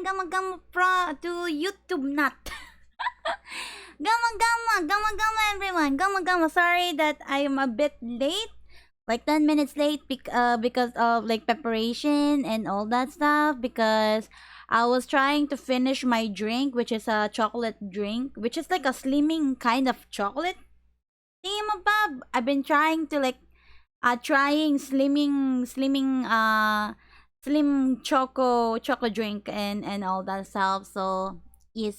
to YouTube nut. Gamma everyone. Gamma. Sorry that I am a bit late. Like 10 minutes late because of like preparation and all that stuff, because I was trying to finish my drink, which is a chocolate drink, which is like a slimming kind of chocolate thingamabob. I've been trying to like trying slim choco drink and all that stuff. So yes.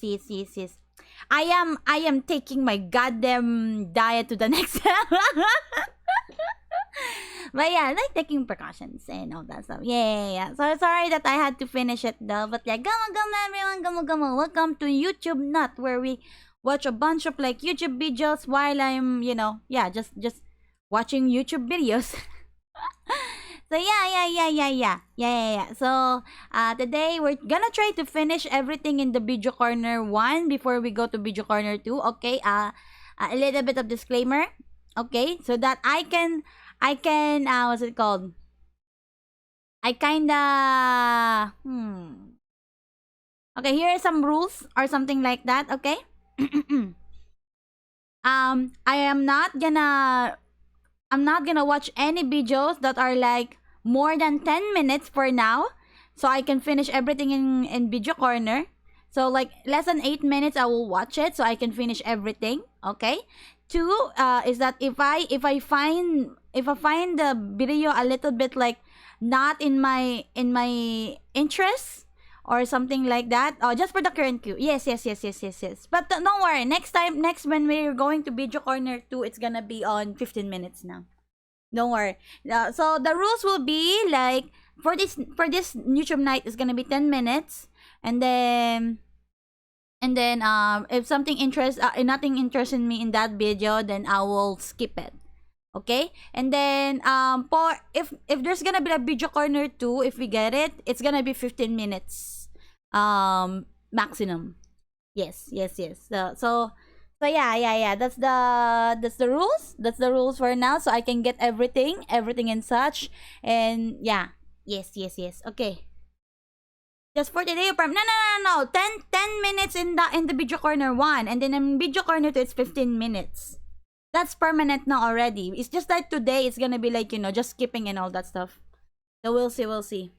I am taking my goddamn diet to the next level. But yeah, like taking precautions and all that stuff. Yeah. So sorry that I had to finish it though. But yeah, gama everyone, gama. Welcome to YouTube Nut, where we watch a bunch of like YouTube videos while I'm, just watching YouTube videos. So yeah. So today we're gonna try to finish everything in the video corner 1 before we go to video corner 2. Okay. A little bit of disclaimer. Okay, so that I can what's it called? I kinda Okay, here are some rules or something like that, okay? I am not gonna watch any videos that are like more than 10 minutes for now, so I can finish everything in video corner. So like less than 8 minutes I will watch it so I can finish everything, okay? 2 is that if I find the video a little bit like not in my interest or something like that, just for the current queue. Yes. But don't worry, next when we're going to video corner 2, it's gonna be on 15 minutes now. Don't worry. So the rules will be like for this YouTube night is gonna be 10 minutes, and then if something nothing interests me in that video, then I will skip it. Okay? And then for if there's gonna be a video corner 2, if we get it, it's gonna be 15 minutes maximum. Yes. So yeah. That's the rules. That's the rules for now, so I can get everything and such. And yeah. Yes. Okay. Just for today, no. 10 minutes in the video corner 1, and then in video corner 2 it's 15 minutes. That's permanent now already. It's just that today it's gonna be like, just skipping and all that stuff. So we'll see.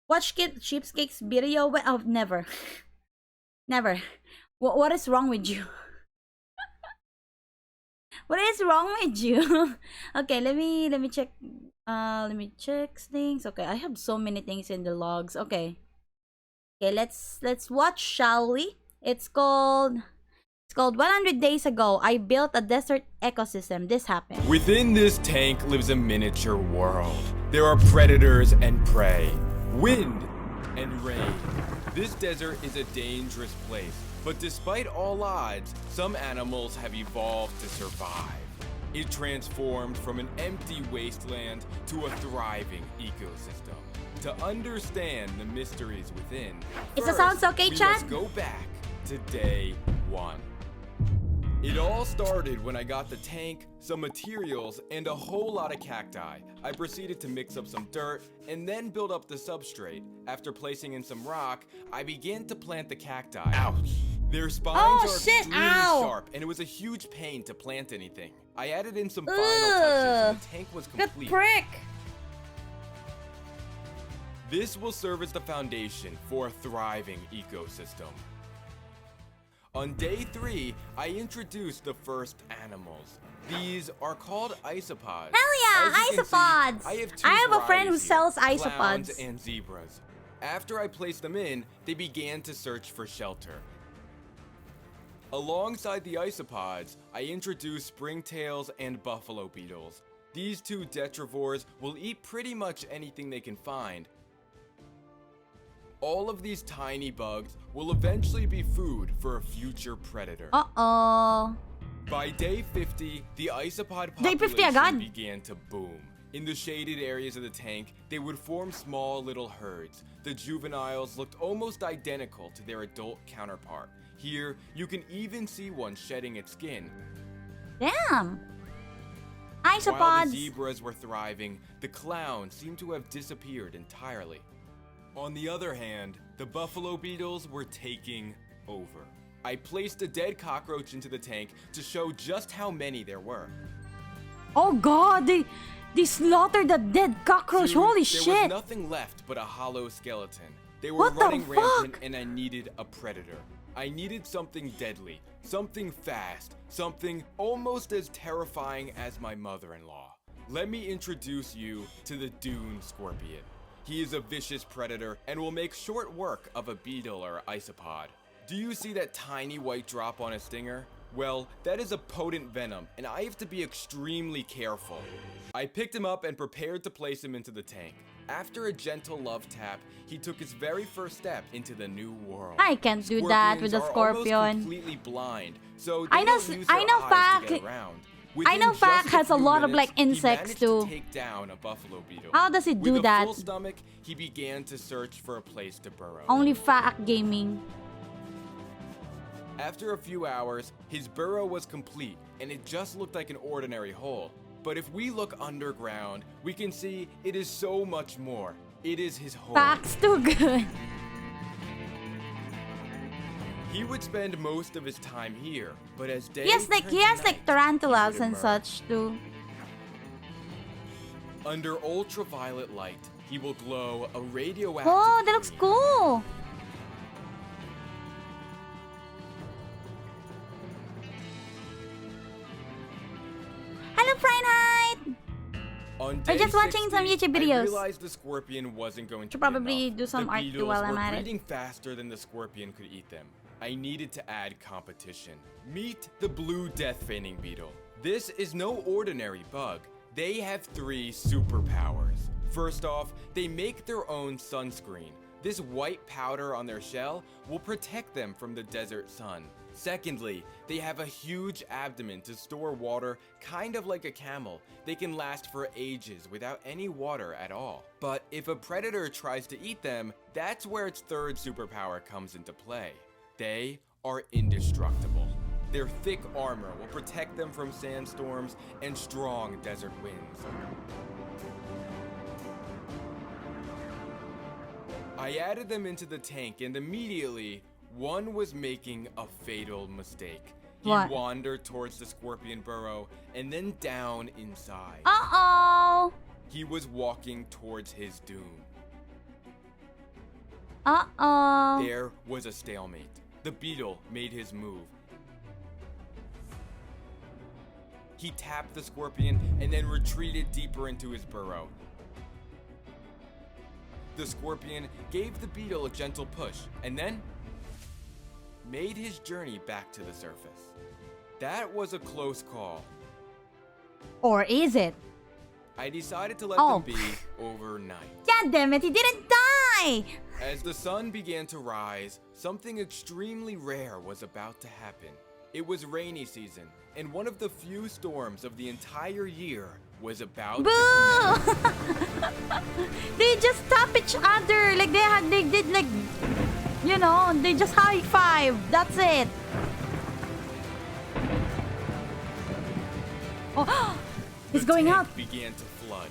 Watch Cheapskate's video. Oh, never. Never. What is wrong with you? What is wrong with you? Okay, let me check. Let me check things. Okay, I have so many things in the logs. Okay, let's watch, shall we? It's called 100 Days Ago, I Built a Desert Ecosystem. This happened. Within this tank lives a miniature world. There are predators and prey, wind and rain. This desert is a dangerous place, but despite all odds, some animals have evolved to survive. It transformed from an empty wasteland to a thriving ecosystem. To understand the mysteries within, Is the sounds okay, we chat? must go back to day 1. It all started when I got the tank, some materials, and a whole lot of cacti. I proceeded to mix up some dirt and then build up the substrate. After placing in some rock, I began to plant the cacti. Ouch! Their spines are extremely sharp, and it was a huge pain to plant anything. I added in some final touches and the tank was complete. Good prick! This will serve as the foundation for a thriving ecosystem. On day 3, I introduced the first animals. These are called isopods. Hell yeah, As you can isopods! See, I have a friend who varieties here, sells clowns isopods. and zebras. After I placed them in, they began to search for shelter. Alongside the isopods, I introduced springtails and buffalo beetles. These 2 detrivores will eat pretty much anything they can find. All of these tiny bugs will eventually be food for a future predator. Uh-oh. By day 50, the isopod Day 50 population agad? began to boom. In the shaded areas of the tank, they would form small little herds. The juveniles looked almost identical to their adult counterpart. Here, you can even see one shedding its skin. Damn. While Isopods. the zebras were thriving, the clowns seemed to have disappeared entirely. On the other hand, the buffalo beetles were taking over. I placed a dead cockroach into the tank to show just how many there were. Oh god, they slaughtered the dead cockroach. Soon, Holy there shit. was nothing left but a hollow skeleton. They were What the running rampant fuck? and I needed a predator. I needed something deadly, something fast, something almost as terrifying as my mother-in-law. Let me introduce you to the dune scorpion. He is a vicious predator and will make short work of a beetle or isopod. Do you see that tiny white drop on his stinger? Well, that is a potent venom, and I have to be extremely careful. I picked him up and prepared to place him into the tank. After a gentle love tap, he took his very first step into the new world. I can't do that with a Scorpions are almost scorpion. completely blind, so they I know don't use I their know eyes Fack- to get around. I know Within Fack just has a few lot of, minutes, like, insects, he managed too. to take down a buffalo beetle. How does he do With that? a full stomach, he began to search for a place to burrow. Only Fack Gaming. After a few hours, his burrow was complete, and it just looked like an ordinary hole. But if we look underground, we can see it is so much more. It is his home. Fack's too good. He would spend most of his time here, but as day He has like night, tarantulas he would and emerge. such too. Under ultraviolet light, he will glow a radioactive Oh, that looks green. cool. Hello, Fahrenheit. On We're day just watching some 60, YouTube I videos. realized the scorpion wasn't going to Should be probably enough. do some the art too beetles while I'm were at it. breeding faster than the scorpion could eat them. I needed to add competition. Meet the blue death feigning beetle. This is no ordinary bug. They have 3 superpowers. First off, they make their own sunscreen. This white powder on their shell will protect them from the desert sun. Secondly, they have a huge abdomen to store water, kind of like a camel. They can last for ages without any water at all. But if a predator tries to eat them, that's where its third superpower comes into play. They are indestructible. Their thick armor will protect them from sandstorms and strong desert winds. I added them into the tank and immediately, one was making a fatal mistake. He What? wandered towards the scorpion burrow and then down inside. Uh-oh. He was walking towards his doom. Uh-oh. There was a stalemate. The beetle made his move. He tapped the scorpion and then retreated deeper into his burrow. The scorpion gave the beetle a gentle push and then made his journey back to the surface. That was a close call. Or is it? I decided to let Oh. them be overnight. God damn it, he didn't die! As the sun began to rise, something extremely rare was about to happen. It was rainy season, and one of the few storms of the entire year was about to Boo! commence. They just tap each other. Like they did like, you know, they just high five. That's it. Oh, it's The going tank out. began to flood.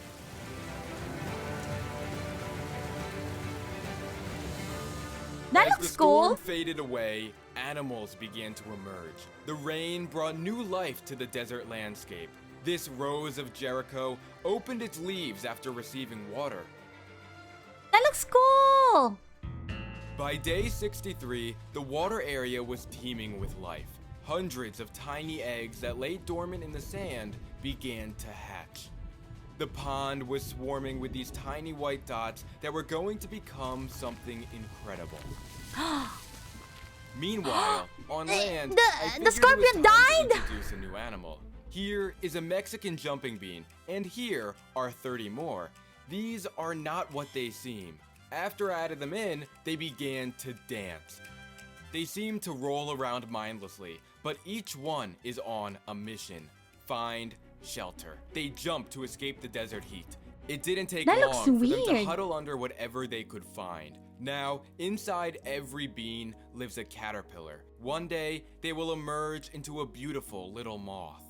That As the looks storm cool. faded away, animals began to emerge. The rain brought new life to the desert landscape. This rose of Jericho opened its leaves after receiving water. That looks cool. By day 63, the water area was teeming with life. Hundreds of tiny eggs that lay dormant in the sand began to hatch. The pond was swarming with these tiny white dots that were going to become something incredible. Meanwhile, on land, I figured it was scorpion time died? to introduce a new animal. Here is a Mexican jumping bean, and here are 30 more. These are not what they seem. After I added them in, they began to dance. They seem to roll around mindlessly, but each one is on a mission. Find shelter. They jump to escape the desert heat. It didn't take That long looks for them to weird. huddle under whatever they could find. Now, inside every bean lives a caterpillar. One day, they will emerge into a beautiful little moth.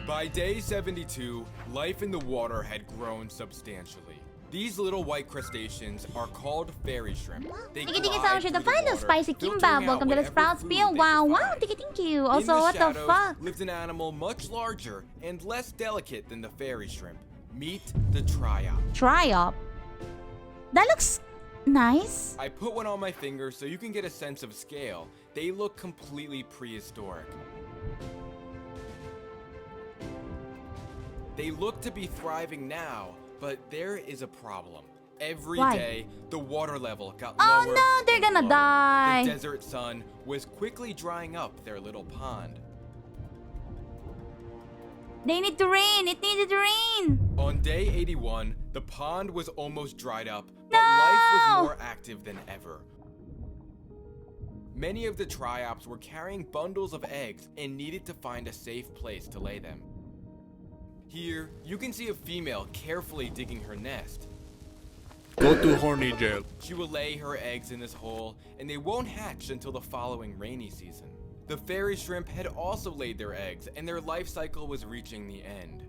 By day 72, life in the water had grown substantially. These little white crustaceans are called fairy shrimp. They Thank you so glide much for the through final water, spicy filtering kimbap. out Welcome to the whatever Sprouts food Meal. they Wow, can wow, find. thank you. In Also, the what the shadows fuck? lives an animal much larger and less delicate than the fairy shrimp. Meet the triop. Triop. That looks nice. I put one on my finger so you can get a sense of scale. They look completely prehistoric. They look to be thriving now, but there is a problem. Every Why? day, the water level got Oh lower. no, they're and gonna lower. die. The desert sun was quickly drying up their little pond. They need to rain. It needed to rain. On day 81, the pond was almost dried up, but No! life was more active than ever. Many of the triops were carrying bundles of eggs and needed to find a safe place to lay them. Here, you can see a female carefully digging her nest. Go to horny jail. She will lay her eggs in this hole, and they won't hatch until the following rainy season. The fairy shrimp had also laid their eggs, and their life cycle was reaching the end.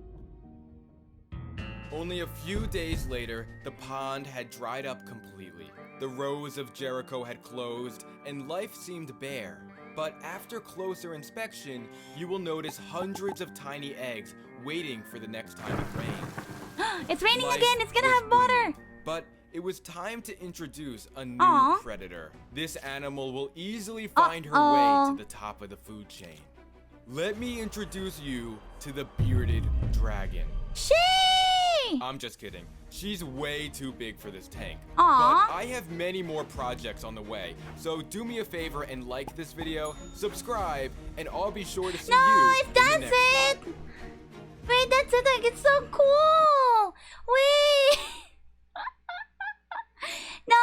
Only a few days later, the pond had dried up completely. The rows of Jericho had closed, and life seemed bare. But after closer inspection, you will notice hundreds of tiny eggs waiting for the next time it rains. It's raining Life again. It's gonna was have water. booming, but it was time to introduce a new Aw. predator. This animal will easily find her way to the top of the food chain. Let me introduce you to the bearded dragon. She. I'm just kidding. She's way too big for this tank. Aw. But I have many more projects on the way. So do me a favor and like this video, subscribe, and I'll be sure to see No, you if in the that's next it. one. Wait, that's it. Like, it's so cool. Wait. No.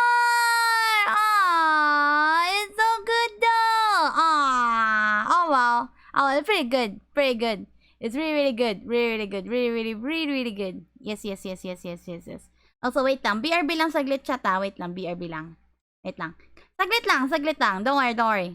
Aw, it's so good though. Aw. Oh well. Oh, it's pretty good. Pretty good. It's really, really good. Really, really good. Really, really, really, really good. Yes, yes, yes, yes, yes, yes, yes. Also, wait lang. BRB lang saglit chat ah. Wait lang. BRB lang. Wait lang. Saglit lang. Saglit lang. Don't worry, don't worry.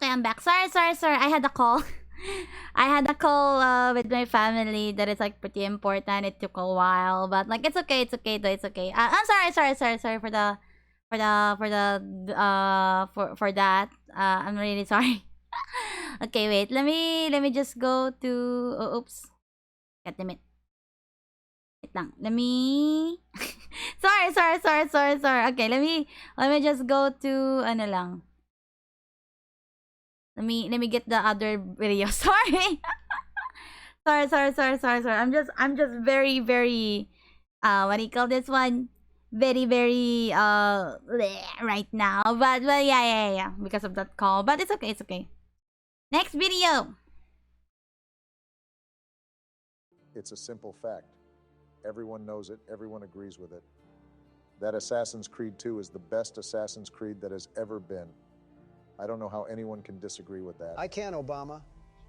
Okay, I'm back. Sorry. I had a call. I had a call with my family that is like pretty important. It took a while, but like it's okay though. It's okay. I'm sorry for for that. I'm really sorry. Okay, wait. Let me just go to. Oh, oops. God damn it. Wait lang. Let me. sorry. Okay, let me just go to ano lang. Let me get the other video. Sorry. sorry. I'm just very what do you call this one? Very bleh right now. But yeah. Because of that call. But it's okay. Next video. It's a simple fact. Everyone knows it, everyone agrees with it. That Assassin's Creed 2 is the best Assassin's Creed that has ever been. I don't know how anyone can disagree with that. I can, Obama.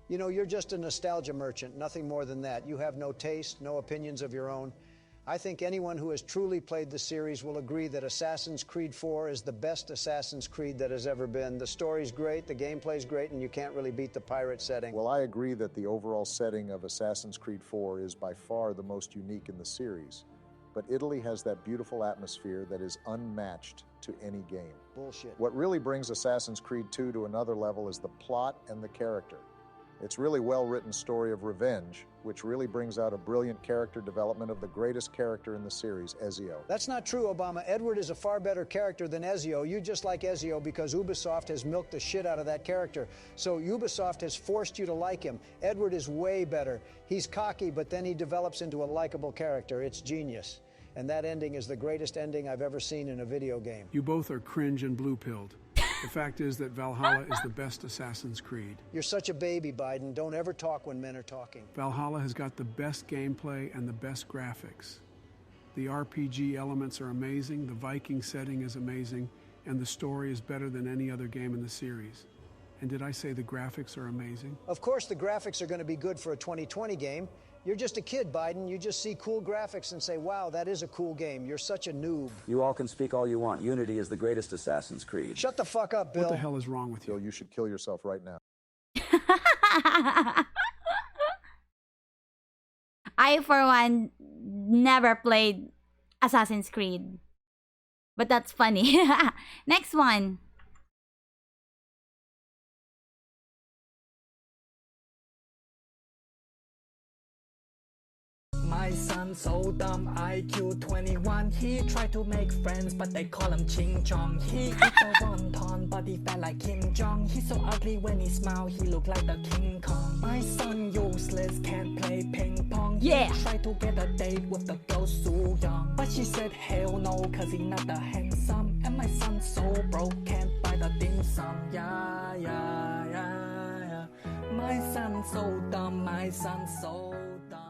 You know, you're just a nostalgia merchant, nothing more than that. You have no taste, no opinions of your own. I think anyone who has truly played the series will agree that Assassin's Creed 4 is the best Assassin's Creed that has ever been. The story's great, the gameplay's great, and you can't really beat the pirate setting. Well, I agree that the overall setting of Assassin's Creed 4 is by far the most unique in the series. But Italy has that beautiful atmosphere that is unmatched to any game. Bullshit. What really brings Assassin's Creed 2 to another level is the plot and the character. It's really well-written story of revenge, which really brings out a brilliant character development of the greatest character in the series, Ezio. That's not true, Obama. Edward is a far better character than Ezio. You just like Ezio because Ubisoft has milked the shit out of that character. So Ubisoft has forced you to like him. Edward is way better. He's cocky, but then he develops into a likable character. It's genius. And that ending is the greatest ending I've ever seen in a video game. You both are cringe and blue-pilled. The fact is that Valhalla is the best Assassin's Creed. You're such a baby, Biden. Don't ever talk when men are talking. Valhalla has got the best gameplay and the best graphics. The RPG elements are amazing, the Viking setting is amazing, and the story is better than any other game in the series. And did I say the graphics are amazing? Of course the graphics are going to be good for a 2020 game. You're just a kid, Biden. You just see cool graphics and say, wow, that is a cool game. You're such a noob. You all can speak all you want. Unity is the greatest Assassin's Creed. Shut the fuck up, Bill. What the hell is wrong with you? Bill, you should kill yourself right now. I, for one, never played Assassin's Creed. But that's funny. Next one. My son so dumb, IQ 21. He tried to make friends, but they call him Ching Chong. He eat a wonton, but he fat like Kim Jong. He's so ugly when he smile, he look like the King Kong. My son useless, can't play ping pong. Yeah. He tried to get a date with the girl Soo Young, but she said hell no, cause he not that handsome. And my son so broke, can't buy the dim sum. Yeah. My son so dumb, my son so dumb.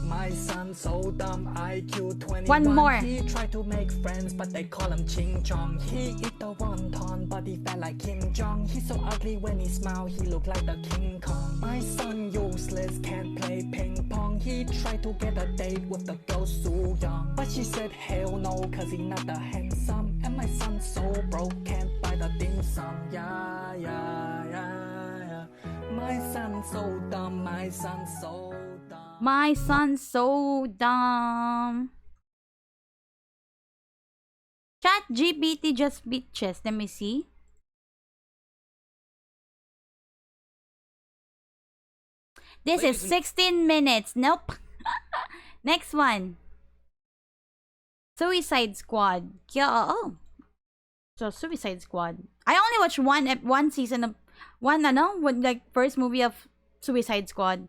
My son so dumb, IQ 21. One more. He tried to make friends, but they call him Ching Chong. He eat the wonton, but he fat like Kim Jong. He's so ugly when he smile, he look like the King Kong. My son useless, can't play ping pong. He tried to get a date with the girl Soo Young, but she said hell no, cause he not that handsome. And my son so broke, can't buy the dim sum. Yeah. My son so dumb, my son so dumb. My son's so dumb. Chat GPT just beat chess. Let me see. This is 16 minutes. Nope. Next one. Suicide Squad. Yeah, oh. So Suicide Squad. I only watched one season of like first movie of Suicide Squad.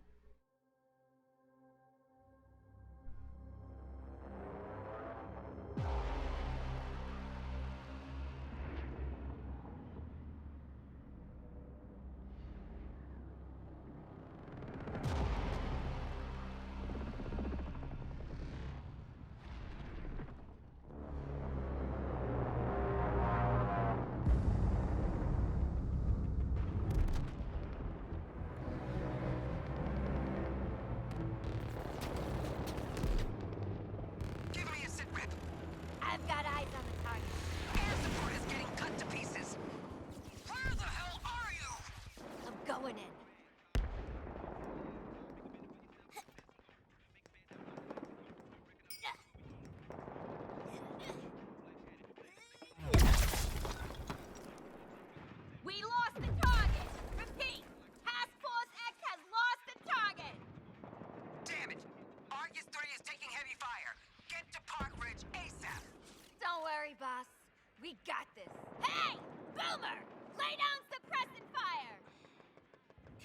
I've got eyes on the target. Air support is getting cut to pieces. Where the hell are you?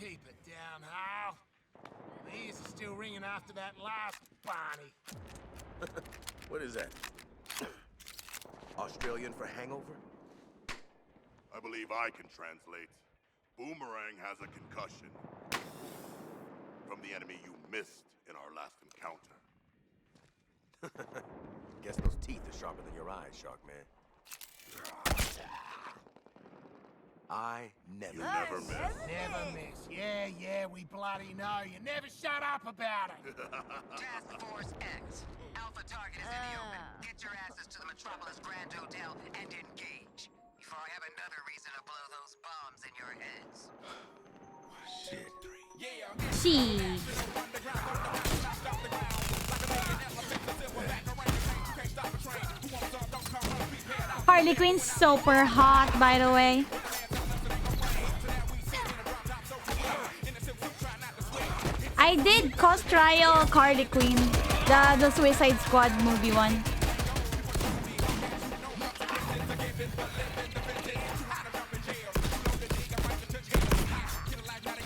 Keep it down, Hal. My ears are still ringing after that last Barney. What is that? Australian for hangover? I believe I can translate. Boomerang has a concussion. From the enemy you missed in our last encounter. Guess those teeth are sharper than your eyes, Shark Man. I never Never miss. Never miss. Yeah, we bloody know. You never shut up about it. Task Force X. Alpha target is in the open. Get your asses to the Metropolis Grand Hotel and engage. Before I have another reason to blow those bombs in your heads. Shit. She. Harley Quinn's super hot, by the way. I did cost trial Harley Quinn, the Suicide Squad movie one.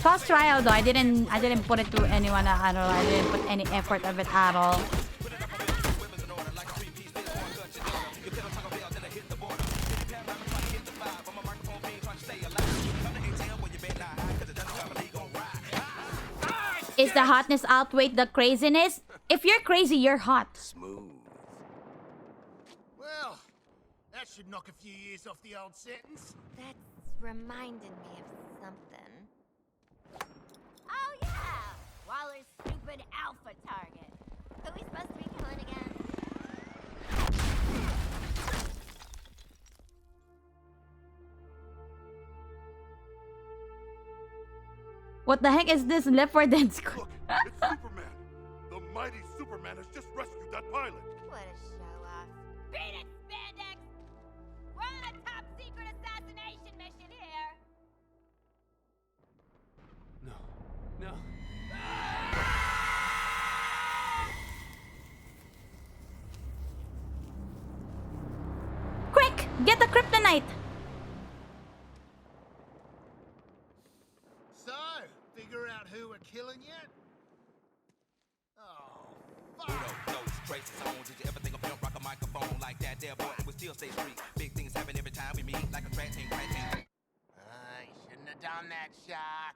Cost trial though, I didn't put it to anyone at all. I didn't put any effort of it at all. Is the hotness outweigh the craziness? If you're crazy, you're hot. Smooth. Well, that should knock a few years off the old sentence. That's reminded me of something. Oh yeah! Waller's stupid alpha target. Who are we supposed to be killing again? What the heck is this Left 4 Dead squad? Look, it's Superman. The mighty Superman has just rescued that pilot. What a show-off. Beat it, Spandex! We're on a top-secret assassination mission here! No. Quick! Get the kryptonite! So, figure out who we're killing yet? Oh, fuck! Traces on. Did you ever think of pimp rock a microphone like that? There, boy, it would still stay street. Big things happen every time we meet, like a track team, crack team. You shouldn't have done that, Shark.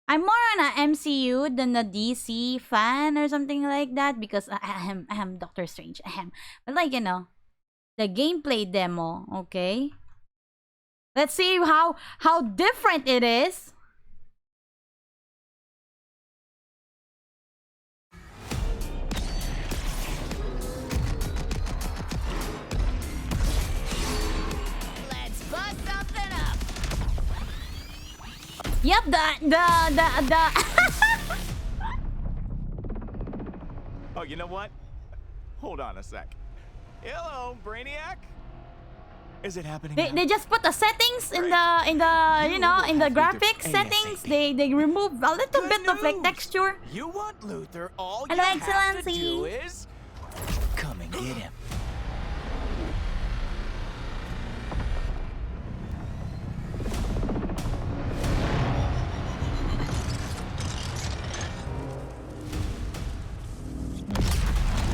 I'm more on a MCU than a DC fan or something like that because I am Doctor Strange. But like, you know, the gameplay demo, okay? Let's see how different it is. Let's bust something up! Yep, the Oh, you know what? Hold on a sec. Hello, Brainiac. Is it happening? they just put the settings in the you know, in the graphics settings. They remove a little bit of like texture. You want Luther? All Hello, you have to Excellency. do is come and get him.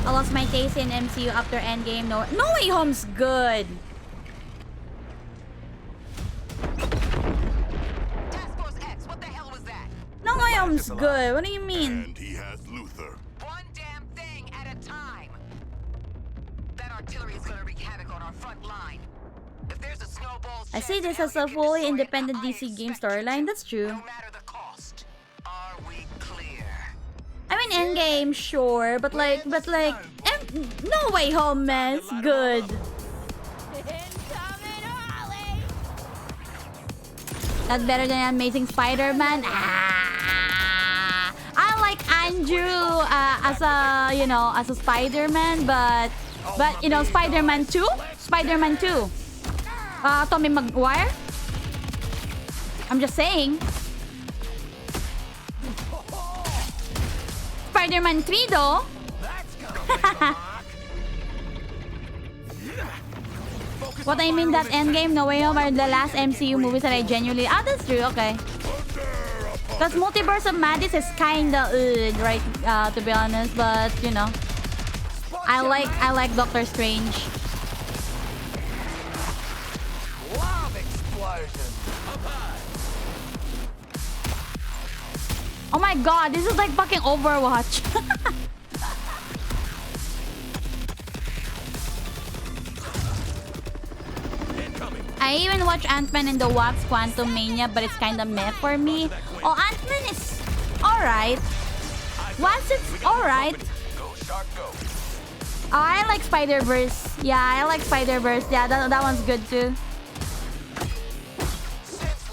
I lost my taste in MCU after Endgame. No Way Home's good. Task Force X, what the hell was that? No Way Home's good. What do you mean? And he has Luther. One damn thing at a time. That artillery is gonna wreak havoc on our front line. If there's a snowball, I see this as a fully independent DC game storyline. That's true. no matter the cost. Are we clear? I mean, Endgame, sure, but like, No Way Home, man, it's good. Incoming Harley! That's better than Amazing Spider-Man. I like Andrew as a, you know, as a Spider-Man, but you know, Spider-Man 2, Tobey Maguire. I'm just saying. Spider-Man 3 though. What I mean that Endgame, No Way Home are the last MCU movies that I genuinely... Ah, that's true, okay. Because Multiverse of Madness is kinda right, to be honest, but you know, I like Doctor Strange. Love explosion. Oh my god, this is like fucking Overwatch. I even watched Ant-Man and the Wasp Quantumania, but it's kinda meh for me. Oh, Ant-Man is alright. Wasp is alright. Oh, I like Spider-Verse. Yeah, I like Spider-Verse. Yeah, that one's good too.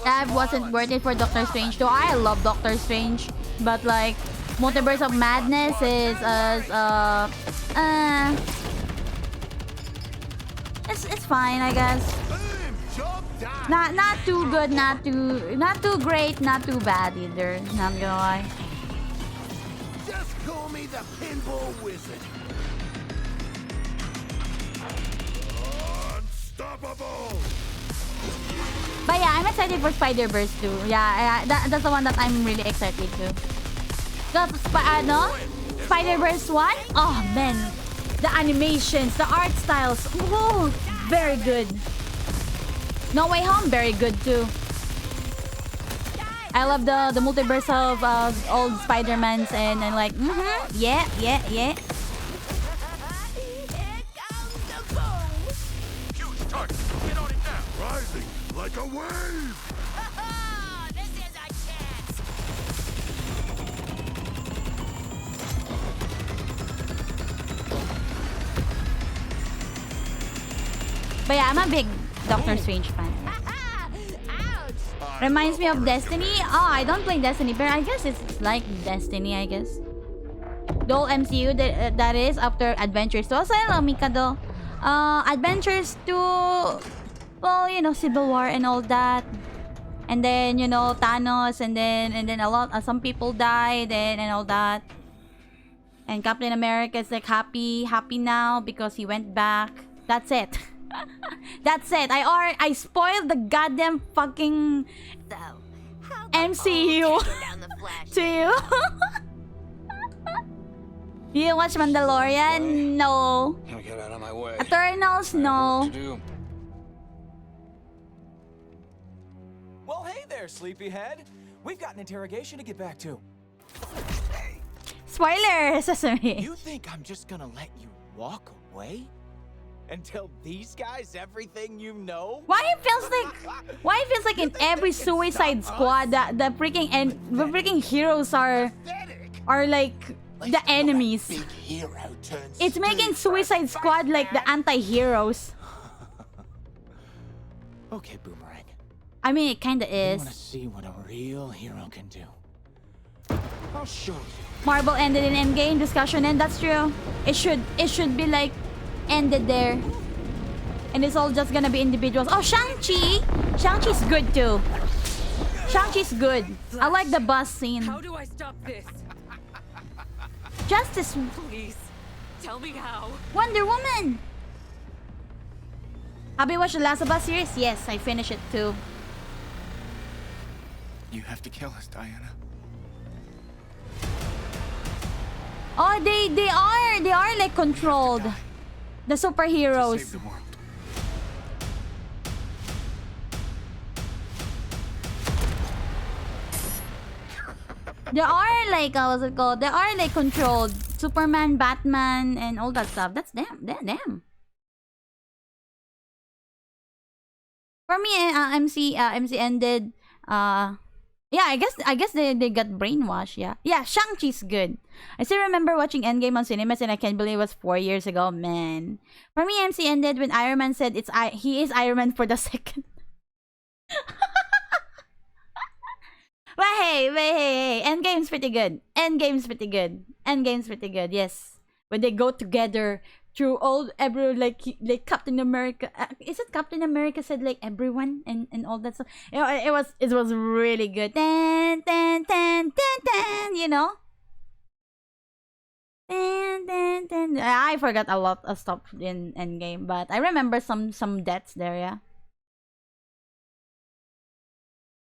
That wasn't worth it for Doctor Strange though. I love Doctor Strange. But like, Multiverse of Madness is it's fine, I guess. Not too good, not too great, not too bad either. Not gonna lie. Just call me the pinball wizard. Unstoppable. But yeah, I'm excited for Spider-Verse too. Yeah, that's the one that I'm really excited to. The Spider-Verse one? Oh man, the animations, the art styles, oh, very good. No Way Home, very good too. I love the multiverse of old Spider-Mans and like, yeah. Huge target. Get on it now. Rising like a wave. This is a chance. But yeah, I'm a big Doctor Strange fan. Reminds me of Destiny. Oh, I don't play Destiny, but I guess it's like Destiny, I guess. The whole MCU that is after Adventures 2. Also, I love Mikado. Adventures 2, well, you know, Civil War and all that. And then, you know, Thanos, and then a lot, some people died and all that. And Captain America is like happy now because he went back. That's it. That's it. I spoiled the goddamn fucking MCU to you. You watch Mandalorian? No. Get out of my way. Eternals? No. Well, hey there, sleepyhead. We've got an interrogation to get back to. Spoiler, Sesame. You think I'm just gonna let you walk away? And tell these guys everything you know? Why it feels like in every Suicide Squad the freaking heroes are like the enemies. It's making Suicide Squad like the anti-heroes. Okay, Boomerang. I mean, it kinda I is. wanna see what a real hero can do. I'll show you. Marvel ended in Endgame discussion, and that's true. It should be like ended there. And it's all just gonna be individuals. Oh, Shang-Chi! Shang-Chi's good too. Shang-Chi's good. I like the bus scene. How do I stop this? Justice. Please, tell me how. Wonder Woman! Have you watched the Last of Us series? Yes, I finished it too. You have to kill us, Diana. Oh, they are like controlled. The superheroes. Save the world. There are like what's it called? There are like controlled Superman, Batman, and all that stuff. That's them. For me, MC ended. Yeah, I guess they got brainwashed. Yeah. Shang-Chi's good. I still remember watching Endgame on cinemas, and I can't believe it was 4 years ago, man. For me, MC ended when Iron Man said he is Iron Man for the second. But hey, Endgame's pretty good. Endgame's pretty good. Yes, when they go together through all like Captain America. Is it Captain America said like everyone and all that stuff? You know, it was really good. You know. I forgot a lot of stuff in Endgame, but I remember some deaths there, yeah.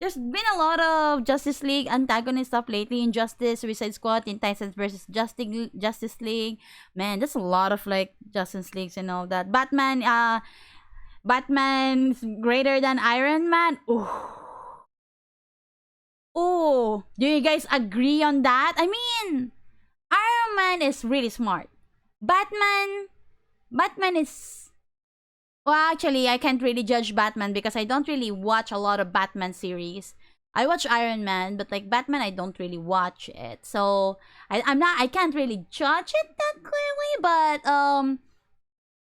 There's been a lot of Justice League antagonist stuff lately. Injustice, Suicide Squad, Teen Titans versus Justice League. Man, there's a lot of like Justice Leagues and all that. Batman's greater than Iron Man. Ooh. Oh, do you guys agree on that? I mean, Iron Man is really smart. Batman is... Well, actually, I can't really judge Batman because I don't really watch a lot of Batman series. I watch Iron Man, but like Batman, I don't really watch it. So I can't really judge it that clearly. But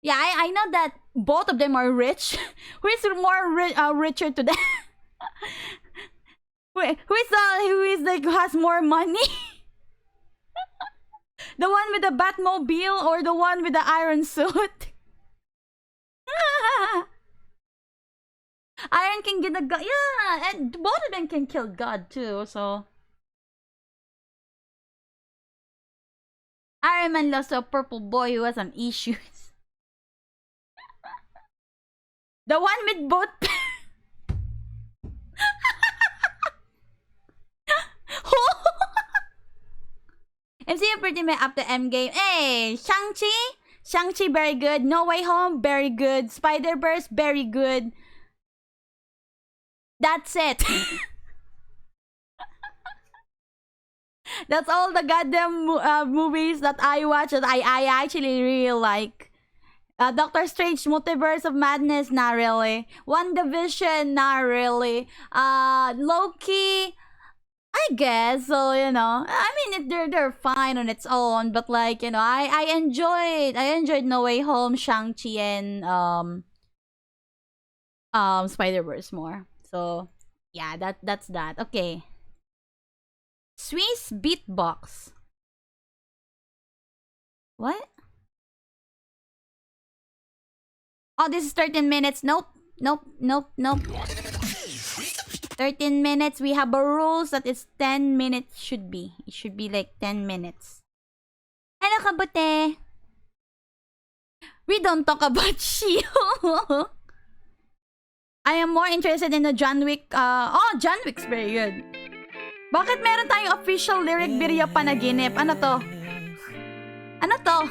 yeah, I know that both of them are rich. Who is more richer to them? Who has more money? The one with the Batmobile or the one with the iron suit? Iron can get the god. Yeah, and both of them can kill God too. So Iron Man lost to a purple boy who has some issues. The one with both. MCU pretty much up to Endgame. Hey, Shang-Chi very good. No Way Home very good. Spider-Verse very good. That's it. That's all the goddamn movies that I watch that I actually really like. Doctor Strange Multiverse of Madness, not really. WandaVision, not really. Loki, I guess. So, you know, I mean, they're fine on its own, but like, you know, I enjoyed No Way Home, Shang-Chi, and Spider-Verse more. So yeah, that's that. Okay. Swiss beatbox. What? Oh, this is 13 minutes. Nope. 13 minutes. We have a rules that it's 10 minutes should be. It should be like 10 minutes. Hello, Kabute. We don't talk about She-Hulk. I am more interested in the John Wick. John Wick's very good. Bakit meron tayong official lyric video panaginip? Ano to? Ano to?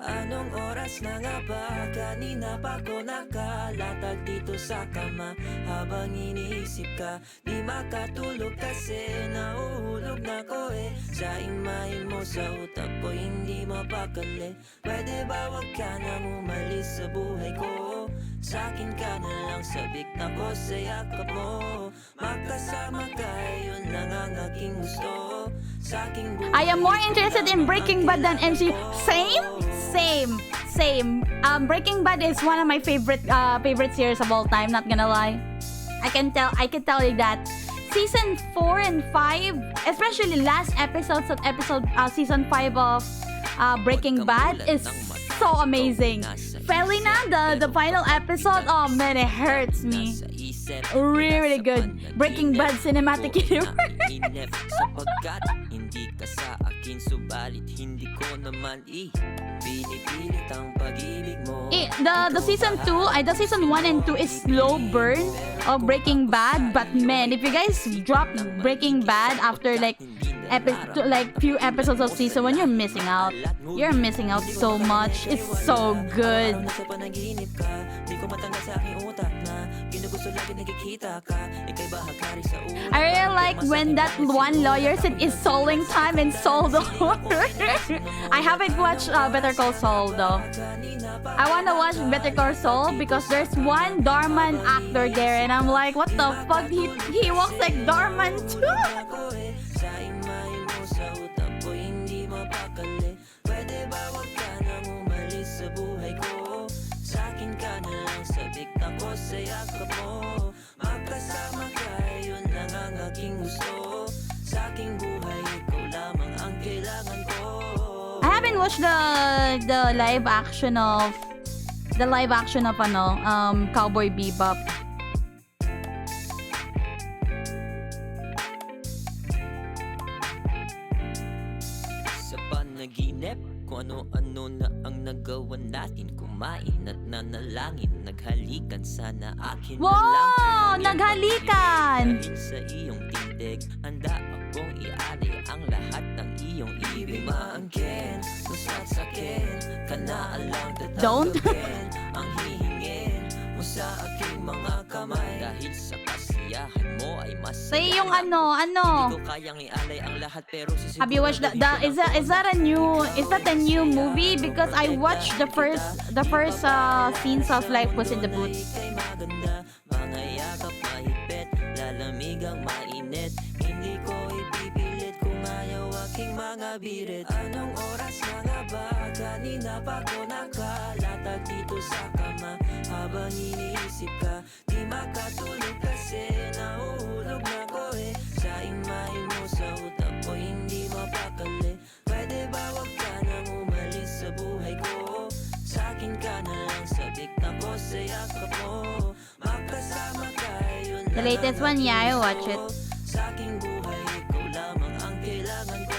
Anong oras na nga ba? Kanina pa ko nakalatag dito sa kama. Habang iniisip ka, di makatulog kasi nauhulog na ko eh. Sa imahin mo sa utak ko, hindi mapakali. Pwede ba wag ka nang umalis sa buhay ko? Sa'kin ka na lang, sabik na ko sa yakap mo. Magkasama ka, yun lang ang aking gusto. Sa'king buhay. I am more interested in Breaking Bad than MC. Same. Breaking Bad is one of my favorite series of all time, not gonna lie. I can tell you that season 4 and 5, especially last episode season 5 of Breaking Bad is so amazing. Felina, the final episode, oh man, it hurts me. Really good. Breaking Bad cinematic universe. The season 2, the season 1 and 2 is slow burn of Breaking Bad, but man, if you guys drop Breaking Bad after like few episodes of season 1, you're missing out. You're missing out so much. It's so good. I really like when that one lawyer said is Souling time and Saul the horror. I haven't watched Better Call Saul though. I wanna watch Better Call Saul because there's one Darman actor there and I'm like, what the fuck? He walks like Darman too. I haven't watched the live action of Cowboy Bebop. panaginip Kung ano-ano na ang nagawa natin Kumain at nanalangin Naghalikan sana akin na lang Wow! Naghalikan! Dahil sa iyong tindig Handa akong ialay ang lahat ng iyong ibig Maangkin, musa't sakin Ka na alang Don't. tatanggapin Ang hihingin mo sa aking mga kamay Dahil sa kasiyahan mo ay mas So yung ano Hindi ko kayang ialay ang lahat pero sisiguro Have you watched is that a new movie? Because I watched the first scenes of Life Was in the Boots. Kay maganda, mga yakap mahigpit Lalamigang mainit Hindi ko ipipilit kung ayaw aking mga birit Anong oras na nga ba? Kanina pa ko nakalatag dito sa kama Habang iniisip ka Di makatulog kasi nauhulog na ko eh Sa imahe mo sa utak ko hindi mapakali Pwede ba wag ka nang umalis sa buhay ko Sa'kin ka na lang sabik na ko sa yakap mo Makasama ka yun The latest one, yeah, I watch it. Sa aking buhay ikaw lamang ang kailangan ko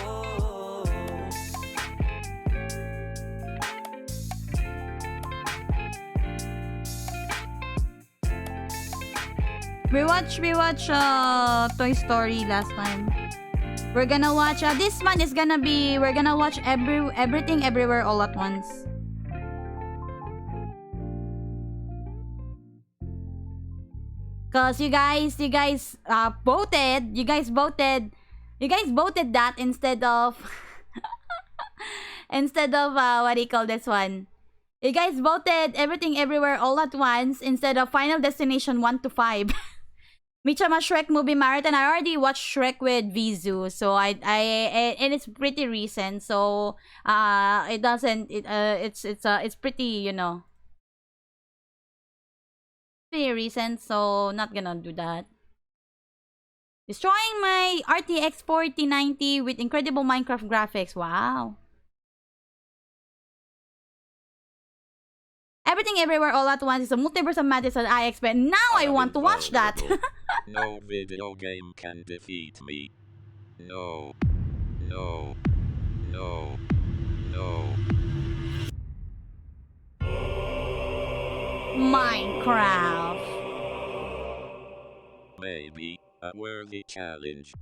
We watch Toy Story last time. We're gonna watch this one is gonna be we're gonna watch Everything Everywhere All at Once. Cause you guys voted that instead of what do you call this one? You guys voted Everything Everywhere All at Once instead of Final Destination 1 to 5. Michama Shrek movie marathon. I already watched Shrek with Vizu, so and it's pretty recent. So it's pretty, pretty recent. So not gonna do that. Destroying my RTX 4090 with incredible Minecraft graphics. Wow. Everything Everywhere All at Once is a multiverse of madness that I expect. Now I want to watch that. No video game can defeat me. No. No. No. No. Minecraft. Maybe a worthy challenge.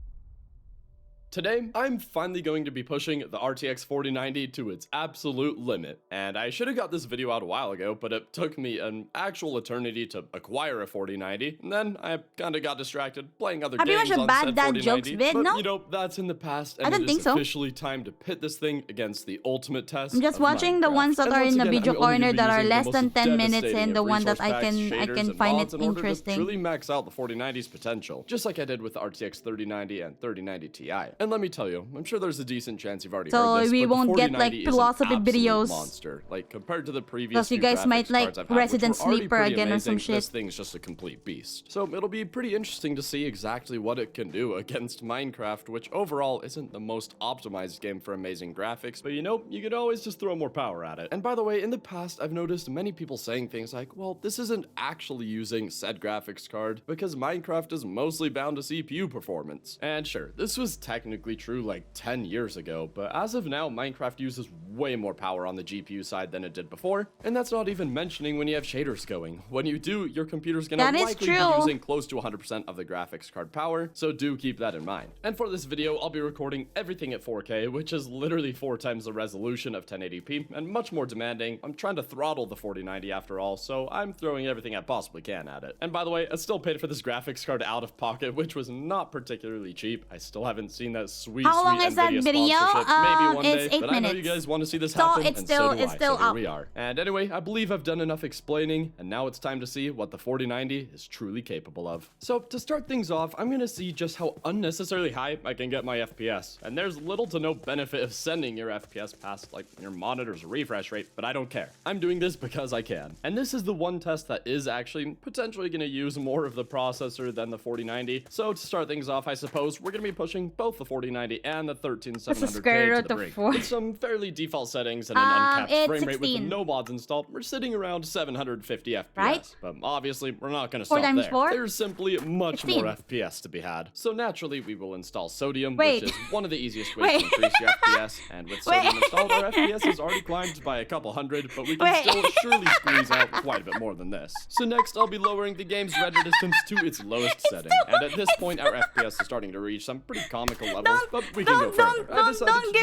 Today, I'm finally going to be pushing the RTX 4090 to its absolute limit, and I should have got this video out a while ago, but it took me an actual eternity to acquire a 4090, and then I kinda got distracted playing other Have you games watched a on Bad said Dad 4090, Jokes vid, but no? you know, that's in the past, I and don't it think is so. officially time to pit this thing against the ultimate test. I'm just of watching the Minecraft. ones that And are once in the again, video I'm only corner gonna be that are using the less most than 10 minutes devastating in, the of one that resource I can packs, shaders, and find it mods in order to interesting. truly max out the 4090's potential, just like I did with the RTX 3090 and 3090 Ti. And let me tell you, I'm sure there's a decent chance you've already So heard this, we but the won't get, 4090 like, is an philosophy absolute videos. monster. Like, compared to the previous Plus you few guys might graphics like cards I've had, which Resident were already Sleeper pretty again or some amazing, this shit. thing's just a complete beast. So it'll be pretty interesting to see exactly what it can do against Minecraft, which overall isn't the most optimized game for amazing graphics, but you could always just throw more power at it. And by the way, in the past, I've noticed many people saying things like, well, this isn't actually using said graphics card because Minecraft is mostly bound to CPU performance. And sure, this was technically true like 10 years ago, but as of now, Minecraft uses way more power on the GPU side than it did before, and that's not even mentioning when you have shaders going. When you do, your computer's gonna That is likely true. be using close to 100% of the graphics card power, so do keep that in mind. And for this video, I'll be recording everything at 4K, which is literally 4 times the resolution of 1080p, and much more demanding. I'm trying to throttle the 4090 after all, so I'm throwing everything I possibly can at it. And by the way, I still paid for this graphics card out of pocket, which was not particularly cheap. I still haven't seen that sweet, How long sweet is that Nvidia video? sponsorship. Maybe one It's day, 8 but I know you minutes. guys want to see this So happen, it's and still- so do it's I, still so here up. we are. And anyway, I believe I've done enough explaining, and now it's time to see what the 4090 is truly capable of. So to start things off, I'm gonna see just how unnecessarily high I can get my FPS. And there's little to no benefit of sending your FPS past like your monitor's refresh rate, but I don't care. I'm doing this because I can. And this is the one test that is actually potentially gonna use more of the processor than the 4090. So to start things off, I suppose we're gonna be pushing both the 4090 and the What's the 13700K square to root the of brink. 4? With some fairly default settings and an uncapped it's frame rate with 16. no mods installed, we're sitting around 750 FPS. Right? But obviously, we're not going to 4 stop times there. 4? There's simply much 16. more FPS to be had. So naturally, we will install Sodium, Wait. which is one of the easiest ways to increase your FPS. And with Sodium installed, our FPS has already climbed by a couple hundred, but we can still surely squeeze out quite a bit more than this. So next, I'll be lowering the game's render distance to its lowest setting. And at this point, our FPS is starting to reach some pretty comical levels, but we can go further. Don't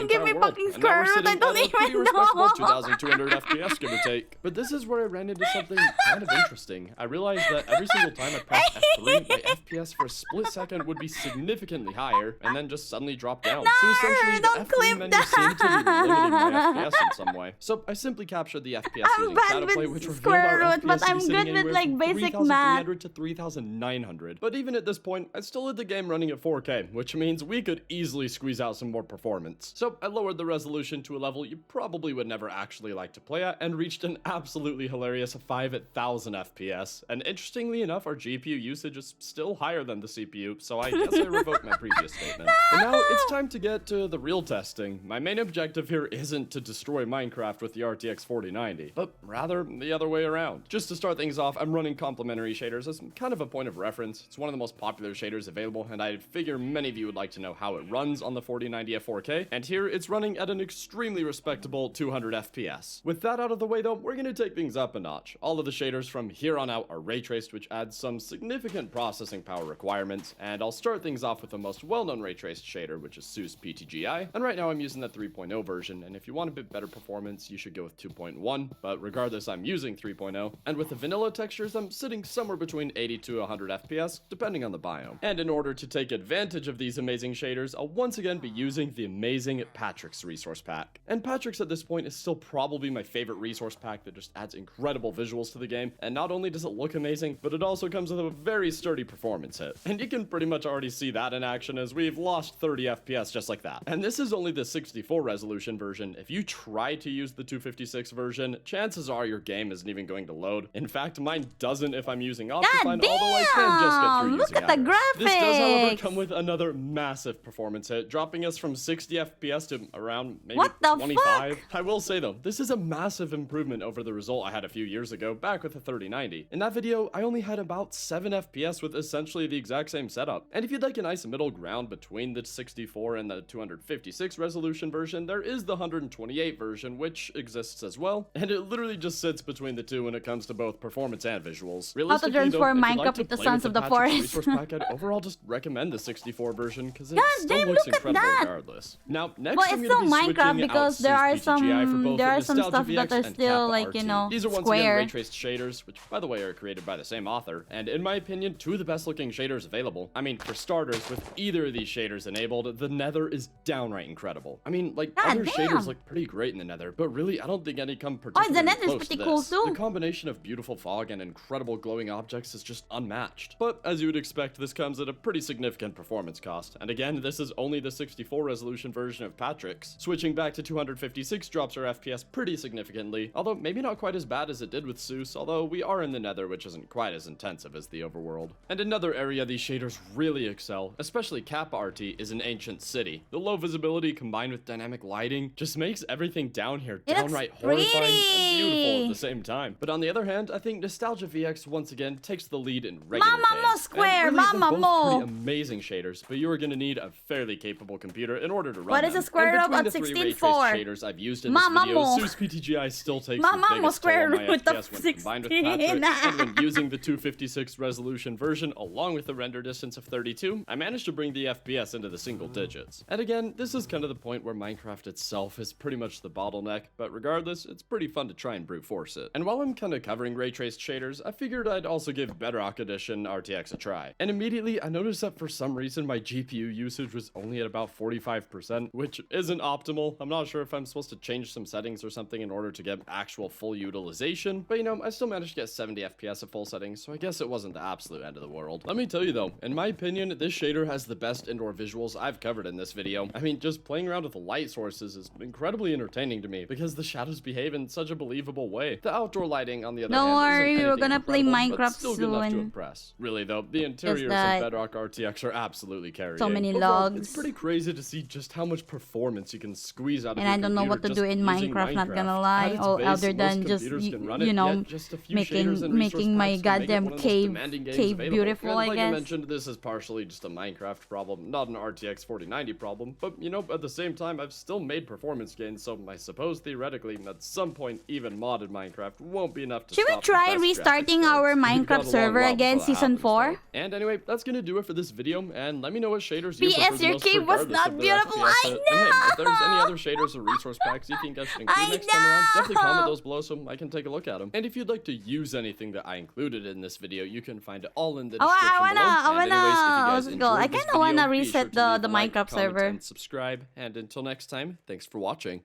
give me fucking square root. I don't even know. 2,200 FPS, give or take. But this is where I ran into something kind of interesting. I realized that every single time I pressed F3, my FPS for a split second would be significantly higher, and then just suddenly drop down. So essentially, the F3 menu seemed to be limiting my FPS in some way. So I simply captured the FPS using Shadowplay, which revealed our FPS but I'm to be sitting good with anywhere like from basic math. 3,300 to 3,900. But even at this point, I still had the game running at 4K, which means we could easily squeeze out some more performance. So I lowered the resolution to a level you probably would never actually like to play at, and reached an absolutely hilarious 5,000 FPS. And interestingly enough, our GPU usage is still higher than the CPU, so I guess I revoked my previous statement. And now it's time to get to the real testing. My main objective here isn't to destroy Minecraft with the RTX 4090, but rather the other way around. Just to start things off, I'm running complementary shaders as kind of a point of reference. It's one of the most popular shaders available, and I figure many of you would like to know how it runs on the 4090 at 4K, and here it's running at an extremely respectable 200 FPS. With that out of the way though, we're going to take things up a notch. All of the shaders from here on out are ray traced, which adds some significant processing power requirements, and I'll start things off with the most well-known ray traced shader, which is SUSE PTGI, and right now I'm using the 3.0 version, and if you want a bit better performance, you should go with 2.1, but regardless, I'm using 3.0, and with the vanilla textures, I'm sitting somewhere between 80 to 100 FPS, depending on the biome. And in order to take advantage of these amazing shaders, I'll once again be using the amazing Patrick's resource pack. And Patrick's at this point is still probably my favorite resource pack that just adds incredible visuals to the game, and not only does it look amazing, but it also comes with a very sturdy performance hit. And you can pretty much already see that in action as we've lost 30 FPS just like that. And this is only the 64 resolution version. If you try to use the 256 version, chances are your game isn't even going to load. In fact, mine doesn't if I'm using Optifine, although I can just get through Look using at the Iris. This does, however, graphics. come with another massive performance hit, dropping us from 60 FPS to around maybe What the 25. I will say though, this is a massive improvement over the result I had a few years ago, back with the 3090. In that video, I only had about 7 FPS with essentially the exact same setup. And if you'd like a nice middle ground between the 64 and the 256 resolution version, there is the 128 version, which exists as well, and it literally just sits between the two when it comes to both performance and visuals. Realistically, transform though, if you'd like Minecraft to into play Sons with of the Patrick's Forest. resource pack, I'd overall just recommend the 64 version because it God still damn, looks look at incredible that. regardless. Now, next Well, I'm it's going to still be Minecraft switching because out there are SUSE PTGI for both the some Nostalgia stuff that VX are and still Kappa like, RT. you know, These are once square. again ray-traced shaders, which by the way are created by the same author, and in my opinion, two of the best looking shaders available. I mean, for starters, with either of these shaders enabled, the Nether is downright incredible. I mean, like, God other damn. shaders look pretty great in the Nether, but really, I don't think any come Oh, the particularly Nether's close pretty to cool this. too. The combination of beautiful fog and incredible glowing objects is just unmatched. But as you would expect, this comes at a pretty significant performance cost. And again, this is only the 64 resolution version of Patrick's. Switching back to 256 drops our FPS pretty significantly, although maybe not quite as bad as it did with SUSE, although we are in the Nether, which isn't quite as intensive as the overworld. And another area these shaders really excel, especially Kappa RT, is an ancient city. The low visibility combined with dynamic lighting just makes everything down here It looks downright horrifying and beautiful at pretty. the same time. But on the other hand, I think Nostalgia VX once again takes the lead in regular Mama games. mo And square, really, they're mama both mo. pretty amazing shaders, but you are going to need a fairly capable computer in order to run What is them. the square And root between of the three 16 ray-traced for? shaders I've used in Mama this video, mo. SUSE PTGI still takes Mama the mo biggest square toll on my root of FPS when combined with Patrick, 16. and when using the 256 resolution version along with the render distance of 32, I managed to bring the FPS into the single digits. And again, this is kind of the point where Minecraft itself is pretty much the bottleneck, but regardless, it's pretty fun to try and brute force it. And while I'm kind of covering ray traced shaders, I figured I'd also give Bedrock Edition RTX a try. And immediately, I noticed that for some reason my GPU usage was only at about 45%, which isn't optimal. I'm not sure if I'm supposed to change some settings or something in order to get actual full utilization, but you know, I still managed to get 70 FPS at full settings, so I guess it wasn't the absolute end of the world. Let me tell you though, in my opinion, this shader has the best indoor visuals I've covered in this video. I mean, just playing around with the light sources is incredibly entertaining to me because the shadows behave in such a believable way. The outdoor lighting, on the other Don't hand, worry, isn't we're gonna anything play incredible, but Minecraft still good enough to soon. impress. Really though, the interiors that- of Bedrock RTX are absolutely carrying so game. many Overall, logs. It's pretty crazy to see just how much performance you can squeeze out of And your I don't know what to computer do in just using Minecraft, not gonna At lie. its Or base, other most than just, computers can run it, you know, yet just a few shaders and resource making my packs can make it goddamn one of the most cave demanding games cave available. beautiful, And I like guess. I mentioned, this is partially just a Minecraft problem, not an RTX 4090 problem, but you know, at the same time, I've still made performance gains, so I suppose theoretically, at some point, even modded Minecraft won't be enough to Should we stop the try best restarting graphics our cards. We've got a Minecraft long server while again, before that season happens, 4? though. And anyway, that's gonna do it for this video, and let me know what shaders you PS, prefer the your most cave was regardless not of their beautiful, FPS. I And hey, if there's any know! other shaders or resource packs you think I should include next time around, definitely comment those below so I can take a look at them. And if you'd like to use anything that I included in this video, you can find it all in the Oh, description below. And anyways, if you what's guys it called? I enjoyed this kinda wanna video, be reset sure to leave the a like, Minecraft comment, server. and subscribe. And until next time, thanks for watching.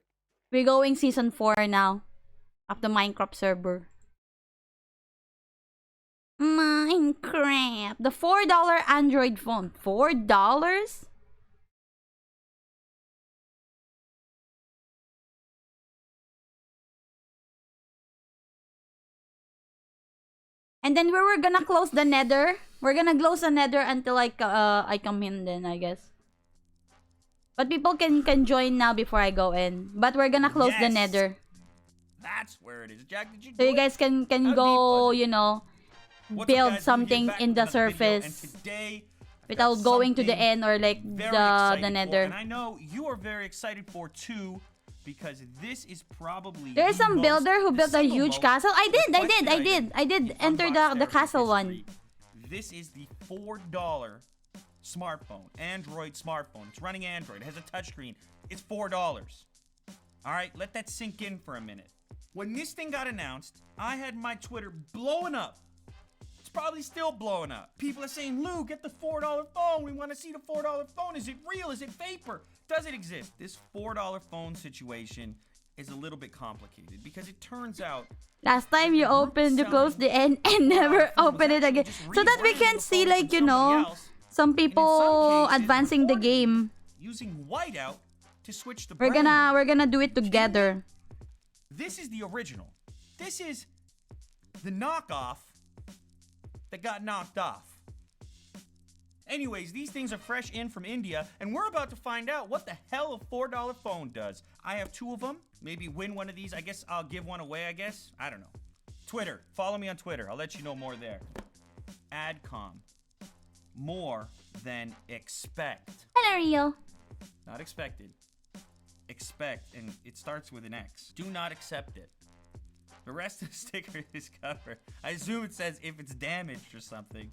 We're going season 4 now of the Minecraft server. Minecraft. The $4 Android phone. $4? And then we were gonna close the nether. We're gonna close the nether until like I come in then, I guess. But people can join now before I go in. But we're gonna close the nether. That's where it is. Jack, did you So you guys can go, you know, build something in the surface without going to the end or like the nether. And I know you are very excited for too, because this is probably There's some builder who built a huge castle. I did you enter unboxed the ever castle history. one. This is the $4 smartphone, Android smartphone. It's running Android. It has a touchscreen. It's $4. All right, let that sink in for a minute. When this thing got announced, I had my Twitter blowing up. It's probably still blowing up. People are saying, Lou, get the $4 phone. We want to see the $4 phone. Is it real? Is it vapor? Does it exist? This $4 phone situation is a little bit complicated because it turns out Last time you opened, you closed the end and never open it again. So that we can see, like, you know, some people advancing the game. Using whiteout to switch the We're gonna do it together. This is the original. This is the knockoff that got knocked off. Anyways, these things are fresh in from India, and we're about to find out what the hell a $4 phone does. I have 2 of them. Maybe win one of these. I guess I'll give one away, I guess. I don't know. Twitter. Follow me on Twitter. I'll let you know more there. Adcom. More than expect. Hello, Rio. Not expected. Expect, and it starts with an X. Do not accept it. The rest of the sticker is covered. I assume it says if it's damaged or something.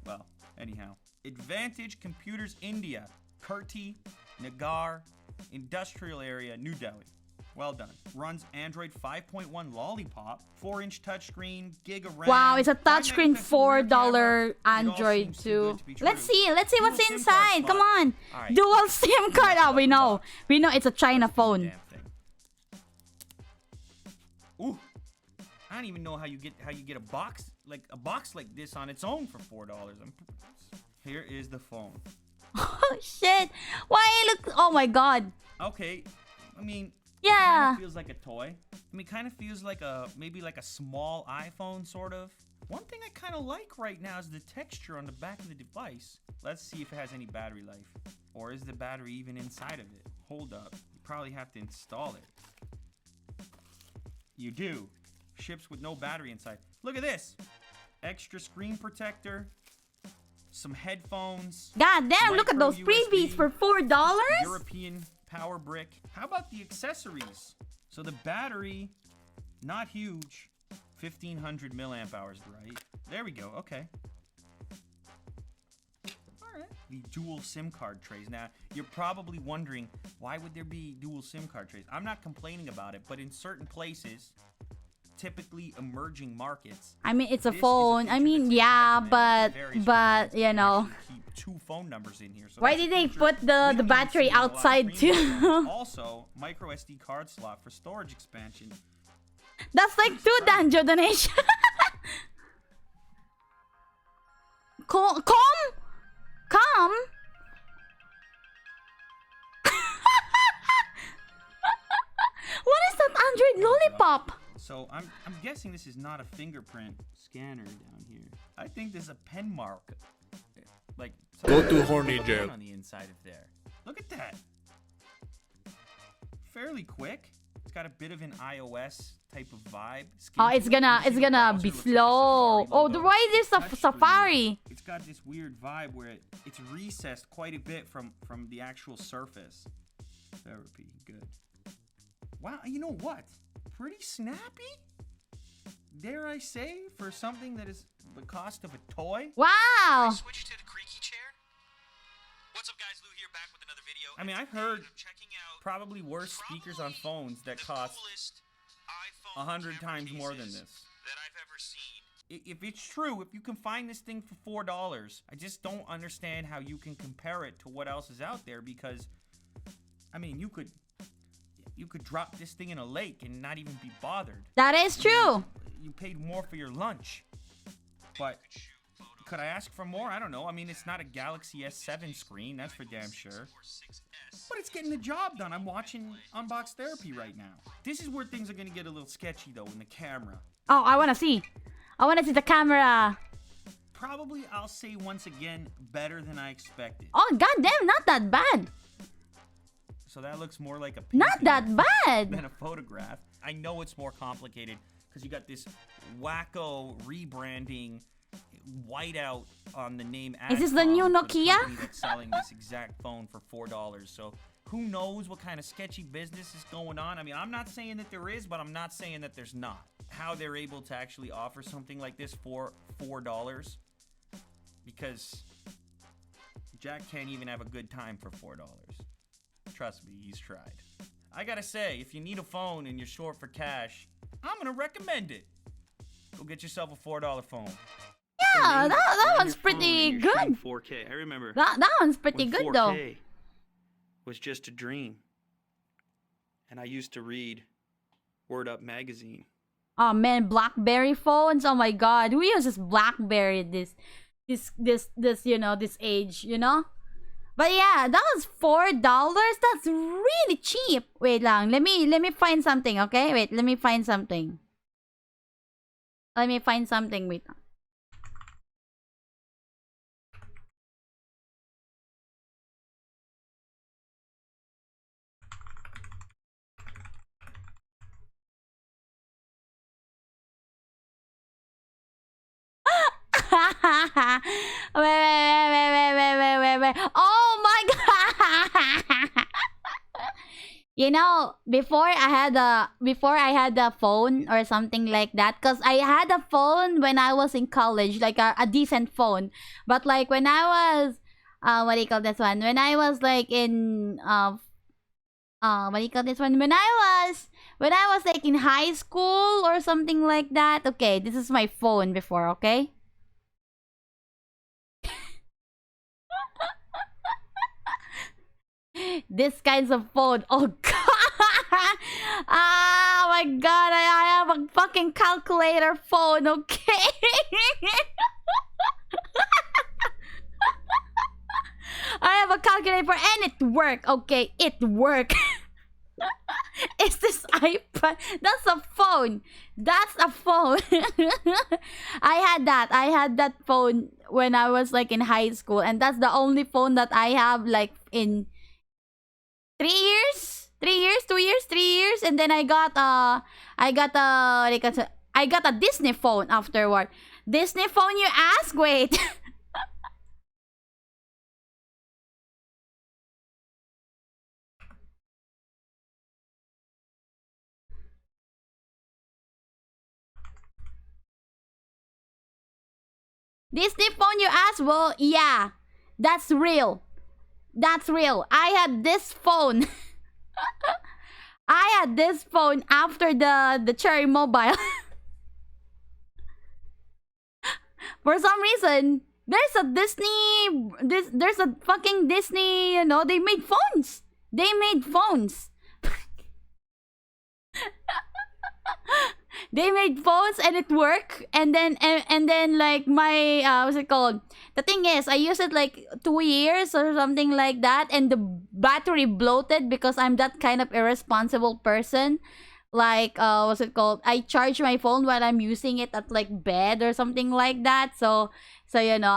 Well, anyhow. Advantage Computers India. Kirti, Nagar, Industrial Area, New Delhi. Well done. Runs Android 5.1 Lollipop, 4-inch touchscreen, Gig of RAM. Wow, it's a touchscreen $4 Android too. Let's see what's inside. Come on. Right. Dual SIM card. Oh, we know it's a China phone. Ooh. I don't even know how you get a box like this on its own for $4. Here is the phone. Oh shit. Why look? Oh my god. Okay. I mean, yeah. It kind of feels like a toy. I mean, kind of feels like maybe like a small iPhone sort of. One thing I kind of like right now is the texture on the back of the device. Let's see if it has any battery life. Or is the battery even inside of it? Hold up. You probably have to install it. You do. Ships with no battery inside. Look at this. Extra screen protector. Some headphones. God damn, look at those freebies for $4. European power brick. How about the accessories? So the battery, not huge. 1500 milliamp hours, right? There we go. Okay. All right. The dual SIM card trays. Now, you're probably wondering, why would there be dual SIM card trays? I'm not complaining about it, but in certain places, typically emerging markets. I mean, it's a phone. I mean, yeah, but you know. Keep 2 phone numbers in here. So why did they put the battery outside too? Also, micro SD card slot for storage expansion. That's like 2 Danjo donation. Come. What is that Android lollipop? So I'm guessing this is not a fingerprint scanner down here. I think this is a pen mark. Like go to horny jail. On the inside. inside of there. Look at that. Fairly quick. It's got a bit of an iOS type of vibe. Oh, it's gonna be slow. Oh, why is this a Safari? It's got this weird vibe where it's recessed quite a bit from the actual surface. Therapy, good. Wow, you know what? Pretty snappy? Dare I say, for something that is the cost of a toy? Wow! Switch to the creaky chair. What's up, guys? Lou here, back with another video. I mean, I've heard probably worse speakers on phones that cost 100 times more than this. That I've ever seen. If it's true, if you can find this thing for $4, I just don't understand how you can compare it to what else is out there, because, I mean, you could drop this thing in a lake and not even be bothered. That is true. You paid more for your lunch. But could I ask for more? I don't know. I mean, it's not a Galaxy S7 screen, that's for damn sure. But it's getting the job done. I'm watching Unbox Therapy right now. This is where things are going to get a little sketchy, though, in the camera. Oh, I want to see. I want to see the camera. Probably, I'll say once again, better than I expected. Oh, goddamn, not that bad. So that looks more like a not that bad than a photograph. I know it's more complicated because you got this wacko rebranding whiteout on the name. Is this the new Nokia? That's selling this exact phone for $4. So who knows what kind of sketchy business is going on? I mean, I'm not saying that there is, but I'm not saying that there's not. How they're able to actually offer something like this for $4, because Jack can't even have a good time for $4. Trust me, he's tried. I gotta say, if you need a phone and you're short for cash, I'm gonna recommend it. Go get yourself a $4 phone. Yeah, that one's pretty good. 4K. I remember that one's pretty good, 4K though. Was just a dream. And I used to read Word Up magazine. Oh man, BlackBerry phones. Oh my god, who uses BlackBerry this you know, this age, you know? But yeah, that was $4. That's really cheap. Wait lang, let me find something, okay? Wait, let me find something. Wait. wait. Oh my god. You know, before I had a phone or something like that, cause I had a phone when I was in college, like a decent phone. But like when I was what do you call this one? When I was like in what do you call this one? When I was like in high school or something like that. Okay, this is my phone before, okay? This kinds of phone. Oh god. Oh my god, I have a fucking calculator phone, okay? I have a calculator and it worked, okay? It worked. Is this iPad? That's a phone. That's a phone. I had that phone when I was like in high school, and that's the only phone that I have like in 3 years, 2 years, 3 years, and then I got a Disney phone afterward. Disney phone, you ask? Wait. Disney phone, you ask? Well, yeah, that's real. That's real. I had this phone. I had this phone after the Cherry Mobile. For some reason, there's a fucking Disney, you know, they made phones. They made phones and it worked, and then like my what's it called? The thing is, I used it like 2 years or something like that, and the battery bloated because I'm that kind of irresponsible person. Like what's it called? I charge my phone while I'm using it at like bed or something like that. So you know,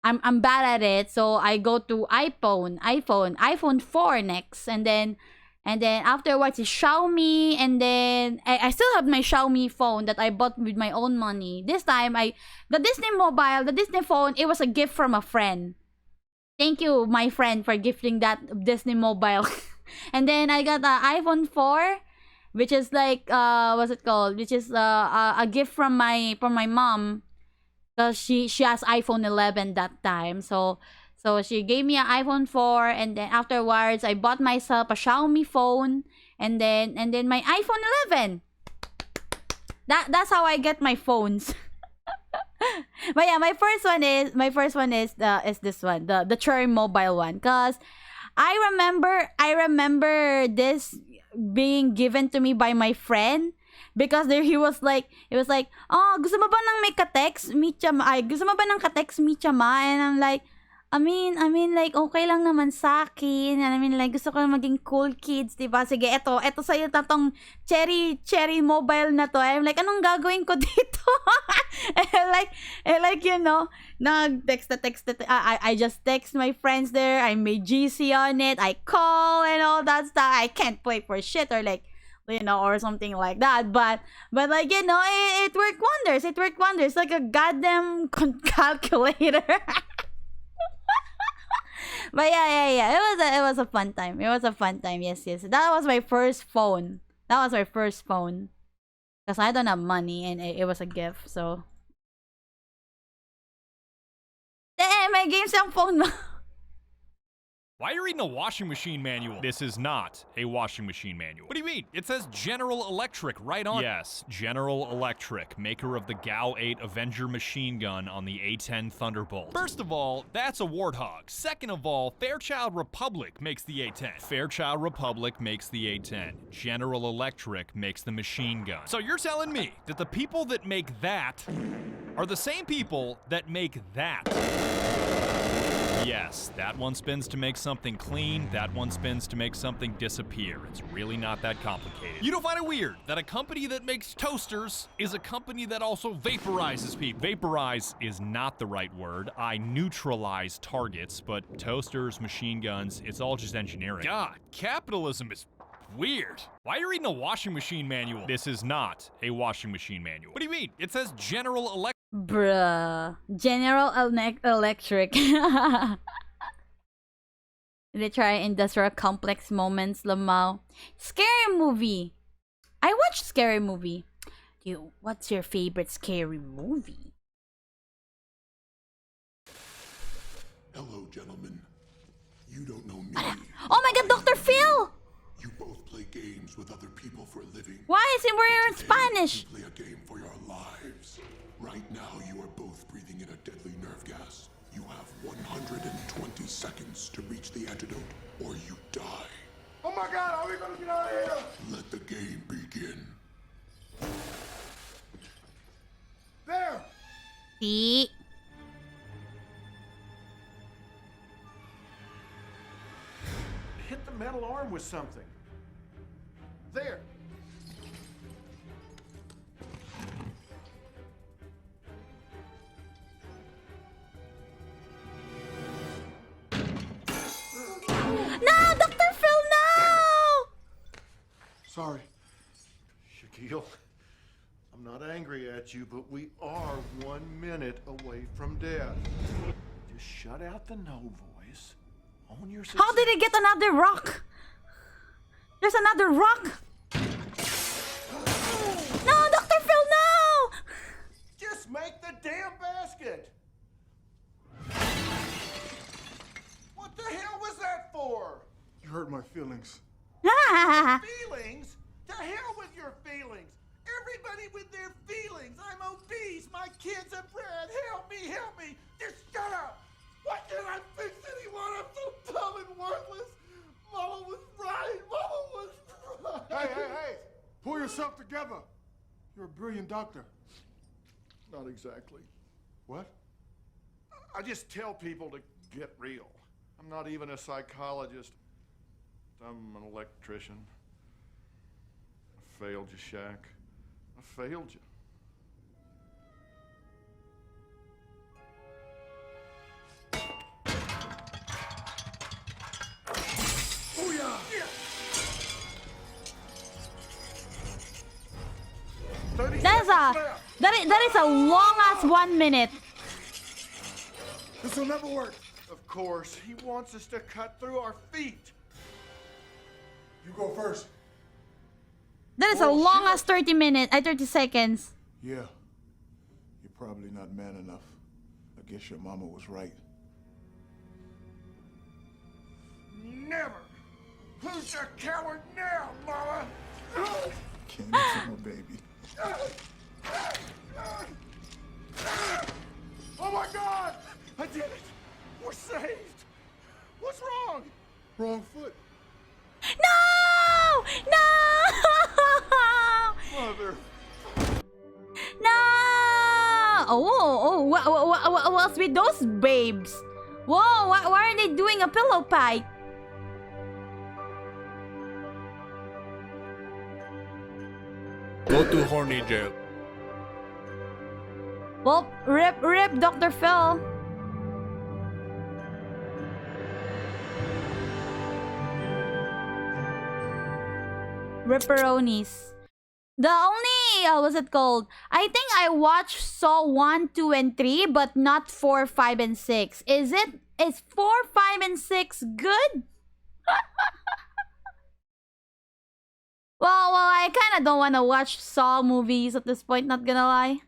I'm bad at it, so I go to iPhone 4 next, and then afterwards is Xiaomi, and then I still have my Xiaomi phone that I bought with my own money. This time the Disney phone, it was a gift from a friend. Thank you, my friend, for gifting that Disney Mobile. And then I got the iPhone 4, which is like what's it called? Which is a gift from my mom, because she has iPhone 11 that time. So she gave me an iPhone 4, and then afterwards I bought myself a Xiaomi phone, and then my iPhone 11. That's how I get my phones. But yeah, my first one is this one, the Cherry Mobile one, cause I remember this being given to me by my friend, because he was like, oh, gusto mo ba ng may ka-text mi chama, ay gusto mo ba ng ka-text mi chama, and I'm like, I mean, like, okay lang naman sa akin. And I mean, like, gusto ko na maging cool kids, diba? Sige, eto sa'yo na tong cherry mobile na to. I'm like, anong gagawin ko dito? like, you know, text. I just text my friends there. I made GC on it. I call and all that stuff. I can't play for shit, or like, you know, or something like that. But like, you know, it worked wonders. It worked wonders. Like a goddamn calculator. But yeah, it was a fun time. It was a fun time. Yes. That was my first phone. Because I don't have money, and it was a gift. So, may game siyang phone mo. Why are you reading a washing machine manual? This is not a washing machine manual. What do you mean? It says General Electric right on. Yes, General Electric, maker of the GAU 8 Avenger machine gun on the A10 Thunderbolt. First of all, that's a Warthog. Second of all, Fairchild Republic makes the A10. Fairchild Republic makes the A10. General Electric makes the machine gun. So you're telling me that the people that make that are the same people that make that? Yes, that one spins to make something clean, that one spins to make something disappear. It's really not that complicated. You don't find it weird that a company that makes toasters is a company that also vaporizes people? Vaporize is not the right word. I neutralize targets, but toasters, machine guns, it's all just engineering. God, capitalism is weird. Why are you reading a washing machine manual? This is not a washing machine manual. What do you mean? It says General Electric. Bruh. General Electric. They try industrial complex moments, Lamau. Scary movie. I watched scary movie. What's your favorite scary movie? Hello, gentlemen. You don't know me. Oh my god, Dr. Phil! You both play games with other people for a living. Why is he wearing Spanish? You play a game for your lives. Right now, you are both breathing in a deadly nerve gas. You have 120 seconds to reach the antidote, or you die. Oh my god, are we gonna get out of here? Let the game begin. There! See? Hit the metal arm with something. There. No, Dr. Phil, no! Sorry. Shaquille, I'm not angry at you, but we are 1 minute away from death. Just shut out the no voice. Own your success. How did he get another rock? There's another rock! No, Dr. Phil, no! Just make the damn basket! What the hell was that for? You hurt my feelings. Feelings? To hell with your feelings! Everybody with their feelings! I'm obese! My kids are bred! Help me! Just shut up! Why can't I fix anyone? I'm so dumb and worthless! Mama was right! Hey! Pull yourself together! You're a brilliant doctor. Not exactly. What? I just tell people to get real. I'm not even a psychologist. I'm an electrician. I failed you, Shaq. I failed you. That is a long ass 1 minute. This will never work. Of course, he wants us to cut through our feet. You go first. That is a long ass 30 seconds. Yeah. You're probably not man enough. I guess your mama was right. Never! Who's the coward now, mama? Can't eat my baby. Oh my God! I did it! We're saved! What's wrong? Wrong foot. No! No! Mother. No! What's with those babes? Whoa, why are they doing a pillow fight? Go to horny jail. Well, rip Dr. Phil. Ripperonis. The only, what's it called? I think I watched Saw 1, 2, and 3, but not 4, 5, and 6. Is 4, 5, and 6 good? Well, I kind of don't want to watch Saw movies at this point, not gonna lie.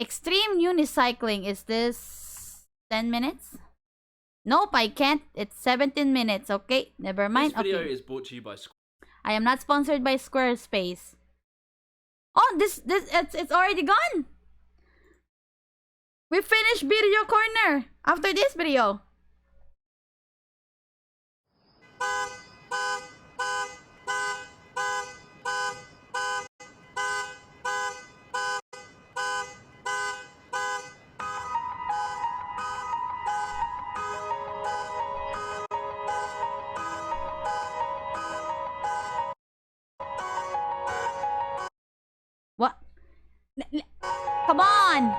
Extreme unicycling, is this 10 minutes? Nope, I can't. It's 17 minutes, okay? Never mind. This video Okay. is brought to you by I am not sponsored by Squarespace. Oh, it's already gone. We finished video corner after this video. What? Come on!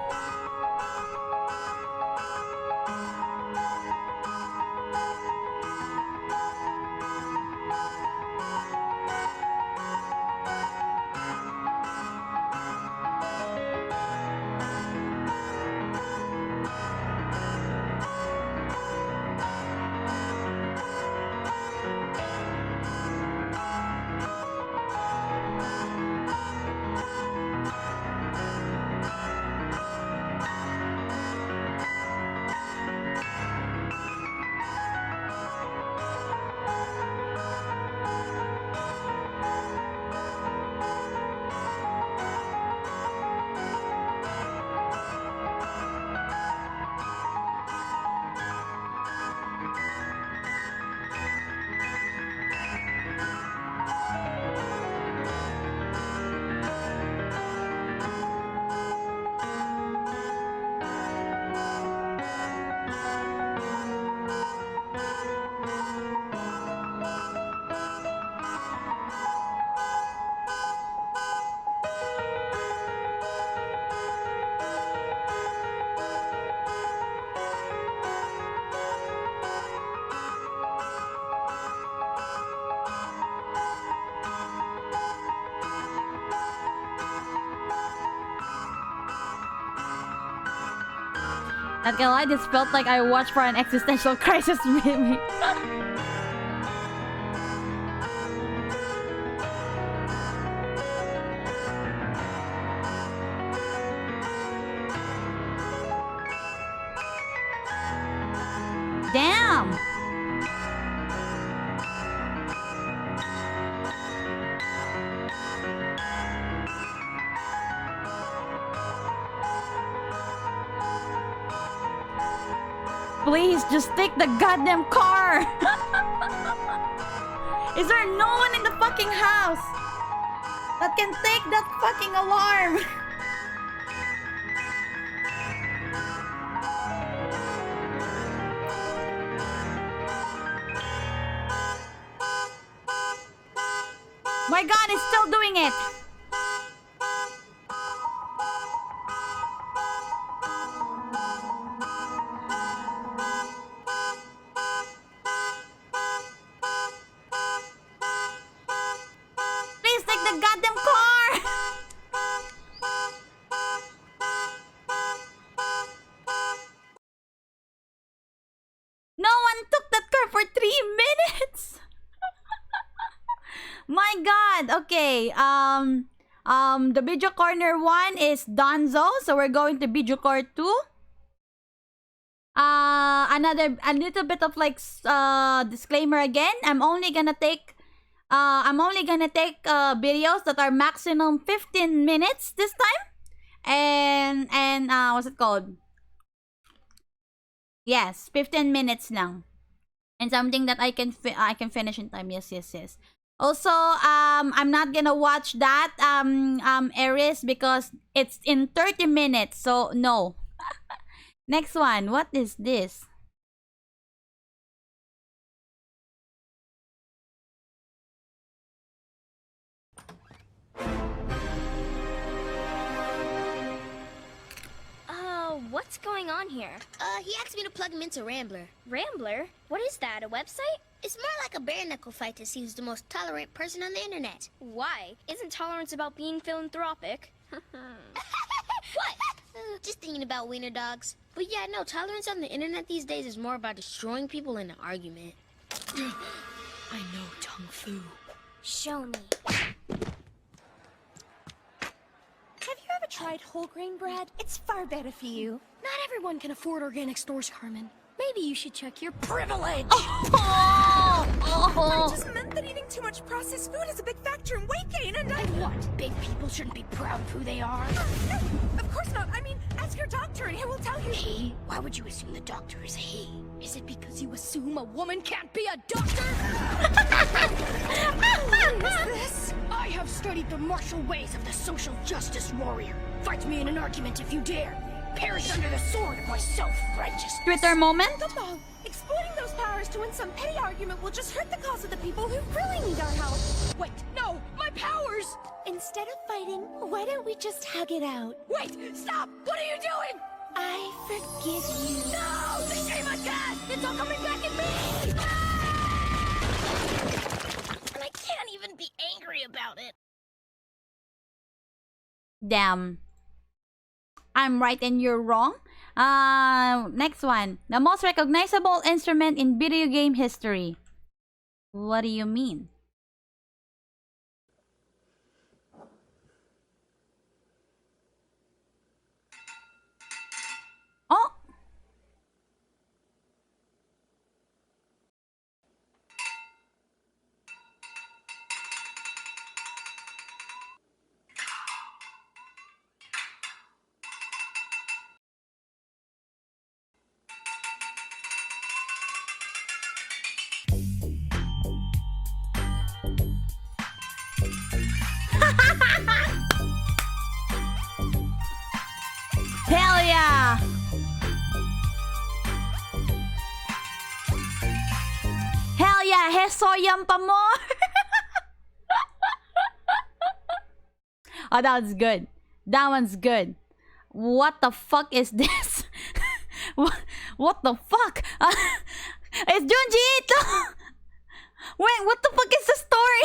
Not gonna lie, this felt like I watched for an existential crisis movie. Damn! Please, just take the goddamn car! Is there no one in the fucking house that can take that fucking alarm? My god, it's still doing it! Please take the goddamn car! minutes. My God. Okay. The video corner 1 is Donzo, so we're going to video core 2. A little bit of like disclaimer again. I'm only gonna take videos that are maximum 15 minutes this time. And what's it called? Yes, 15 minutes lang. And something that I can finish in time. Yes. Also, I'm not gonna watch that Aries because it's in 30 minutes. So no. Next one. What is this? What's going on here? He asked me to plug him into Rambler. Rambler? What is that, a website? It's more like a bare knuckle fight to see who's the most tolerant person on the internet. Why? Isn't tolerance about being philanthropic? What? Just thinking about wiener dogs. But yeah, no, tolerance on the internet these days is more about destroying people in an argument. I know Kung Fu. Show me. Have you ever tried whole grain bread? It's far better for you. Not everyone can afford organic stores, Carmen. Maybe you should check your privilege. I just meant that eating too much processed food is a big factor in weight gain, and what? Big people shouldn't be proud of who they are. No, of course not. I mean, ask your doctor and he will tell you. He? Why would you assume the doctor is he? Is it because you assume a woman can't be a doctor? What is this? I have studied the martial ways of the social justice warrior. Fight me in an argument if you dare. Perish under the sword of my self-righteousness. Twitter moment? Gumball, exploiting those powers to win some petty argument will just hurt the cause of the people who really need our help. Wait, no, my powers! Instead of fighting, why don't we just hug it out? Wait, stop! What are you doing? I forgive you. No! The shame on God! It's all coming back at me! And I can't even be angry about it. Damn. I'm right and you're wrong. Next one. The most recognizable instrument in video game history. What do you mean? Oh! Hell yeah! Hell yeah! Hesoyam pa mo! Oh, that one's good. That one's good. What the fuck is this? What the fuck? It's Junji Ito! Wait, what the fuck is the story?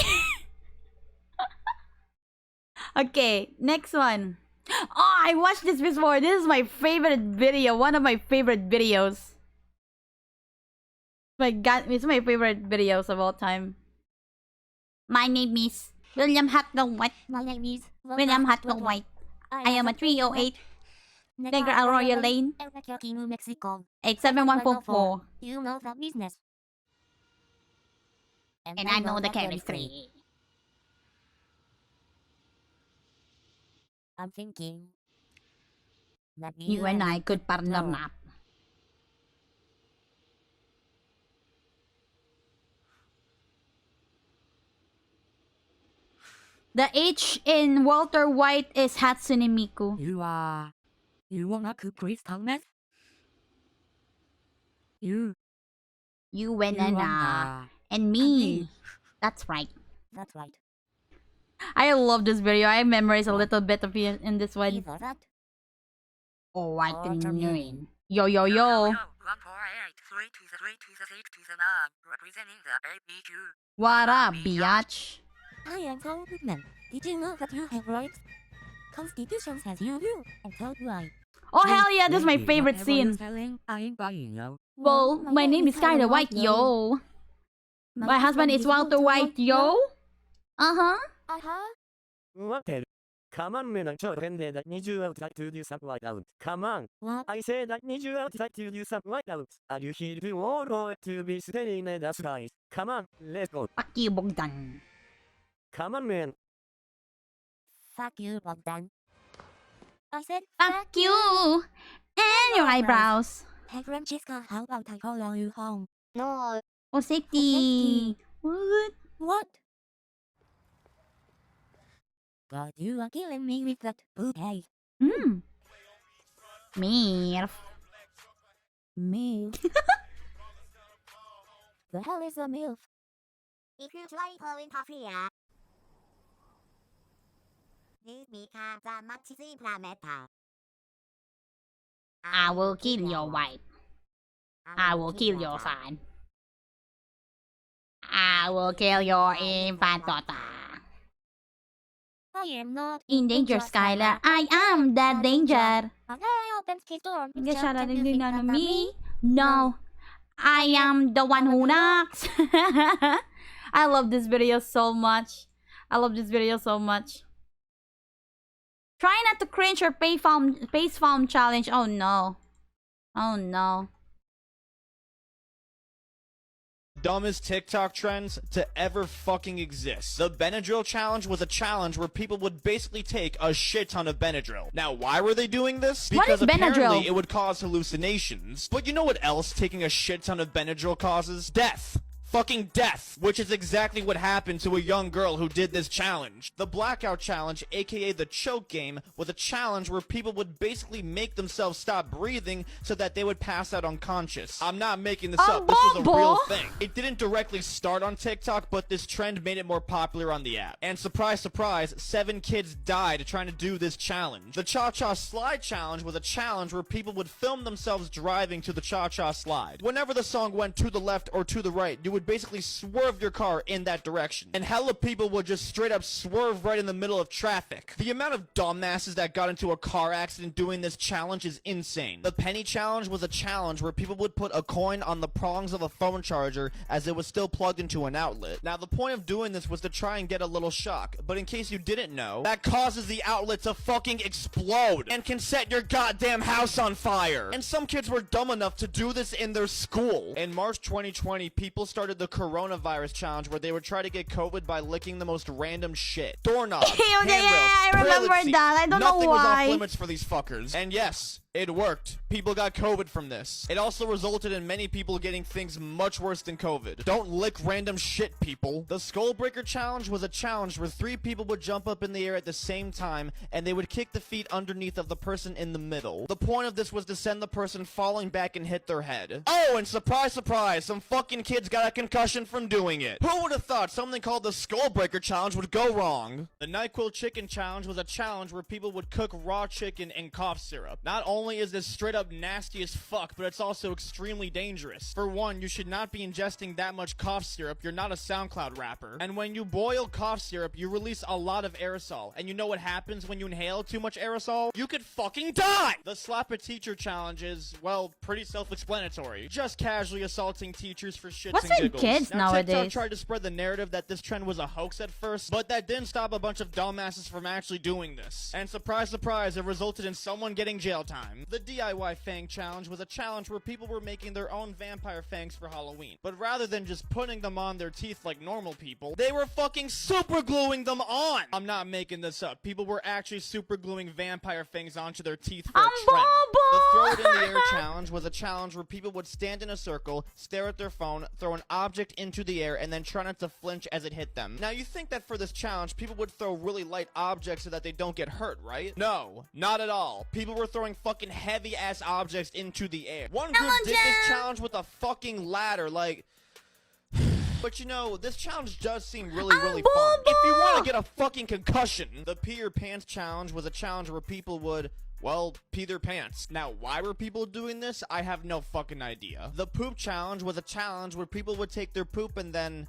Okay, next one. Oh, I watched this before. This is my favorite video. One of my favorite videos. My God, it's my favorite videos of all time. My name is William Hatfield White. My name is William Hatfield White. I am a 308 Negra Arroyo Lane, Mexico. 87144. You know the business. And I know the chemistry. I'm thinking that You and I could partner up. The H in Walter White is Hatsune Miku. You wanna cook crystal meth? You and I. And me. That's right. That's right. I love this video. I memorized a little bit of it in this one. Either that. Oh, I can learn. Yo, yo, yo. What up, biatch? I am Paul Goodman. Did you know that you have rights? Constitution says you do, and so do I. Oh, hell yeah, this is my favorite scene. I ain't buying, yo. Well, my name is kinda white, yo. My husband is Walter White, yo. Uh-huh. What? Come on, man, I'm children that need you outside to do some whiteout. Come on. What? I said I need you outside to do some whiteout. Are you here to all or to be staring at us guys? Come on, let's go. Fuck you, Bogdan. Come on, man. Fuck you, Bogdan. I said fuck you. And your eyebrows. Hey, Francesca, how about I follow you home? No. Oh, safety. What? What? God, you are killing me with that bouquet. Mirf. MILF? The hell is a MILF? If you try pouring coffee, this becomes a maxi planeta. I will kill your wife. I will kill your son. I will kill your infant daughter. I am not In danger, Skylar. I am the danger. I opened his door. You shut up, me? No. I am the one who knocks. I love this video so much. I love this video so much. Try not to cringe or face palm challenge. Oh no. Oh no. Dumbest TikTok trends to ever fucking exist. The Benadryl challenge was a challenge where people would basically take a shit ton of Benadryl. Now, why were they doing this? What Because is Benadryl? apparently it would cause hallucinations. But you know what else taking a shit ton of Benadryl causes? Death. Fucking death, which is exactly what happened to a young girl who did this challenge. The Blackout Challenge, aka the Choke Game, was a challenge where people would basically make themselves stop breathing so that they would pass out unconscious. I'm not making this up, this was a real thing. It didn't directly start on TikTok, but this trend made it more popular on the app. And surprise, surprise, 7 kids died trying to do this challenge. The Cha-Cha Slide Challenge was a challenge where people would film themselves driving to the Cha-Cha Slide. Whenever the song went to the left or to the right, you would basically swerve your car in that direction. And hella people would just straight up swerve right in the middle of traffic. The amount of dumbasses that got into a car accident doing this challenge is insane. The Penny Challenge was a challenge where people would put a coin on the prongs of a phone charger as it was still plugged into an outlet. Now the point of doing this was to try and get a little shock, but in case you didn't know, that causes the outlet to fucking explode and can set your goddamn house on fire. And some kids were dumb enough to do this in their school. In March 2020, people started the coronavirus challenge where they would try to get COVID by licking the most random shit. Doorknobs, handrails, I remember toilet seats. that. I don't know Nothing was why. off limits for these fuckers. And yes, it worked. People got COVID from this. It also resulted in many people getting things much worse than COVID. Don't lick random shit, people. The Skullbreaker Challenge was a challenge where 3 people would jump up in the air at the same time, and they would kick the feet underneath of the person in the middle. The point of this was to send the person falling back and hit their head. Oh, and surprise, surprise, some fucking kids got a concussion from doing it. Who would have thought something called the Skullbreaker Challenge would go wrong? The NyQuil Chicken Challenge was a challenge where people would cook raw chicken in cough syrup. Not only is this straight up nasty as fuck, but it's also extremely dangerous. For one, you should not be ingesting that much cough syrup. You're not a SoundCloud rapper. And when you boil cough syrup, you release a lot of aerosol. And you know what happens when you inhale too much aerosol? You could fucking die! The Slap a Teacher Challenge is, well, pretty self-explanatory. Just casually assaulting teachers for shits What's and in giggles. kids Now, TikTok nowadays? tried to spread the narrative that this trend was a hoax at first, but that didn't stop a bunch of dumbasses from actually doing this. And surprise, surprise, it resulted in someone getting jail time. The DIY Fang Challenge was a challenge where people were making their own vampire fangs for Halloween. But rather than just putting them on their teeth like normal people, they were fucking super gluing them on! I'm not making this up. People were actually super gluing vampire fangs onto their teeth for a trend. The Throw It in the Air Challenge was a challenge where people would stand in a circle, stare at their phone, throw an object into the air, and then try not to flinch as it hit them. Now you think that for this challenge, people would throw really light objects so that they don't get hurt, right? No, not at all. People were throwing fucking heavy-ass objects into the air. One group did this challenge with a fucking ladder, like... But you know, this challenge does seem really fun. If you want to get a fucking concussion, the Pee Your Pants Challenge was a challenge where people would... well, pee their pants. Now, why were people doing this? I have no fucking idea. The Poop Challenge was a challenge where people would take their poop and then...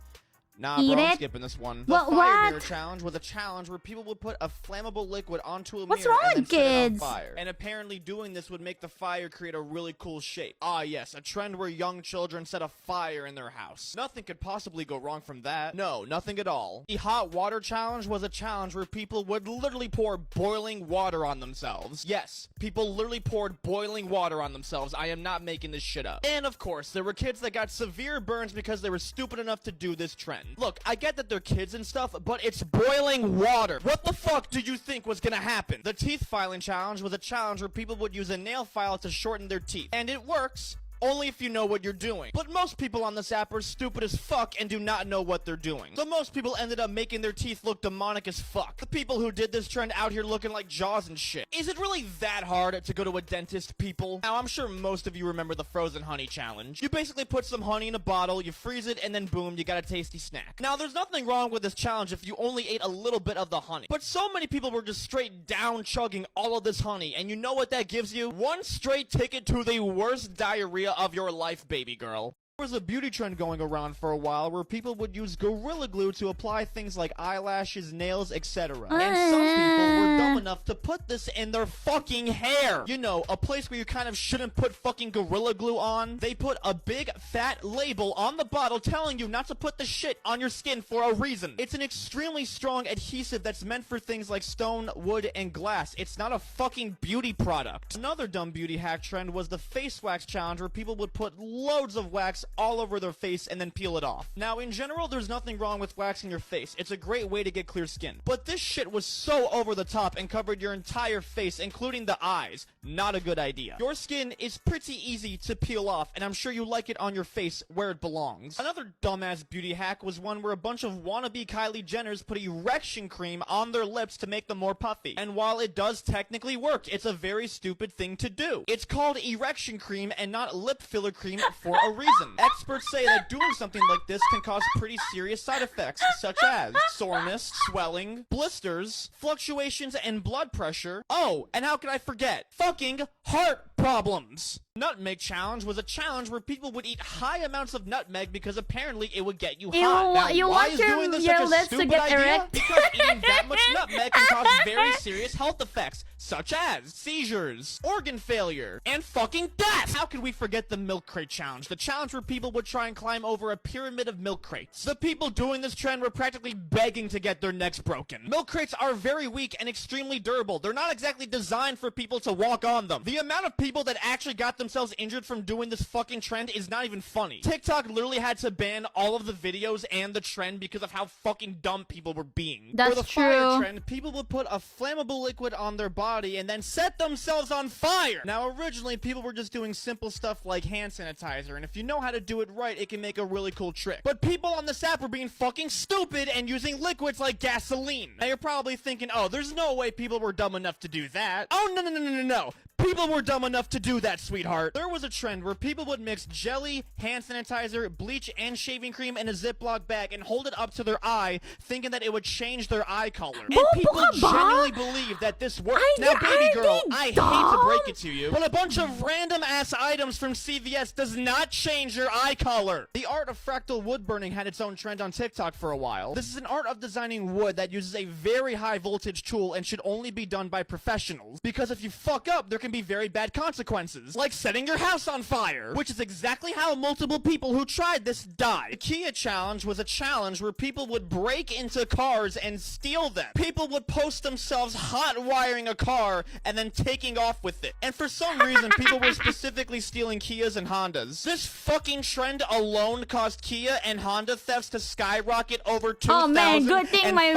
Nah, Eat bro, I'm it? skipping this one. What- The fire mirror what? challenge was a challenge where people would put a flammable liquid onto a What's mirror wrong and then with set it on kids? fire. And apparently doing this would make the fire create a really cool shape. Ah, yes, a trend where young children set a fire in their house. Nothing could possibly go wrong from that. No, nothing at all. The hot water challenge was a challenge where people would literally pour boiling water on themselves. Yes, people literally poured boiling water on themselves. I am not making this shit up. And of course, there were kids that got severe burns because they were stupid enough to do this trend. Look, I get that they're kids and stuff, but it's boiling water. What the fuck do you think was gonna happen? The teeth filing challenge was a challenge where people would use a nail file to shorten their teeth. And it works. Only if you know what you're doing. But most people on this app are stupid as fuck and do not know what they're doing. So most people ended up making their teeth look demonic as fuck. The people who did this trend out here looking like Jaws and shit. Is it really that hard to go to a dentist, people? Now, I'm sure most of you remember the frozen honey challenge. You basically put some honey in a bottle, you freeze it, and then boom, you got a tasty snack. Now, there's nothing wrong with this challenge if you only ate a little bit of the honey. But so many people were just straight down chugging all of this honey, and you know what that gives you? One straight ticket to the worst diarrhea of your life, baby girl. There was a beauty trend going around for a while where people would use Gorilla Glue to apply things like eyelashes, nails, etc. And some people were dumb enough to put this in their fucking hair. You know, a place where you kind of shouldn't put fucking Gorilla Glue on. They put a big fat label on the bottle telling you not to put the shit on your skin for a reason. It's an extremely strong adhesive that's meant for things like stone, wood, and glass. It's not a fucking beauty product. Another dumb beauty hack trend was the face wax challenge where people would put loads of wax all over their face and then peel it off. Now, in general, there's nothing wrong with waxing your face. It's a great way to get clear skin. But this shit was so over the top and covered your entire face, including the eyes. Not a good idea. Your skin is pretty easy to peel off, and I'm sure you like it on your face where it belongs. Another dumbass beauty hack was one where a bunch of wannabe Kylie Jenners put erection cream on their lips to make them more puffy. And while it does technically work, it's a very stupid thing to do. It's called erection cream and not lip filler cream for a reason. Experts say that doing something like this can cause pretty serious side effects, such as soreness, swelling, blisters, fluctuations in blood pressure. Oh, and how could I forget? Fucking heart problems. Nutmeg challenge was a challenge where people would eat high amounts of nutmeg because apparently it would get you hot. Now, you why want is your doing this such a lips to stupid get idea? erect? Because eating that much nutmeg can cause very serious health effects, such as seizures, organ failure, and fucking death. How could we forget the milk crate challenge? The challenge where people would try and climb over a pyramid of milk crates. The people doing this trend were practically begging to get their necks broken. Milk crates are very weak and extremely durable. They're not exactly designed for people to walk on them. The amount of people that actually got themselves injured from doing this fucking trend is not even funny. TikTok literally had to ban all of the videos and the trend because of how fucking dumb people were being. That's For the true. fire trend, people would put a flammable liquid on their body and then set themselves on fire. Now, originally, people were just doing simple stuff like hand sanitizer, and if you know how to do it right, it can make a really cool trick. But people on this app were being fucking stupid and using liquids like gasoline. Now, you're probably thinking, oh, there's no way people were dumb enough to do that. Oh, no. People were dumb enough to do that, sweetheart. There was a trend where people would mix jelly, hand sanitizer, bleach, and shaving cream in a Ziploc bag and hold it up to their eye, thinking that it would change their eye color. And people genuinely believe that this worked. Now, baby girl, I hate to break it to you, but a bunch of random-ass items from CVS does not change your eye color. The art of fractal wood burning had its own trend on TikTok for a while. This is an art of designing wood that uses a very high-voltage tool and should only be done by professionals, because if you fuck up, there can be very bad consequences, like setting your house on fire, which is exactly how multiple people who tried this died. The Kia challenge was a challenge where people would break into cars and steal them. People would post themselves hot wiring a car and then taking off with it. And for some reason, people were specifically stealing Kias and Hondas. This fucking trend alone caused Kia and Honda thefts to skyrocket over 2,000%. Oh man, good thing my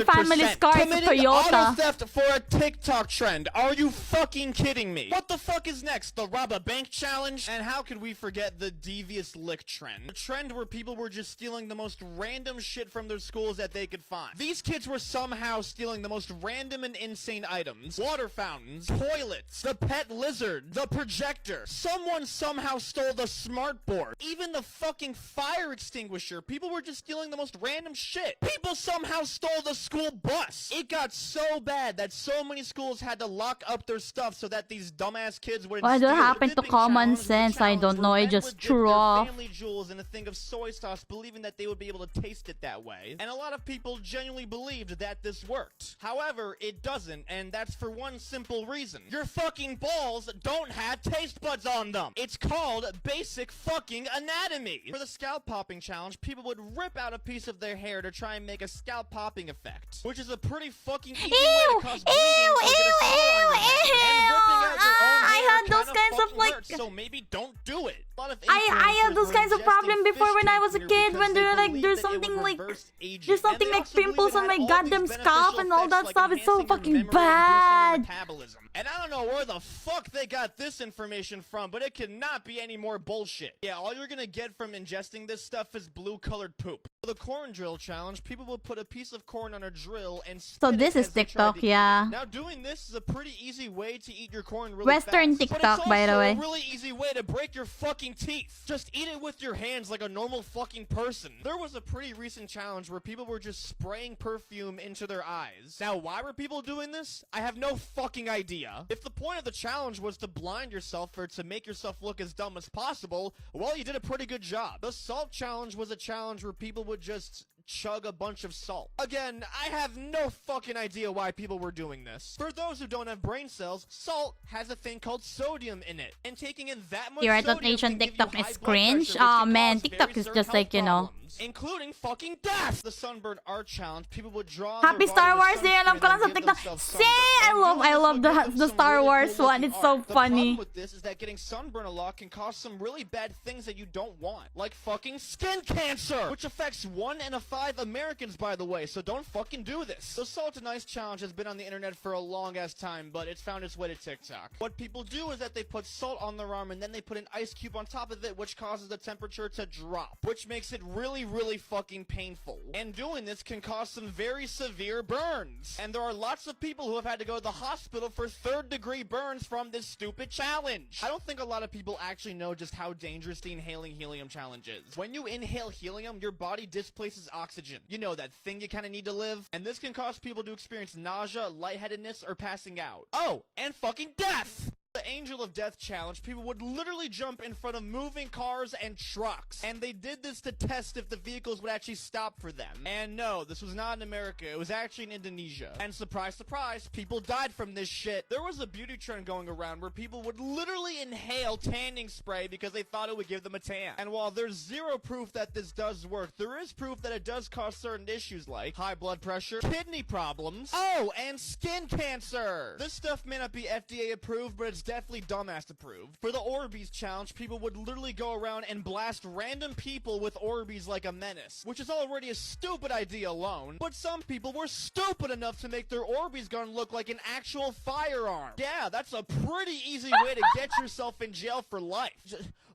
family's car is a Committing Toyota. auto theft for a TikTok trend. Are you fucking kidding me? What the fuck is next? The rob a bank challenge? And how could we forget the devious lick trend? A trend where people were just stealing the most random shit from their schools that they could find. These kids were somehow stealing the most random and insane items. Water fountains, toilets, the pet lizard, the projector. Someone somehow stole the smart board. Even the fucking fire extinguisher. People were just stealing the most random shit. People somehow stole the school bus. It got so bad that so many schools had to lock up their stuff so that that these dumbass kids would What instill. happened to Dipping common challenge was a sense? I challenge don't where know. It men just would dip threw their off. family jewels in a thing of soy sauce, believing that they would be able to taste it that way. And a lot of people genuinely believed that this worked. However, it doesn't, and that's for one simple reason. Your fucking balls don't have taste buds on them. It's called basic fucking anatomy. For the scalp popping challenge, people would rip out a piece of their hair to try and make a scalp popping effect, which is a pretty fucking easy way to cause bleeding or get a sore on your head. And ripping out your own hair I had those kinda kinds of fucking like hurts, so maybe don't do it. A lot of I had those influencers kinds were of problem ingesting before fish when I was a tank kid, because when they they're like believed there's that it would something like reverse aging. there's something And they like also believed it pimples on had my all these goddamn scalp beneficial and all that effects, stuff. like It's so enhancing your fucking memory and boosting your bad. metabolism. And I don't know where the fuck they got this information from, but it cannot be any more bullshit. Yeah, all you're gonna get from ingesting this stuff is blue-colored poop. For the corn drill challenge, people will put a piece of corn on a drill and So spin this it is as they try TikTok, to eat it. yeah. Now doing this is a pretty easy way to eat your corn really Western fast. TikTok, but by it's the also way. a really easy way to break your fucking teeth. Just eat it with your hands like a normal fucking person. There was a pretty recent challenge where people were just spraying perfume into their eyes. Now, why were people doing this? I have no fucking idea. If the point of the challenge was to blind yourself or to make yourself look as dumb as possible, well, you did a pretty good job. The salt challenge was a challenge where people would just chug a bunch of salt. Again, I have no fucking idea why people were doing this. For those who don't have brain cells, salt has a thing called sodium in it. And taking in that much Here, I thought sodium Asian can give you TikTok high is blood cringe. pressure, which Oh can man, cause TikTok very is certain just health like, you know. problems, including fucking death. The sunburned art challenge, people would draw Happy Star Wars Day! Alam ko lang sa TikTok. Say, I love the Star Wars one. It's so The funny. problem with this is that getting sunburn a lot can cause some really bad things that you don't want, like fucking skin cancer, which affects 1 in 5 Americans, by the way, so don't fucking do this. The salt and ice challenge has been on the internet for a long ass time, but it's found its way to TikTok. What people do is that they put salt on their arm and then they put an ice cube on top of it, which causes the temperature to drop, which makes it really, really fucking painful. And doing this can cause some very severe burns. And there are lots of people who have had to go to the hospital for 3rd-degree burns from this stupid challenge. I don't think a lot of people actually know just how dangerous the inhaling helium challenge is. When you inhale helium, your body displaces oxygen. You know, that thing you kind of need to live. And this can cause people to experience nausea, lightheadedness, or passing out. Oh, and fucking death! The Angel of Death challenge, people would literally jump in front of moving cars and trucks. And they did this to test if the vehicles would actually stop for them. And no, this was not in America. It was actually in Indonesia. And surprise, surprise, people died from this shit. There was a beauty trend going around where people would literally inhale tanning spray because they thought it would give them a tan. And while there's zero proof that this does work, there is proof that it does cause certain issues like high blood pressure, kidney problems, oh, and skin cancer. This stuff may not be FDA approved, but it's definitely dumbass approved. For the Orbeez challenge, people would literally go around and blast random people with Orbeez like a menace, which is already a stupid idea alone, but some people were stupid enough to make their Orbeez gun look like an actual firearm. Yeah, that's a pretty easy way to get yourself in jail for life.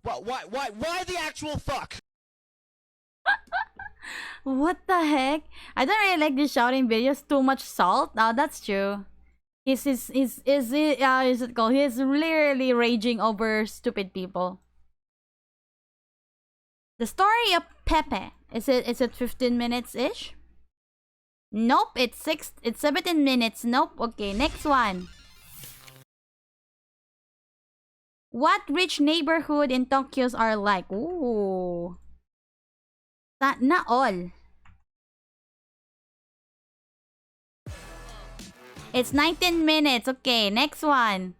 Why the actual fuck? What the heck? I don't really like these shouting videos. Too much salt. Oh, that's true. Is it called? He's literally raging over stupid people. The story of Pepe. Is it 15 minutes ish? Nope, it's 17 minutes. Nope. Okay, next one. What rich neighborhood in Tokyo's are like? Ooh. Not all. It's 19 minutes. Okay, next one.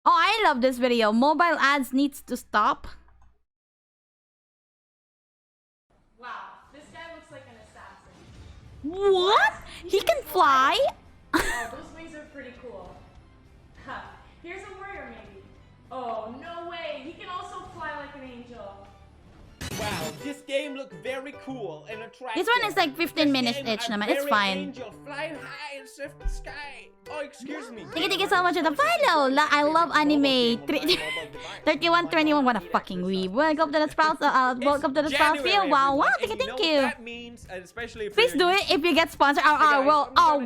Oh, I love this video. Mobile ads needs to stop. Wow, this guy looks like an assassin. What? He can fly? Oh, those wings are pretty cool. Huh. Here's a warrior, maybe. Oh, no way. He can also fly like an angel. Wow, this game looks very cool and attractive. This one is like 15 minutes each naman. It's fine. Angel flying high and surf the sky. Oh, excuse me. Thank you so much for the follow. I love anime. 3121. What a fucking weeb. Welcome to the Sprouts. Welcome to the Sprouts Field. Wow, wow. Thank you. That means, especially Please do it if you get sponsored. Oh wow. Oh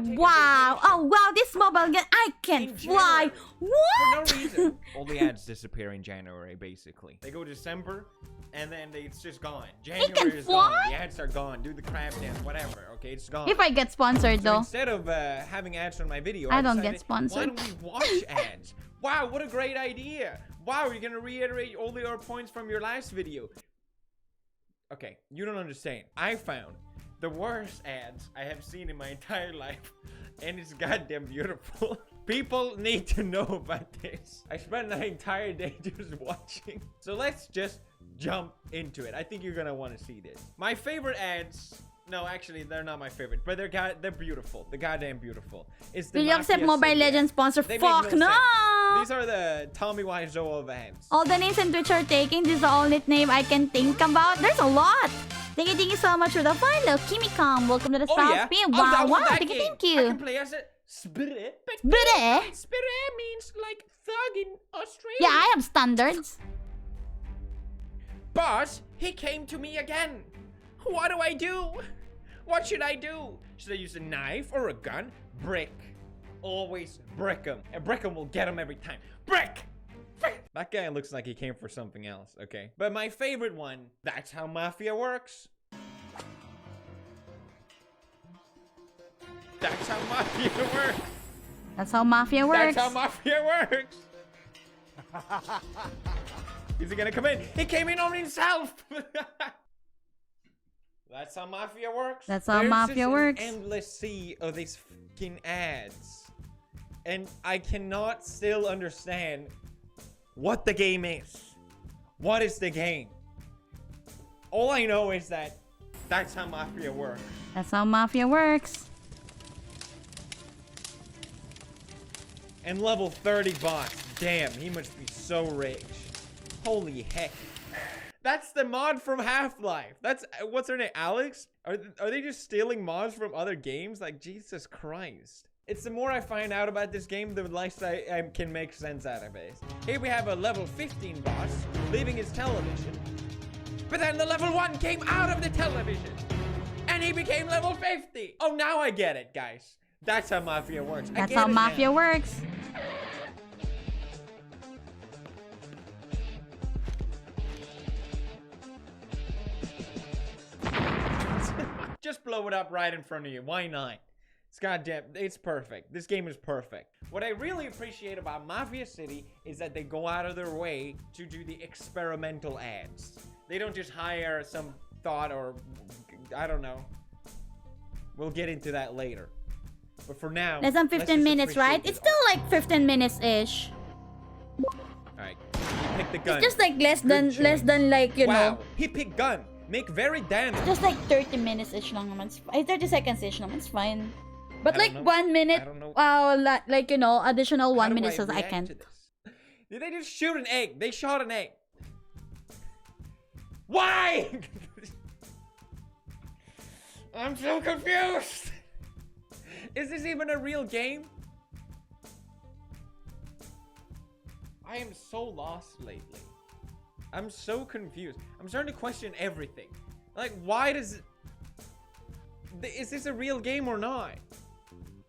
wow. This mobile game, I can fly. What? For no reason. All the ads disappear in January, basically. They go December, and then it's just gone. can January is gone. fly? The ads are gone. Do the crab dance, whatever. Okay, it's gone. If I get sponsored So though. instead of having ads on my video, I don't decided, get sponsored. Why don't we watch ads? Wow, what a great idea! Wow, you're gonna reiterate all your points from your last video. Okay, you don't understand. I found the worst ads I have seen in my entire life, and it's goddamn beautiful. People need to know about this. I spent the entire day just watching. So let's just jump into it. I think you're gonna want to see this. My favorite ads. No, actually, they're not my favorite, but they're beautiful. They're goddamn beautiful. It's the Will you accept Mafia Mobile City Legends ads. sponsor? They make Fuck no! sense. These are the Tommy Wiseau of ads. All the names in Twitch are taking. This is the only name I can think about. There's a lot. Thank you so much for the follow. Kimikam, welcome to the South P. Wow, wow, thank you, thank I you. can play as a spirit, but Spirit? spirit means like thug in Australia. Yeah, I have standards. Boss, he came to me again. What do I do? What should I do? Should I use a knife or a gun? Brick. Always brick him. And brick him will get him every time. Brick! That guy looks like he came for something else, okay? But my favorite one, that's how Mafia works. That's how Mafia works. That's how Mafia works. That's how Mafia works. Is he gonna come in? He came in on himself. That's how Mafia works. That's how There's Mafia just works. An endless sea of these fucking ads, and I cannot still understand what the game is. What is the game? All I know is that that's how Mafia works. That's how Mafia works. And level 30 boss. Damn, he must be so rich. Holy heck. That's the mod from Half-Life. That's, what's her name, Alex? Are they just stealing mods from other games? Like, Jesus Christ. It's the more I find out about this game, the less I can make sense out of it. Here we have a level 15 boss leaving his television. But then the level 1 came out of the television. And he became level 50. Oh, now I get it, guys. That's how Mafia works. That's how Mafia works. Just blow it up right in front of you. Why not? It's goddamn, it's perfect. This game is perfect. What I really appreciate about Mafia City is that they go out of their way to do the experimental ads. They don't just hire some thought or, I don't know. We'll get into that later. But for now, Less than let's 15 just minutes, right? appreciate It's still like 15 minutes-ish. Alright, pick the gun. It's just like less than like, you Wow, know. he picked gun. Make very damage. Just like 30 minutes-ish lang naman. 30 seconds-ish naman. It's fine. But I like don't know. 1 minute, I don't know. like, you know, additional 1 How do minute I says I react can't. to this? Did they just shoot an egg? They shot an egg. Why? I'm so confused. Is this even a real game? I am so lost lately. I'm so confused. I'm starting to question everything. Like, why does it... Is this a real game or not?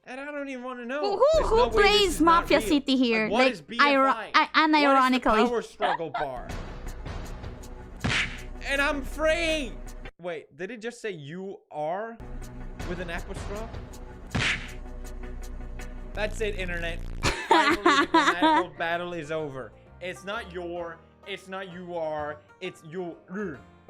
And I don't even want to know. Who plays Mafia City here? Like, what is BFI? Unironically. What is the power struggle bar? And I'm free! Wait, did it just say you are with an apostrophe? That's it, internet. Finally, the grammatical battle is over. It's not your, it's not you are, it's you.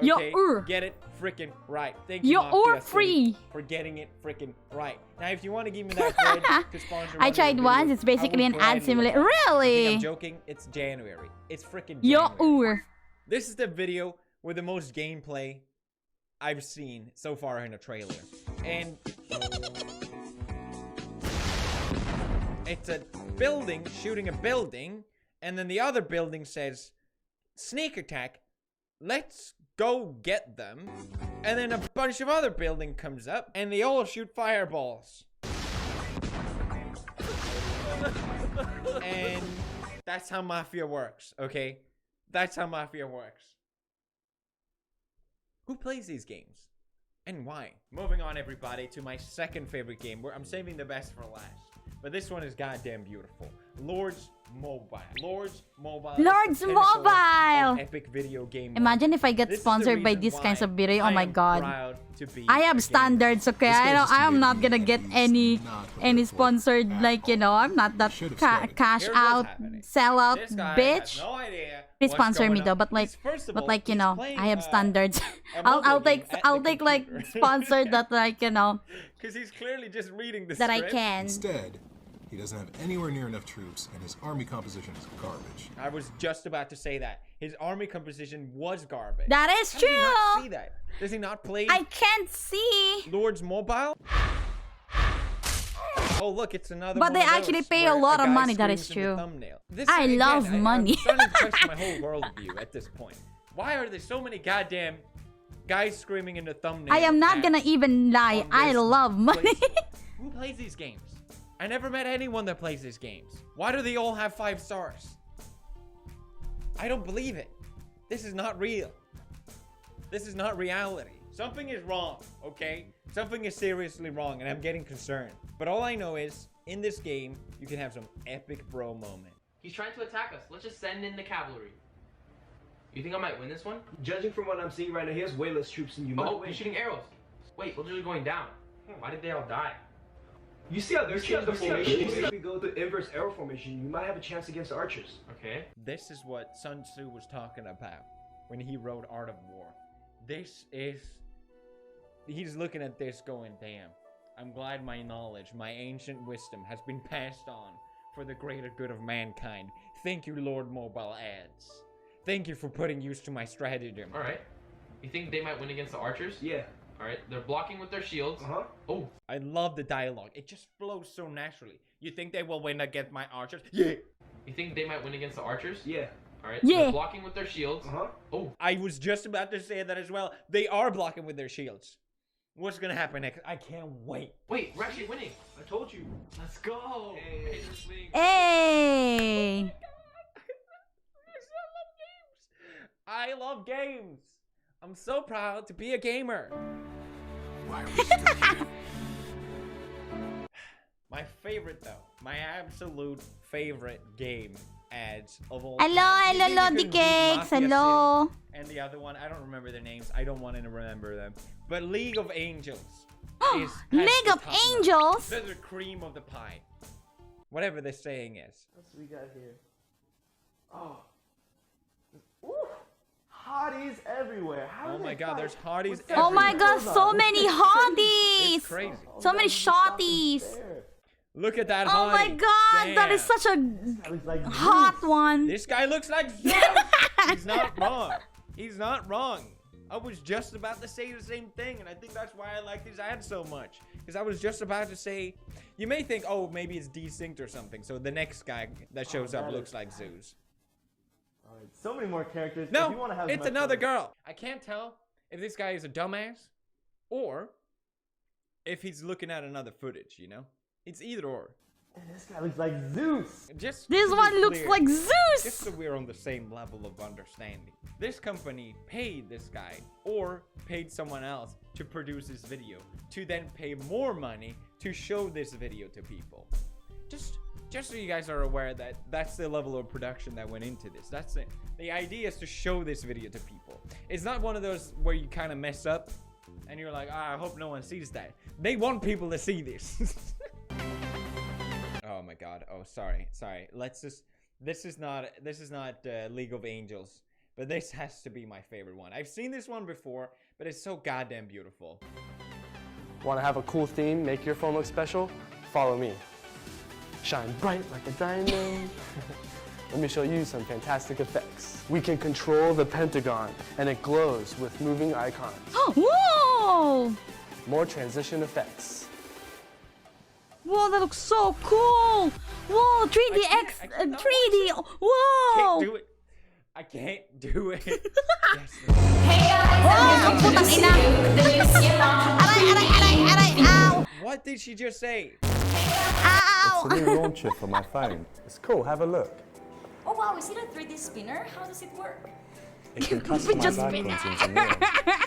Okay, get it freaking right. Thank you, Mafia City, for getting it freaking right. Now, if you want to give me that bread to sponsor I one of tried your once. videos, It's basically I an would ad gladly simulator. do it. You Really? think I'm joking? It's January. It's freaking January. This is the video with the most gameplay I've seen so far in a trailer. And it's a building shooting a building, and then the other building says, sneak attack, let's go get them. And then a bunch of other building comes up, and they all shoot fireballs. And that's how Mafia works, okay? That's how Mafia works. Who plays these games? And why? Moving on, everybody, to my second favorite game, where I'm saving the best for last. But this one is goddamn beautiful. Lord's Mobile. Lord's Mobile. Lord's is the pinnacle Mobile. of epic video game. Imagine if I get This is the sponsored by reason these kinds why of video. Oh I my am god. proud to be I a have gamer. standards, okay? I am not gonna get any sponsored, like, you know, I'm not that cash Here's what's out happening. sellout This guy bitch. has no idea Please what's sponsor me going though, on. but like, He's- first of but all, like, you he's know, playing, I have standards. a I'll mobile take game at I'll the take like computer. sponsored that, like, you know, Because he's clearly just reading the that I script. can. Instead, he doesn't have anywhere near enough troops, and his army composition is garbage. I was just about to say that. His army composition was garbage. That is How does he not true. see that? Does he not play I can't see. Lord's Mobile? Oh, look, it's another But one they of those actually pay where a lot of guy money, that is screams in the true. thumbnail. I love money. I'm starting to question my whole worldview at this point. Why are there so many goddamn guys screaming in the thumbnail? I am not ads gonna even lie. on I this love money. place? Who plays these games? I never met anyone that plays these games. Why do they all have 5 stars? I don't believe it. This is not real. This is not reality. Something is wrong, okay? Something is seriously wrong, and I'm getting concerned. But all I know is, in this game, you can have some epic bro moment. He's trying to attack us. Let's just send in the cavalry. You think I might win this one? Judging from what I'm seeing right now, he has way less troops than you. Oh, he's shooting arrows. Wait, soldiers are going down. Why did they all die? You see how they're changing the formation? If we go to inverse arrow formation, you might have a chance against archers. Okay. This is what Sun Tzu was talking about when he wrote Art of War. This is... He's looking at this going, damn. I'm glad my knowledge, my ancient wisdom has been passed on for the greater good of mankind. Thank you, Lord Mobile Ads. Thank you for putting use to my stratagem. Alright. You think they might win against the archers? Yeah. Alright, they're blocking with their shields. Uh-huh. Oh. I love the dialogue. It just flows so naturally. You think they will win against my archers? Yeah. You think they might win against the archers? Yeah. Alright, Yeah. they're blocking with their shields. Uh-huh. Oh. I was just about to say that as well. They are blocking with their shields. What's gonna happen next? I can't wait. Wait, we're actually winning. I told you. Let's go. Hey. Hey. I love games. I'm so proud to be a gamer. Why are we still here? My favorite though, my absolute favorite game ads of all Hello, time. You think hello, you the can beat cakes, Mafia hello. City And the other one, I don't remember their names. I don't want to remember them. But League of Angels is League of Angels? They're the cream of the pie. Whatever the saying is. What we got here? Oh. Ooh. Hotties everywhere. How Oh do my they god, fight? there's hotties What's everywhere. Oh my god, so many hotties. It's crazy. So many shotties. Look at that Oh hottie. my god, that is Damn. such a hot one. This guy looks like Zeus. He's not wrong. He's not wrong. I was just about to say the same thing, and I think that's why I like these ads so much. Because I was just about to say, you may think, oh, maybe it's desynced or something. So the next guy that shows up looks like Zeus. Alright, so many more characters. If No, you wanna have it's much another fun- girl. I can't tell if this guy is a dumbass or if he's looking at another footage, you know? It's either or. And this guy looks like Zeus. Just This to be one looks clear, like Zeus. Just so we're on the same level of understanding. This company paid this guy or paid someone else to produce this video to then pay more money to show this video to people. Just so you guys are aware that that's the level of production that went into this. That's it. The idea is to show this video to people. It's not one of those where you kind of mess up and you're like, I hope no one sees that. They want people to see this. Oh my god. Oh, sorry. Let's just... This is not League of Angels, but this has to be my favorite one. I've seen this one before, but it's so goddamn beautiful. Want to have a cool theme, make your phone look special? Follow me. Shine bright like a diamond. Let me show you some fantastic effects. We can control the pentagon, and it glows with moving icons. Whoa! More transition effects. Whoa, that looks so cool! Whoa, 3D 3D! Whoa! Can't do it. I can't do it. Whoa, putang ina! Aray, ow! What did she just say? Ow! It's a new launcher for my phone. It's cool, have a look. Oh wow, is it a 3D spinner? How does it work? It can customize icons into mirrors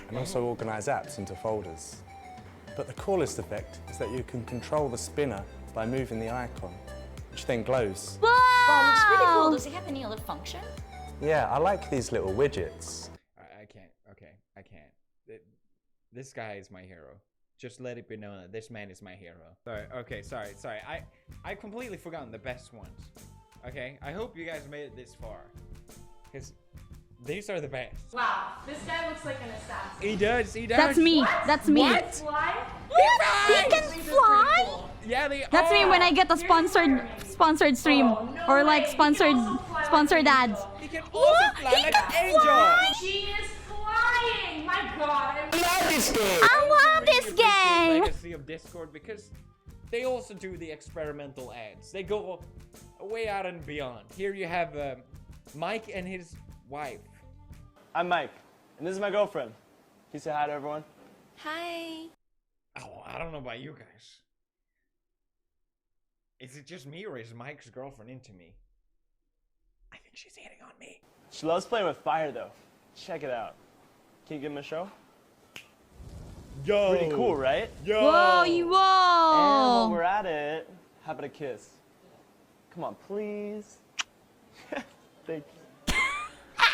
and also organize apps into folders. But the coolest effect is that you can control the spinner by moving the icon. Which thing glows? Wow! Wow, looks pretty cool. Does it have any other function? Yeah, I like these little widgets. I can't. Okay, I can't. This guy is my hero. Just let it be known that this man is my hero. Sorry. Okay. Sorry. I completely forgotten the best ones. Okay. I hope you guys made it this far, because these are the best. Wow, this guy looks like an assassin. He does. He does. That's me. That's me. What? Fly? He can fly? Yeah, they That's me when I get a sponsored stream or like sponsored ads. He can also fly like an angel. She is flying! My god, I love this game. I love this game. Legacy of Discord, because they also do the experimental ads. They go way out and beyond. Here you have Mike and his wife. I'm Mike, and this is my girlfriend. Can you say hi to everyone? Hi. Oh, I don't know about you guys. Is it just me, or is Mike's girlfriend into me? I think she's hitting on me. She loves playing with fire, though. Check it out. Can you give him a show? Yo! Pretty cool, right? Yo! Whoa! And while we're at it, how about a kiss? Come on, please. Thank you.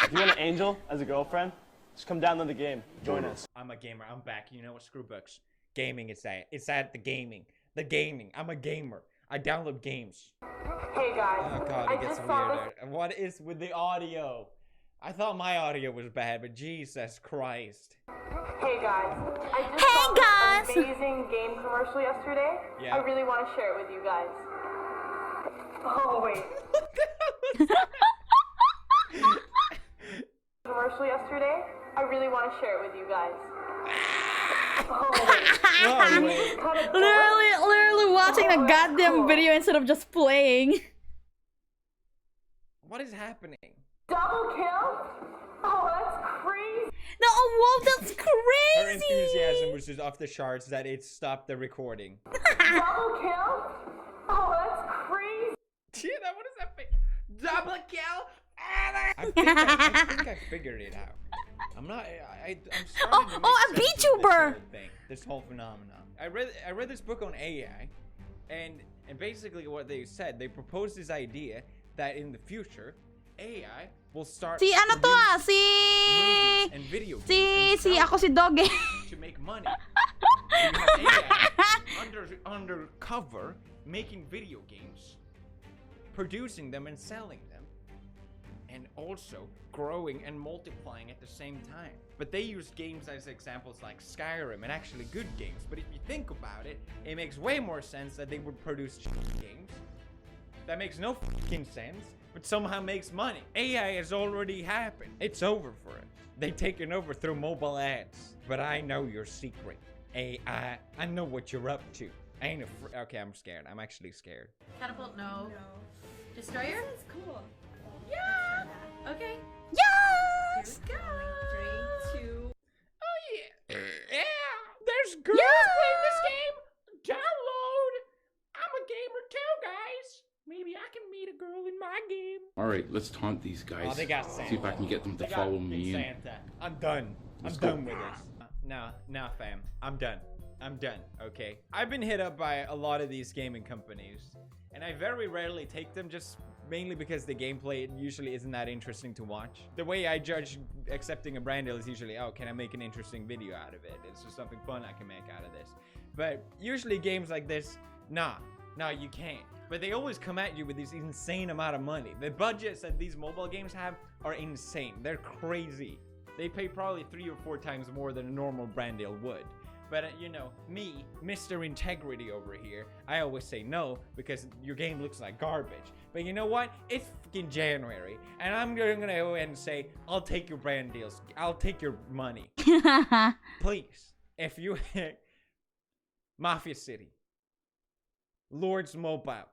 If you want an angel as a girlfriend, just come down to the game. Join us. I'm a gamer. I'm back. You know what? Screw books. Gaming is that. It's at the gaming. The gaming. I'm a gamer. I download games. Hey guys. Oh god, it gets weirder. What is with the audio? I thought my audio was bad, but Jesus Christ. Hey guys. I just saw this amazing game commercial yesterday. Yeah. I really want to share it with you guys. Oh wait. Commercial yesterday. I really want to share it with you guys. Oh wait. Literally watching the goddamn video instead of just playing. What is happening? Double kill? Oh, that's crazy. No, whoa, that's crazy. Her enthusiasm was just off the charts that it stopped the recording. Double kill? Oh, that's crazy. Yeah, what is that? Double kill? I think I figured it out. I'm not. I'm starting to make sense of vtuber. This whole phenomenon. I read this book on AI, and basically what they said, they proposed this idea that in the future, AI will start. Si ano to ah? Si movies and video games si ako si Doge. to make money. So you have AI undercover making video games, producing them and selling them, and also growing and multiplying at the same time. But they use games as examples like Skyrim, and actually good games. But if you think about it, it makes way more sense that they would produce games. That makes no fucking sense, but somehow makes money. AI has already happened. It's over for it. They've taken over through mobile ads. But I know your secret. AI, I know what you're up to. I ain't okay, I'm scared. I'm actually scared. Catapult, no. Destroyer? This is cool. Yeah. Okay. Yes. Here we go. 3, 2. Oh yeah. Yeah. There's girls playing this game. Download. I'm a gamer too, guys. Maybe I can meet a girl in my game. Alright, let's taunt these guys. Oh, they got Santa. See if I can get them to follow me in. Santa. I'm done. I'm done with this. Nah, fam. I'm done. Okay? I've been hit up by a lot of these gaming companies, and I very rarely take them, just mainly because the gameplay usually isn't that interesting to watch. The way I judge accepting a brand deal is usually, oh, can I make an interesting video out of it? Is there something fun I can make out of this? But usually games like this, nah, you can't. But they always come at you with this insane amount of money. The budgets that these mobile games have are insane. They're crazy. They pay probably 3 or 4 times more than a normal brand deal would. But you know, me, Mr. Integrity over here, I always say no because your game looks like garbage. But you know what? It's fucking January, and I'm gonna go ahead and say, I'll take your brand deals. I'll take your money. Please, if you Mafia City, Lords Mobile,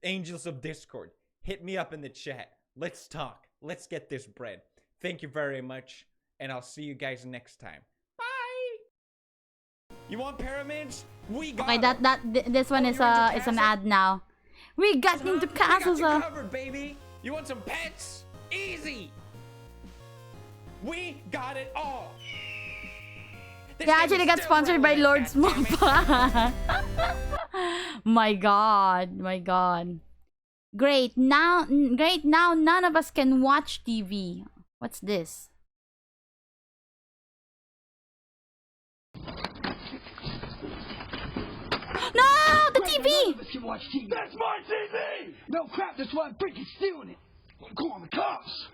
Angels of Discord, hit me up in the chat. Let's talk. Let's get this bread. Thank you very much, and I'll see you guys next time. Bye. You want pyramids? We got Okay, this one is an ad now. We got into castles. We got you covered, baby. You want some pets? Easy. We got it all. They actually got sponsored by Lord's Mobile. My God, my God. Great now, none of us can watch TV. What's this? No, the TV! None of us can watch TV. That's my TV! No crap, that's why I'm freaking stealing it. I'm calling the cops.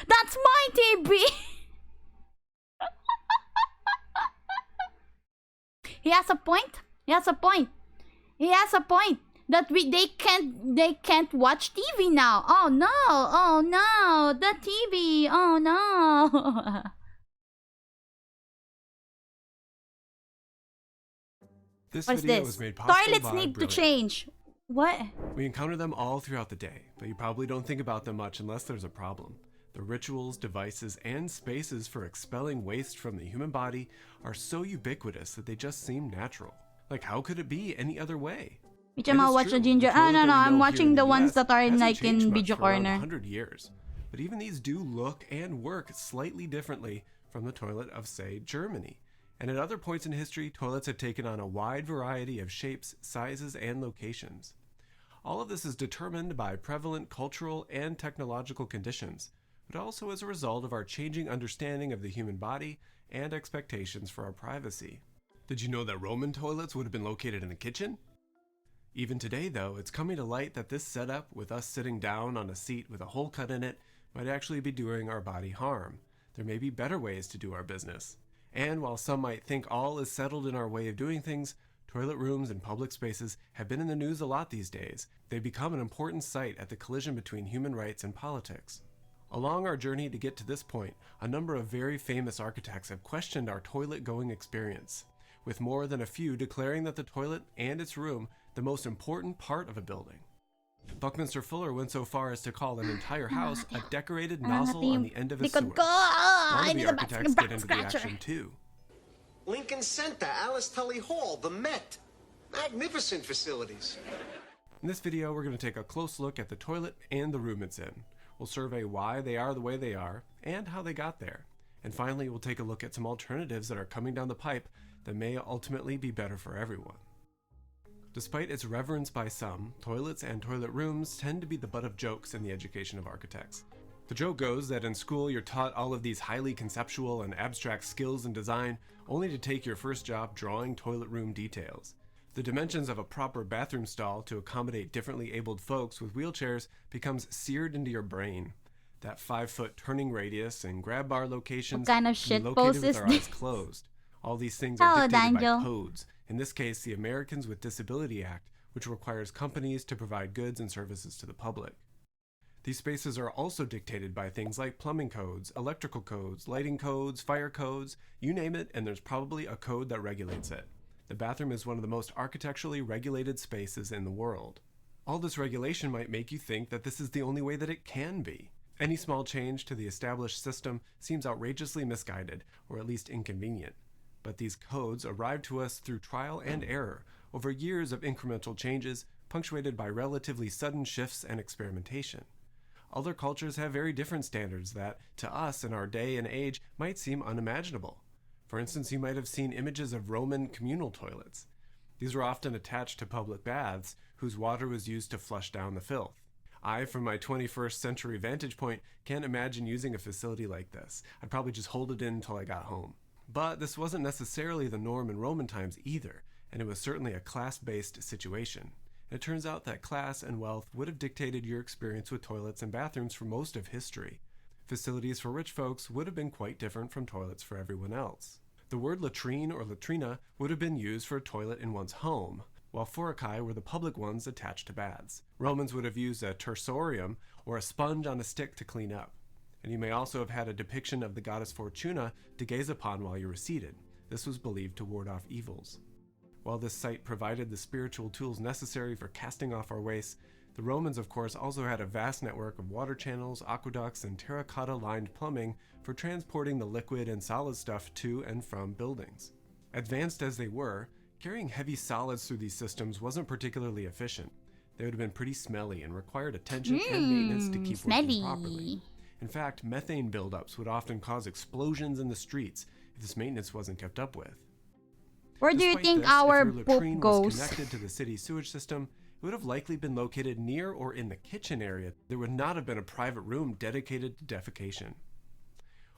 That's my TV! He has a point. He has a point. He has a point. That they can't watch TV now. Oh no! Oh no! The TV! Oh no! This What's video this? was made possible Toilets by need to Brilliant. change. What? We encounter them all throughout the day, but you probably don't think about them much unless there's a problem. The rituals, devices, and spaces for expelling waste from the human body are so ubiquitous that they just seem natural. Like, how could it be any other way? Which I'm gonna watch the ginger. Oh no, I'm watching the ones that are in like in video corner. 100 years. But even these do look and work slightly differently from the toilet of, say, Germany. And at other points in history, toilets have taken on a wide variety of shapes, sizes, and locations. All of this is determined by prevalent cultural and technological conditions, but also as a result of our changing understanding of the human body and expectations for our privacy. Did you know that Roman toilets would have been located in the kitchen? Even today, though, it's coming to light that this setup, with us sitting down on a seat with a hole cut in it, might actually be doing our body harm. There may be better ways to do our business. And while some might think all is settled in our way of doing things, toilet rooms and public spaces have been in the news a lot these days. They've become an important site at the collision between human rights and politics. Along our journey to get to this point, a number of very famous architects have questioned our toilet-going experience, with more than a few declaring that the toilet and its room the most important part of a building. Buckminster Fuller went so far as to call an entire house a decorated nozzle on the end of a sewer. Wannabe architects get into the action too. Lincoln Center, Alice Tully Hall, the Met. Magnificent facilities. In this video, we're going to take a close look at the toilet and the room it's in. We'll survey why they are the way they are and how they got there. And finally, we'll take a look at some alternatives that are coming down the pipe that may ultimately be better for everyone. Despite its reverence by some, toilets and toilet rooms tend to be the butt of jokes in the education of architects. The joke goes that in school you're taught all of these highly conceptual and abstract skills in design, only to take your first job drawing toilet room details. The dimensions of a proper bathroom stall to accommodate differently abled folks with wheelchairs becomes seared into your brain. That 5-foot turning radius and grab bar locations What kind of can shit be located post with is our this? eyes closed. All these things Hello, are dictated Daniel. by codes. In this case, the Americans with Disability Act, which requires companies to provide goods and services to the public. These spaces are also dictated by things like plumbing codes, electrical codes, lighting codes, fire codes, you name it, and there's probably a code that regulates it. The bathroom is one of the most architecturally regulated spaces in the world. All this regulation might make you think that this is the only way that it can be. Any small change to the established system seems outrageously misguided, or at least inconvenient. But these codes arrived to us through trial and error, over years of incremental changes, punctuated by relatively sudden shifts and experimentation. Other cultures have very different standards that, to us in our day and age, might seem unimaginable. For instance, you might have seen images of Roman communal toilets. These were often attached to public baths, whose water was used to flush down the filth. I, from my 21st century vantage point, can't imagine using a facility like this. I'd probably just hold it in until I got home. But this wasn't necessarily the norm in Roman times either, and it was certainly a class-based situation. And it turns out that class and wealth would have dictated your experience with toilets and bathrooms for most of history. Facilities for rich folks would have been quite different from toilets for everyone else. The word latrine or latrina would have been used for a toilet in one's home, while foricae were the public ones attached to baths. Romans would have used a tersorium, or a sponge on a stick to clean up. And you may also have had a depiction of the goddess Fortuna to gaze upon while you were seated. This was believed to ward off evils. While this site provided the spiritual tools necessary for casting off our wastes, the Romans, of course, also had a vast network of water channels, aqueducts, and terracotta-lined plumbing for transporting the liquid and solid stuff to and from buildings. Advanced as they were, carrying heavy solids through these systems wasn't particularly efficient. They would have been pretty smelly and required attention and maintenance to keep working properly. In fact, methane buildups would often cause explosions in the streets this maintenance wasn't kept up with. Where do you Despite think this, our if your latrine poop was goes? connected to the city's sewage system, it would have likely been located near or in the kitchen area. There would not have been a private room dedicated to defecation.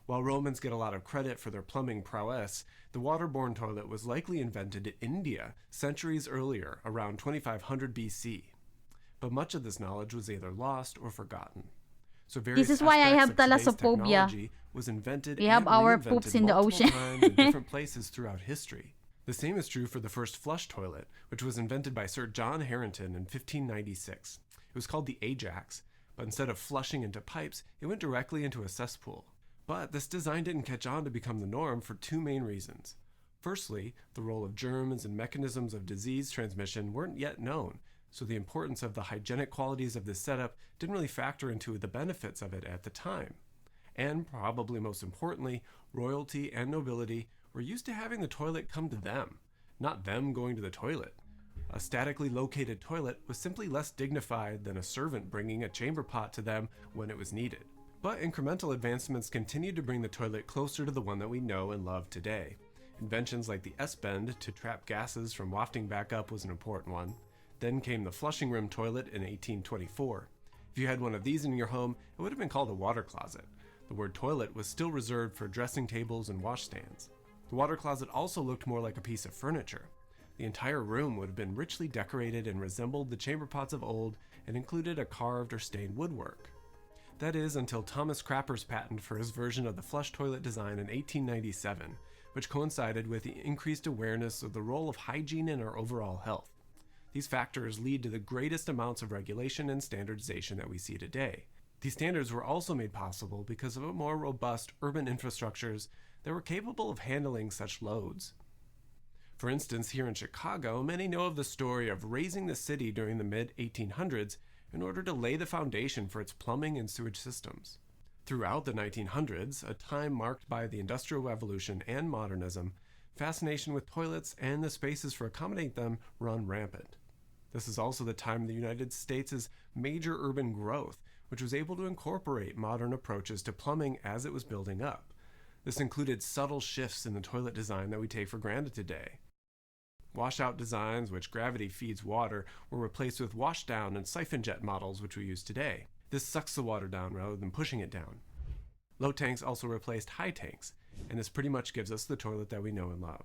While Romans get a lot of credit for their plumbing prowess, the waterborne toilet was likely invented in India centuries earlier, around 2500 BC. But much of this knowledge was either lost or forgotten. So various This is why I have aspects of today's thalassophobia. technology was invented We have and our reinvented poops in the multiple ocean. times in different places throughout history. The same is true for the first flush toilet, which was invented by Sir John Harrington in 1596. It was called the Ajax, but instead of flushing into pipes, it went directly into a cesspool. But this design didn't catch on to become the norm for two main reasons. Firstly, the role of germs and mechanisms of disease transmission weren't yet known, so the importance of the hygienic qualities of this setup didn't really factor into the benefits of it at the time. And probably most importantly, royalty and nobility were used to having the toilet come to them, not them going to the toilet. A statically located toilet was simply less dignified than a servant bringing a chamber pot to them when it was needed. But incremental advancements continued to bring the toilet closer to the one that we know and love today. Inventions like the S-bend to trap gases from wafting back up was an important one. Then came the flushing room toilet in 1824. If you had one of these in your home, it would have been called a water closet. The word toilet was still reserved for dressing tables and washstands. The water closet also looked more like a piece of furniture. The entire room would have been richly decorated and resembled the chamber pots of old and included a carved or stained woodwork. That is until Thomas Crapper's patent for his version of the flush toilet design in 1897, which coincided with the increased awareness of the role of hygiene in our overall health. These factors lead to the greatest amounts of regulation and standardization that we see today. These standards were also made possible because of a more robust urban infrastructures that were capable of handling such loads. For instance, here in Chicago, many know of the story of raising the city during the mid-1800s in order to lay the foundation for its plumbing and sewage systems. Throughout the 1900s, a time marked by the Industrial Revolution and modernism, fascination with toilets and the spaces for accommodating them run rampant. This is also the time of the United States' major urban growth, which was able to incorporate modern approaches to plumbing as it was building up. This included subtle shifts in the toilet design that we take for granted today. Washout designs, which gravity feeds water, were replaced with washdown and siphon jet models, which we use today. This sucks the water down rather than pushing it down. Low tanks also replaced high tanks, and this pretty much gives us the toilet that we know and love.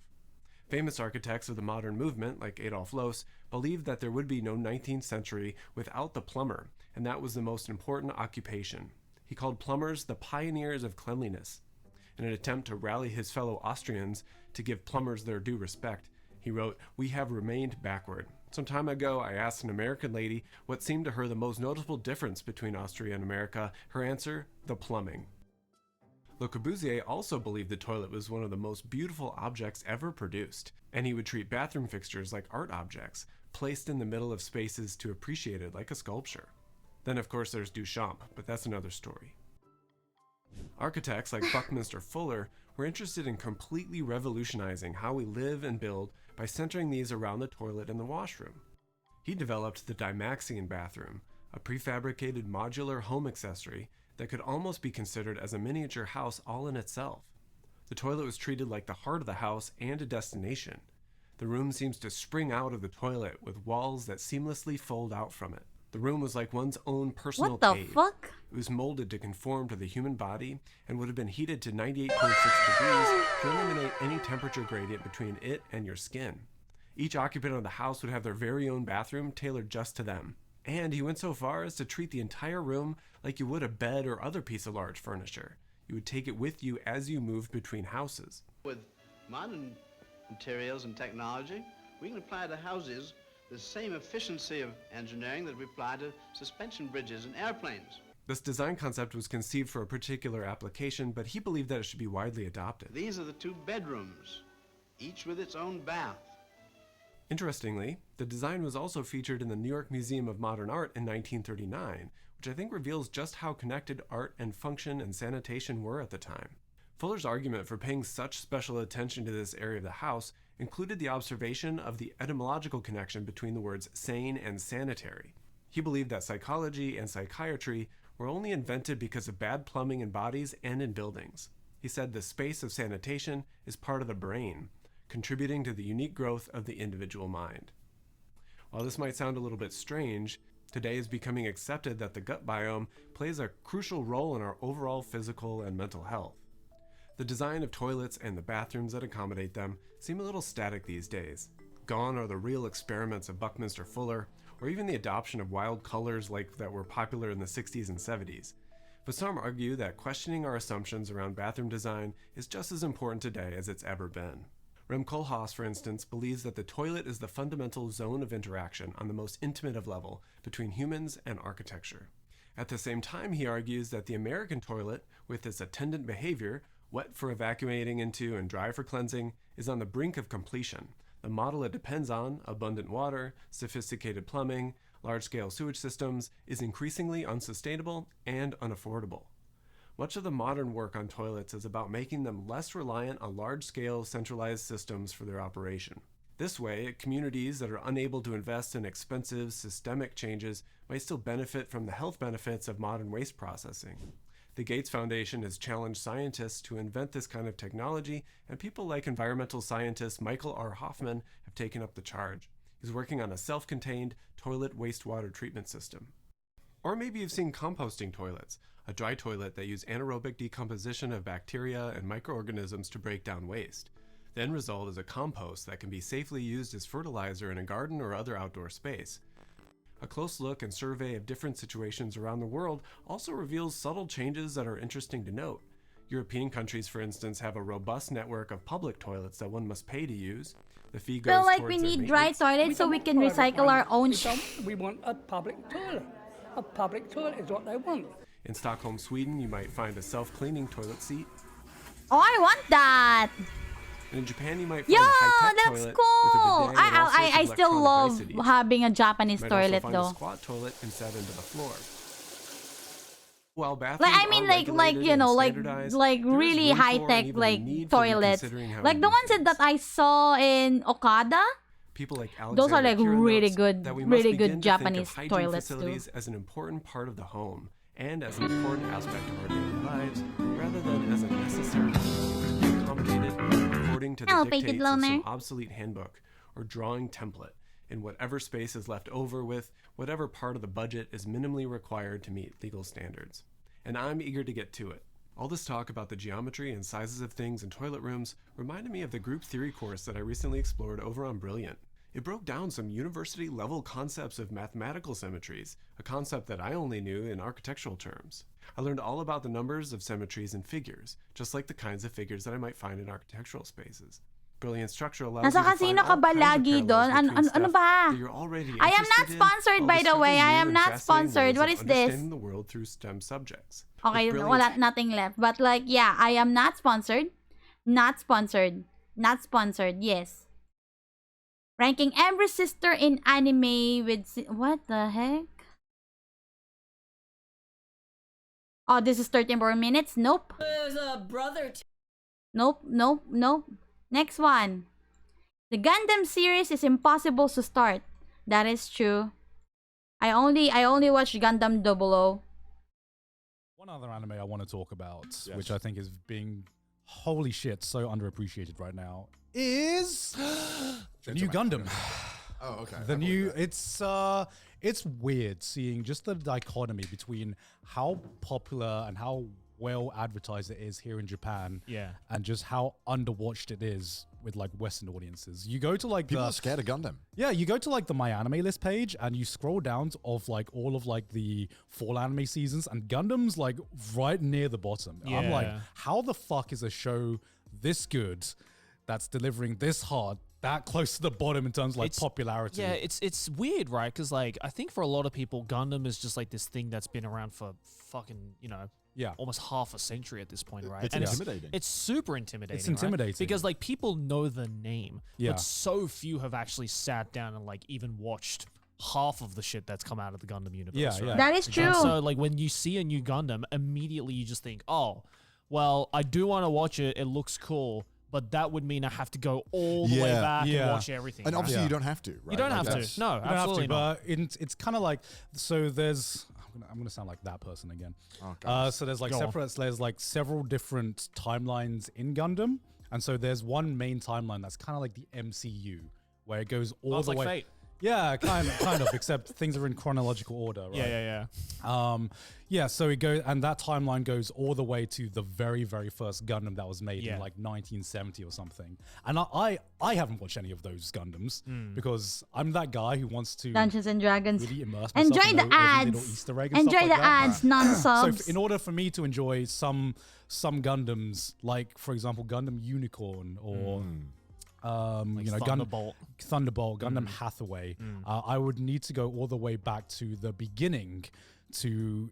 Famous architects of the modern movement, like Adolf Loos, believed that there would be no 19th century without the plumber, and that was the most important occupation. He called plumbers the pioneers of cleanliness. In an attempt to rally his fellow Austrians to give plumbers their due respect, he wrote, "We have remained backward. Some time ago, I asked an American lady what seemed to her the most noticeable difference between Austria and America. Her answer, the plumbing." Le Corbusier also believed the toilet was one of the most beautiful objects ever produced, and he would treat bathroom fixtures like art objects, placed in the middle of spaces to appreciate it like a sculpture. Then of course there's Duchamp, but that's another story. Architects like Buckminster Fuller were interested in completely revolutionizing how we live and build by centering these around the toilet and the washroom. He developed the Dymaxion bathroom, a prefabricated modular home accessory that could almost be considered as a miniature house all in itself. The toilet was treated like the heart of the house and a destination. The room seems to spring out of the toilet with walls that seamlessly fold out from it. The room was like one's own personal What the cave. fuck? It was molded to conform to the human body and would have been heated to 98.6 degrees to eliminate any temperature gradient between it and your skin. Each occupant of the house would have their very own bathroom tailored just to them. And he went so far as to treat the entire room like you would a bed or other piece of large furniture. You would take it with you as you moved between houses. With modern materials and technology, we can apply to houses the same efficiency of engineering that we apply to suspension bridges and airplanes. This design concept was conceived for a particular application, but he believed that it should be widely adopted. These are the two bedrooms, each with its own bath. Interestingly, the design was also featured in the New York Museum of Modern Art in 1939, which I think reveals just how connected art and function and sanitation were at the time. Fuller's argument for paying such special attention to this area of the house included the observation of the etymological connection between the words sane and sanitary. He believed that psychology and psychiatry were only invented because of bad plumbing in bodies and in buildings. He said the space of sanitation is part of the brain, contributing to the unique growth of the individual mind. While this might sound a little bit strange, today is becoming accepted that the gut biome plays a crucial role in our overall physical and mental health. The design of toilets and the bathrooms that accommodate them seem a little static these days. Gone are the real experiments of Buckminster Fuller, or even the adoption of wild colors like that were popular in the 60s and 70s. But some argue that questioning our assumptions around bathroom design is just as important today as it's ever been. Rem Koolhaas, for instance, believes that the toilet is the fundamental zone of interaction on the most intimate of level between humans and architecture. At the same time, he argues that the American toilet, with its attendant behavior, wet for evacuating into and dry for cleansing, is on the brink of completion. The model it depends on, abundant water, sophisticated plumbing, large-scale sewage systems, is increasingly unsustainable and unaffordable. Much of the modern work on toilets is about making them less reliant on large-scale centralized systems for their operation. This way, communities that are unable to invest in expensive, systemic changes might still benefit from the health benefits of modern waste processing. The Gates Foundation has challenged scientists to invent this kind of technology, and people like environmental scientist Michael R. Hoffman have taken up the charge. He's working on a self-contained toilet wastewater treatment system. Or maybe you've seen composting toilets, a dry toilet that use anaerobic decomposition of bacteria and microorganisms to break down waste. The end result is a compost that can be safely used as fertilizer in a garden or other outdoor space. A close look and survey of different situations around the world also reveals subtle changes that are interesting to note. European countries, for instance, have a robust network of public toilets that one must pay to use. The fee goes Feel like towards we their need dry maintenance. toilets so we can recycle our own We want a public toilet. A public toilet is what they want. In Stockholm, Sweden, you might find a self-cleaning toilet seat. Oh, I want that! And in Japan, you might find Yo, a high-tech that's toilet cool! with a bidet and all sorts I of still electronic love niceties. having a Japanese You might toilet also find though. a squat toilet and set into the floor. While bathrooms Like I mean, are like regulated you and know, like standardized, like there is really room for high and tech even a like need for toilets, reconsidering how like we the do ones that I saw in Okada. People like Those are Alexander like Kieran really notes good, that we must really begin good to think of Japanese hygiene toilets too. facilities as an important part of the home and as an important aspect of our daily lives, rather than as a necessary to be accommodated according to the Elevated dictates of some loner. obsolete handbook or drawing template in whatever space is left over with whatever part of the budget is minimally required to meet legal standards. And I'm eager to get to it. All this talk about the geometry and sizes of things in toilet rooms reminded me of the group theory course that I recently explored over on Brilliant. It broke down some university-level concepts of mathematical symmetries, a concept that I only knew in architectural terms. I learned all about the numbers of symmetries and figures, just like the kinds of figures that I might find in architectural spaces. Brilliant structure allows Nasa you to find casino all ka ba kinds of lagi parallels doon? between Ano stuff ba? that you're already I am not interested in, sponsored, while by the discovering way. I new am and not fascinating sponsored. ways What of is this? understanding the world through STEM subjects. Okay, With Brilliant, wala nothing left. But like, yeah, I am not sponsored. Not sponsored. Not sponsored. Yes. Ranking every sister in anime with what the heck? Oh, this is 13 more minutes. Nope. There's a brother. Nope. Nope. Nope. Next one. The Gundam series is impossible to start. That is true. I only watched Gundam 00. One other anime I want to talk about, which I think is being, holy shit, so underappreciated right now, is the new Gundam. Oh, okay. The new, it's weird seeing just the dichotomy between how popular and how well advertised it is here in Japan, and just how underwatched it is with like Western audiences. You go to like people are scared of Gundam. Yeah, you go to like the My Anime List page and you scroll down of like all of like the fall anime seasons, and Gundam's like right near the bottom. I'm like, how the fuck is a show this good that's delivering this hard that close to the bottom in terms of like popularity? Yeah, it's weird, right? Because like I think for a lot of people, Gundam is just like this thing that's been around for fucking, you know, almost half a century at this point, right? It's intimidating. It's super intimidating. It's intimidating. Right? Because like people know the name, Yeah. but so few have actually sat down and like even watched half of the shit that's come out of the Gundam universe. Yeah, right? yeah. That is And true. so like when you see a new Gundam, immediately you just think, oh, well, I do want to watch it. It looks cool. But that would mean I have to go all the way back and watch everything. And right? obviously you don't have to, right? You don't Like have to. that's- No, You don't have absolutely to, not. but it's kind of like, so there's, I'm gonna sound like that person again. Oh, God. So there's like Go on. there's like several different timelines in Gundam, and so there's one main timeline that's kind of like the MCU, where it goes all it's the like way. Fate. Yeah, kind of, except things are in chronological order, right? Yeah. So it goes, and that timeline goes all the way to the very, very first Gundam that was made in like 1970 or something. And I haven't watched any of those Gundams because I'm that guy who wants to Dungeons and Dragons. really immerse myself Enjoy in the every little ads. Easter egg and Enjoy stuff the like that. ads, non-subs. So in order for me to enjoy some Gundams, like for example Gundam Unicorn or Thunderbolt. Gundam Hathaway, I would need to go all the way back to the beginning to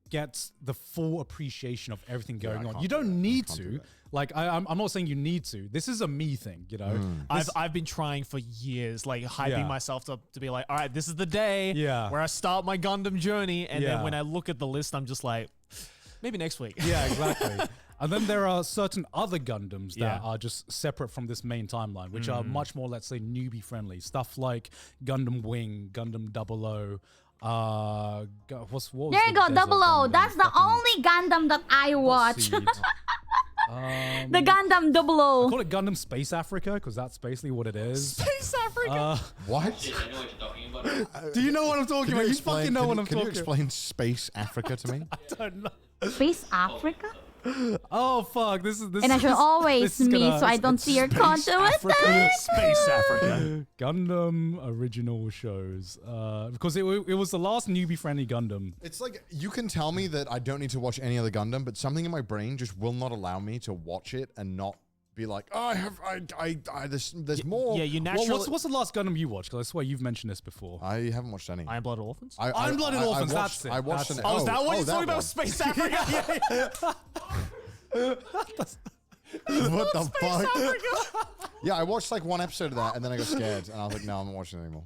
get the full appreciation of everything going on. You don't need to. Like I'm not saying you need to. This is a me thing, you know. I've been trying for years, like hyping Yeah. myself to be like, all right, this is the day Yeah. where I start my Gundam journey, and Yeah. then when I look at the list, I'm just like, maybe next week. Yeah, exactly. And then there are certain other Gundams that Yeah. are just separate from this main timeline, which are much more, let's say, newbie friendly. Stuff like Gundam Wing, Gundam 00. What was There the you go, Desert 00. Gundam? That's the only Gundam that I watch. Seed. The Gundam 00. I call it Gundam Space Africa because that's basically what it is. Space Africa. What? Do you know what I'm talking about? You fucking know what I'm Can you talking explain Space Africa to me? I don't know. Space Africa? Oh fuck! This is. And I should always mute so I don't see your content with that. Space Africa. Gundam original shows. Because it was the last newbie friendly Gundam. It's like you can tell me that I don't need to watch any other Gundam, but something in my brain just will not allow me to watch it and not be like, oh, there's more. Yeah, you Well, naturally. what's the last Gundam you watched? Because I swear you've mentioned this before. I haven't watched any. Iron Blooded Orphans? Iron Blooded Orphans, that's it. I watched That's an. it. Oh, is that what you're that talking about? one. Space Africa? What the fuck? Yeah, I watched like one episode of that and then I got scared and I was like, no, I'm not watching it anymore.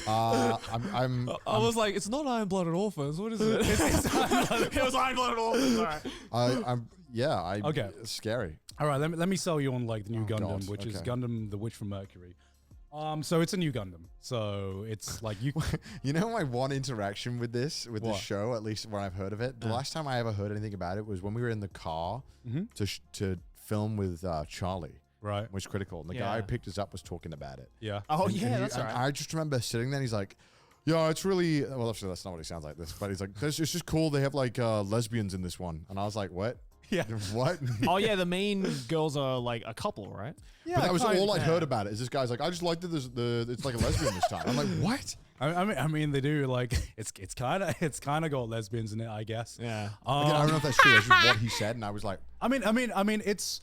I was like, it's not Iron Blooded Orphans. What is it? It was Iron Blooded Orphans. All right. Okay. It's scary. All right, let me sell you on like the new Gundam, God, which is okay. Gundam the Witch from Mercury. So it's a new Gundam. So it's like you. You know my one interaction with this What? show, at least when I've heard of it. The last time I ever heard anything about it was when we were in the car to film with Charlie. Right. Which Critical. And the Yeah. guy who picked us up was talking about it. Yeah. Oh, And yeah, that's right. I just remember sitting there and he's like, yeah, it's really, well, actually, that's not what he sounds like this, but he's like, it's just cool. They have like lesbians in this one. And I was like, what? Yeah. What? Oh, yeah, the main girls are like a couple, right? Yeah, But that was all I'd yeah. heard about it. Is this guy's like, I just liked that it's like a lesbian this time. I'm like, what? I mean, they do like it's kind of got lesbians in it, I guess. Yeah. Again, I don't know if that's true. That's just what he said, and I was like, I mean, it's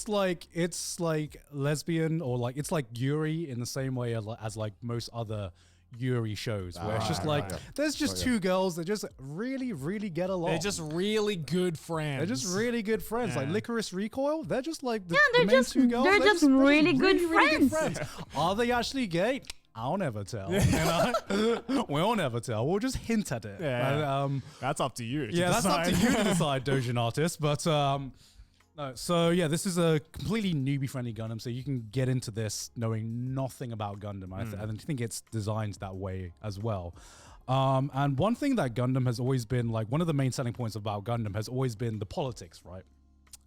like lesbian or like it's like Yuri in the same way as like most other Yuri shows, where it's just like there's just two girls that just really, really get along. They're just really good friends. They're just really good friends. Like Yeah. Licorice Recoil, they're just like the they're main just- two girls. they're just really good really friends. Are they actually gay? I'll never tell. You know? We'll never tell. We'll just hint at it. Yeah. And, That's up to you. yeah, that's up to you to decide, Dojin artist. But no, so yeah, this is a completely newbie-friendly Gundam, so you can get into this knowing nothing about Gundam. I think it's designed that way as well. And one thing that Gundam has always been, like, one of the main selling points about Gundam has always been the politics, right?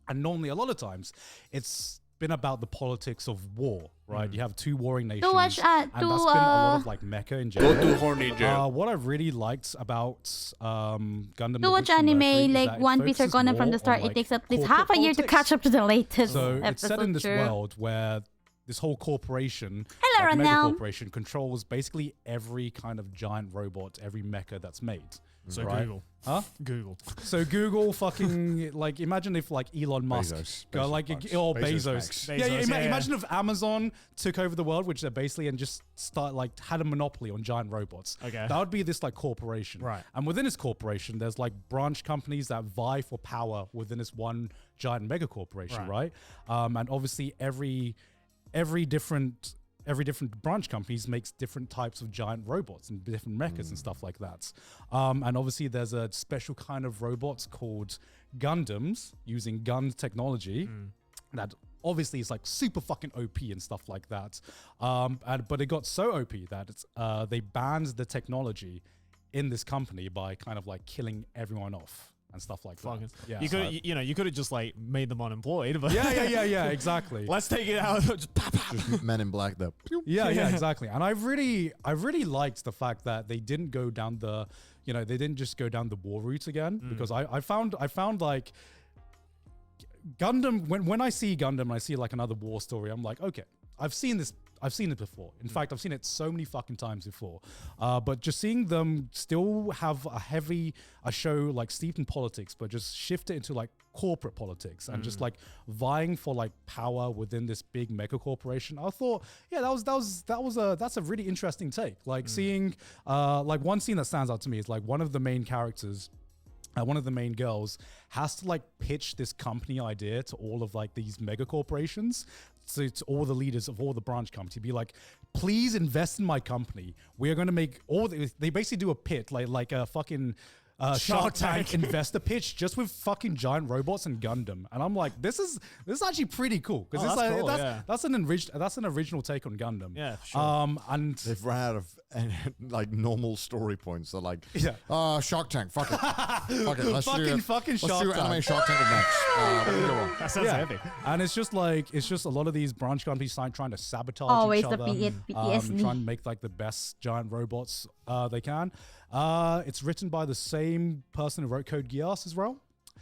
And normally, a lot of times, it's been about the politics of war, right? You have two warring nations, watch, and that's been a lot of like mecha in general. Go to horny jail. What I really liked about Gundam To The watch Witch from anime Mercury is like that it One Piece or focuses Gundam from more the start, on, like, it takes at least corporate half a year to politics. catch up to the latest So episode. it's set in this True. world where this whole corporation, Hello, like mega Ronel. corporation, controls basically every kind of giant robot, every mecha that's made. So right? Google. Huh? Google. So Google fucking like imagine if like Elon Musk Bezos or Bezos Bezos. Max. Imagine if Amazon took over the world, which they're basically, and just had a monopoly on giant robots. Okay. That would be this like corporation. Right. And within this corporation, there's like branch companies that vie for power within this one giant mega corporation, right? And obviously every different branch companies makes different types of giant robots and different mechas and stuff like that. And obviously there's a special kind of robots called Gundams using gun technology that obviously it's like super fucking OP and stuff like that. But it got so OP that they banned the technology in this company by kind of like killing everyone off and stuff like that. Yeah, you could, you could have just like made them unemployed. But yeah, exactly. Let's take it out. Just Men in Black, though. Yeah, exactly. And I really liked the fact that they didn't go down the, they didn't just go down the war route again, because I found like Gundam, when I see Gundam and I see like another war story, I'm like, okay, I've seen it before. In fact, I've seen it so many fucking times before. But just seeing them still have a show like steeped in politics, but just shift it into like corporate politics and just like vying for like power within this big mega corporation. I thought, yeah, that's a really interesting take. Like seeing, like one scene that stands out to me is like one of the main characters, one of the main girls has to like pitch this company idea to all of like these mega corporations, to all the leaders of all the branch companies, be like, please invest in my company. We are going to make they basically do a pit like a fucking Shark Tank investor pitch just with fucking giant robots and Gundam. And I'm like, this is actually pretty cool, because that's an original take on Gundam. Yeah, for sure. And they've run out of like normal story points. They're like, Shark Tank, fuck it, let's do anime Shark Tank next. That sounds heavy. And it's just a lot of these branch companies trying to sabotage Always each other, the PTSD. trying to make like the best giant robots they can. It's written by the same person who wrote Code Geass as well.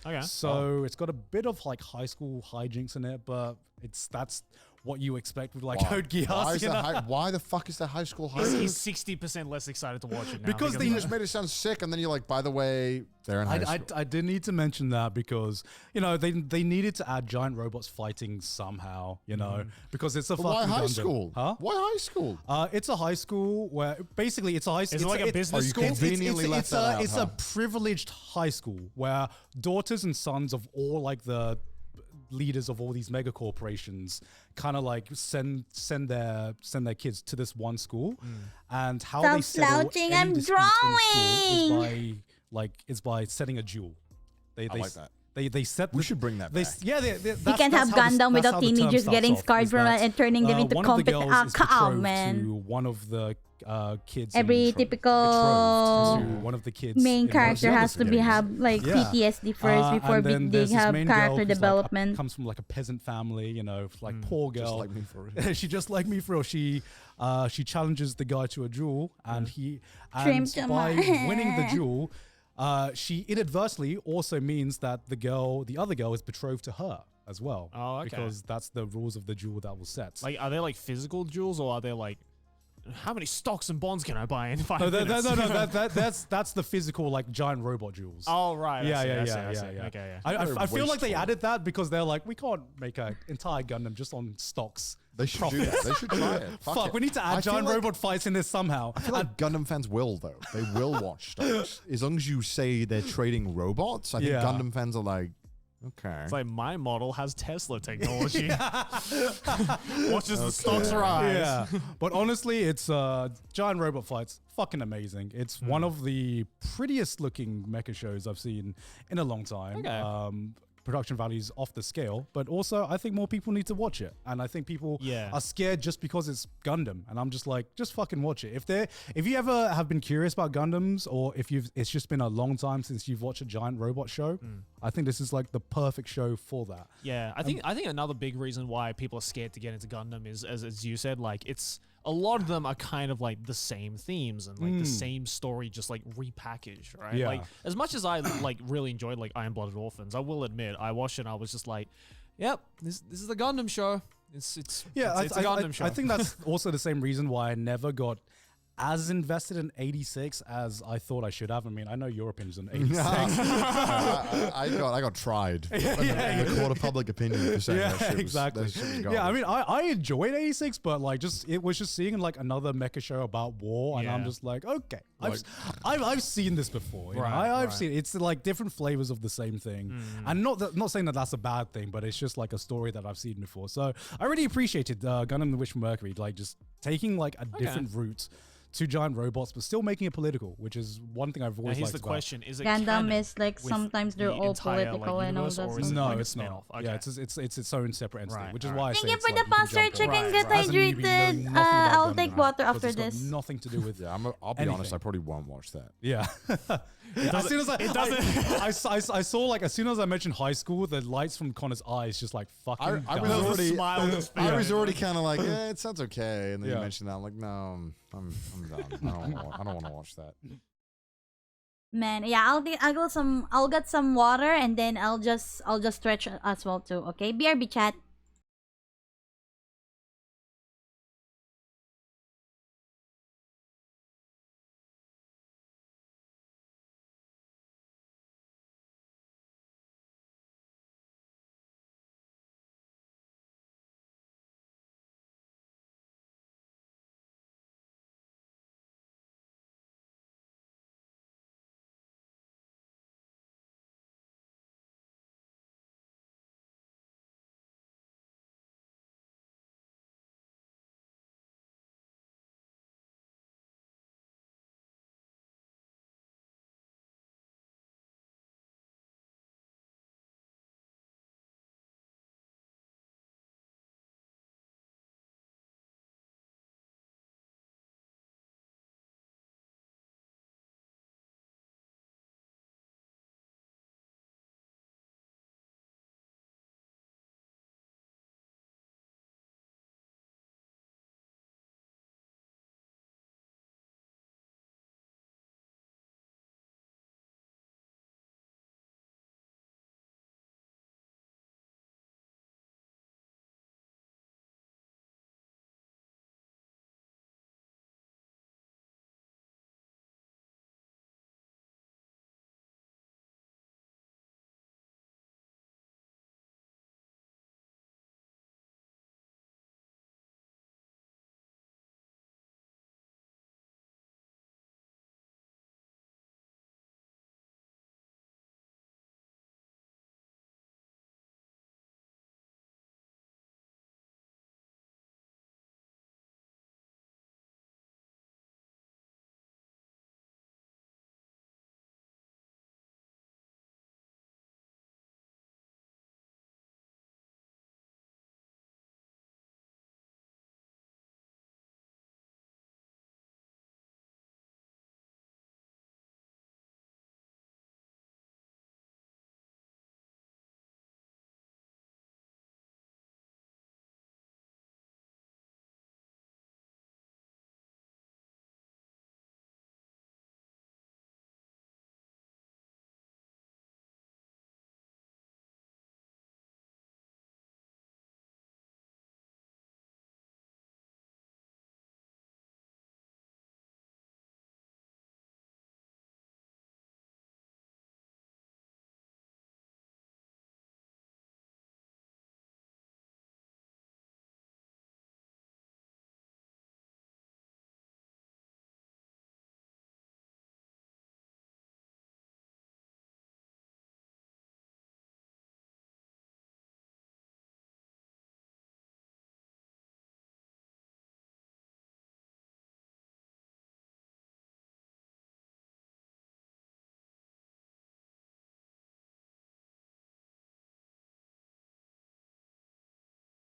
Okay. So it's got a bit of like high school hijinks in it, but that's what you expect with like Code Geass. Why the fuck is there high school He's 60% less excited to watch it now. Because they just made it sound sick, and then you're like, by the way, they're in high school. I did need to mention that because, they needed to add giant robots fighting somehow, because it's a fucking why high Gundam. school? Huh? Why high school? It's a high school where basically it's a high school. Is it like a business school? It's a privileged high school where daughters and sons of all like the leaders of all these mega corporations kind of like send their kids to this one school, and how Stop they settle slouching, any I'm disputes in school drawing. is by setting a duel. I like that. They set. We should bring that back. Yeah, You can't have Gundam without teenagers getting scarred from it and turning them into competent. To one of the kids. Every typical one of the kids. Main character has to have like PTSD first before they have character development. Comes from like a peasant family, like poor girl. Just like me for real. She just like me for real. She challenges the guy to a duel, and by winning the duel, she inadvertently also means that the other girl is betrothed to her as well. Oh, okay. Because that's the rules of the duel that was set. Like, are they like physical duels, or are they like, how many stocks and bonds can I buy in 5 minutes? No. That's the physical like giant robot duels. Oh right. Yeah. Okay, yeah. I feel like they added that because they're like, we can't make an entire Gundam just on stocks. They should do that. They should try it. Fuck, we need to add giant robot fights in this somehow. I feel like Gundam fans will, though. They will watch stocks. As long as you say they're trading robots, I think Gundam fans are like, okay. It's like, my model has Tesla technology. Watches the stocks rise. Yeah. But honestly, it's giant robot fights. Fucking amazing. It's one of the prettiest looking mecha shows I've seen in a long time. Okay. Production values off the scale, but also I think more people need to watch it, and I think people are scared just because it's Gundam, and I'm just like, just fucking watch it. If you ever have been curious about Gundams, or if it's just been a long time since you've watched a giant robot show, I think this is like the perfect show for that. Yeah, I think another big reason why people are scared to get into Gundam is, as you said, like, it's a lot of them are kind of like the same themes and like the same story, just like repackaged, right? Yeah. Like, as much as I like really enjoyed like Iron-Blooded Orphans, I will admit I watched it and I was just like, yep, this is the Gundam show. It's a Gundam show. I think that's also the same reason why I never got as invested in 86 as I thought I should have. I mean, I know your opinions on 86. I got tried in the court of public opinion for saying that shit was, exactly. That shit was garbage. Yeah, I mean, I enjoyed 86, but like, it was just seeing like another mecha show about war, and I'm just like, okay, I've seen this before. You know? I've seen it's like different flavors of the same thing, and not saying that that's a bad thing, but it's just like a story that I've seen before. So I really appreciated Gundam the Witch from Mercury, like just taking like a different route to giant robots, but still making it political, which is one thing I've Now always here's liked the about. question: is it Gundam canon is like with sometimes they're the all entire, political like, and all universe, that or is stuff. it No, like a it's not. spin-off? Yeah, Okay. it's its own separate entity, Right, which is alright. why I Thank say you it's for like the you can pasta jump chicken. over. Get As a newbie knowing hydrated. nothing about I'll Gundam, take water because after it's got this. nothing to do with. Yeah, I'll be honest. I probably won't watch that. Yeah. As soon as I saw like as soon as I mentioned high school, the lights from Connor's eyes just like fucking. I was already kind of like, it sounds okay, and then you mentioned that, I'm like, no, I'm done. I don't want to watch that. Man, yeah, I'll get some water and then I'll just stretch as well too. Okay, BRB chat.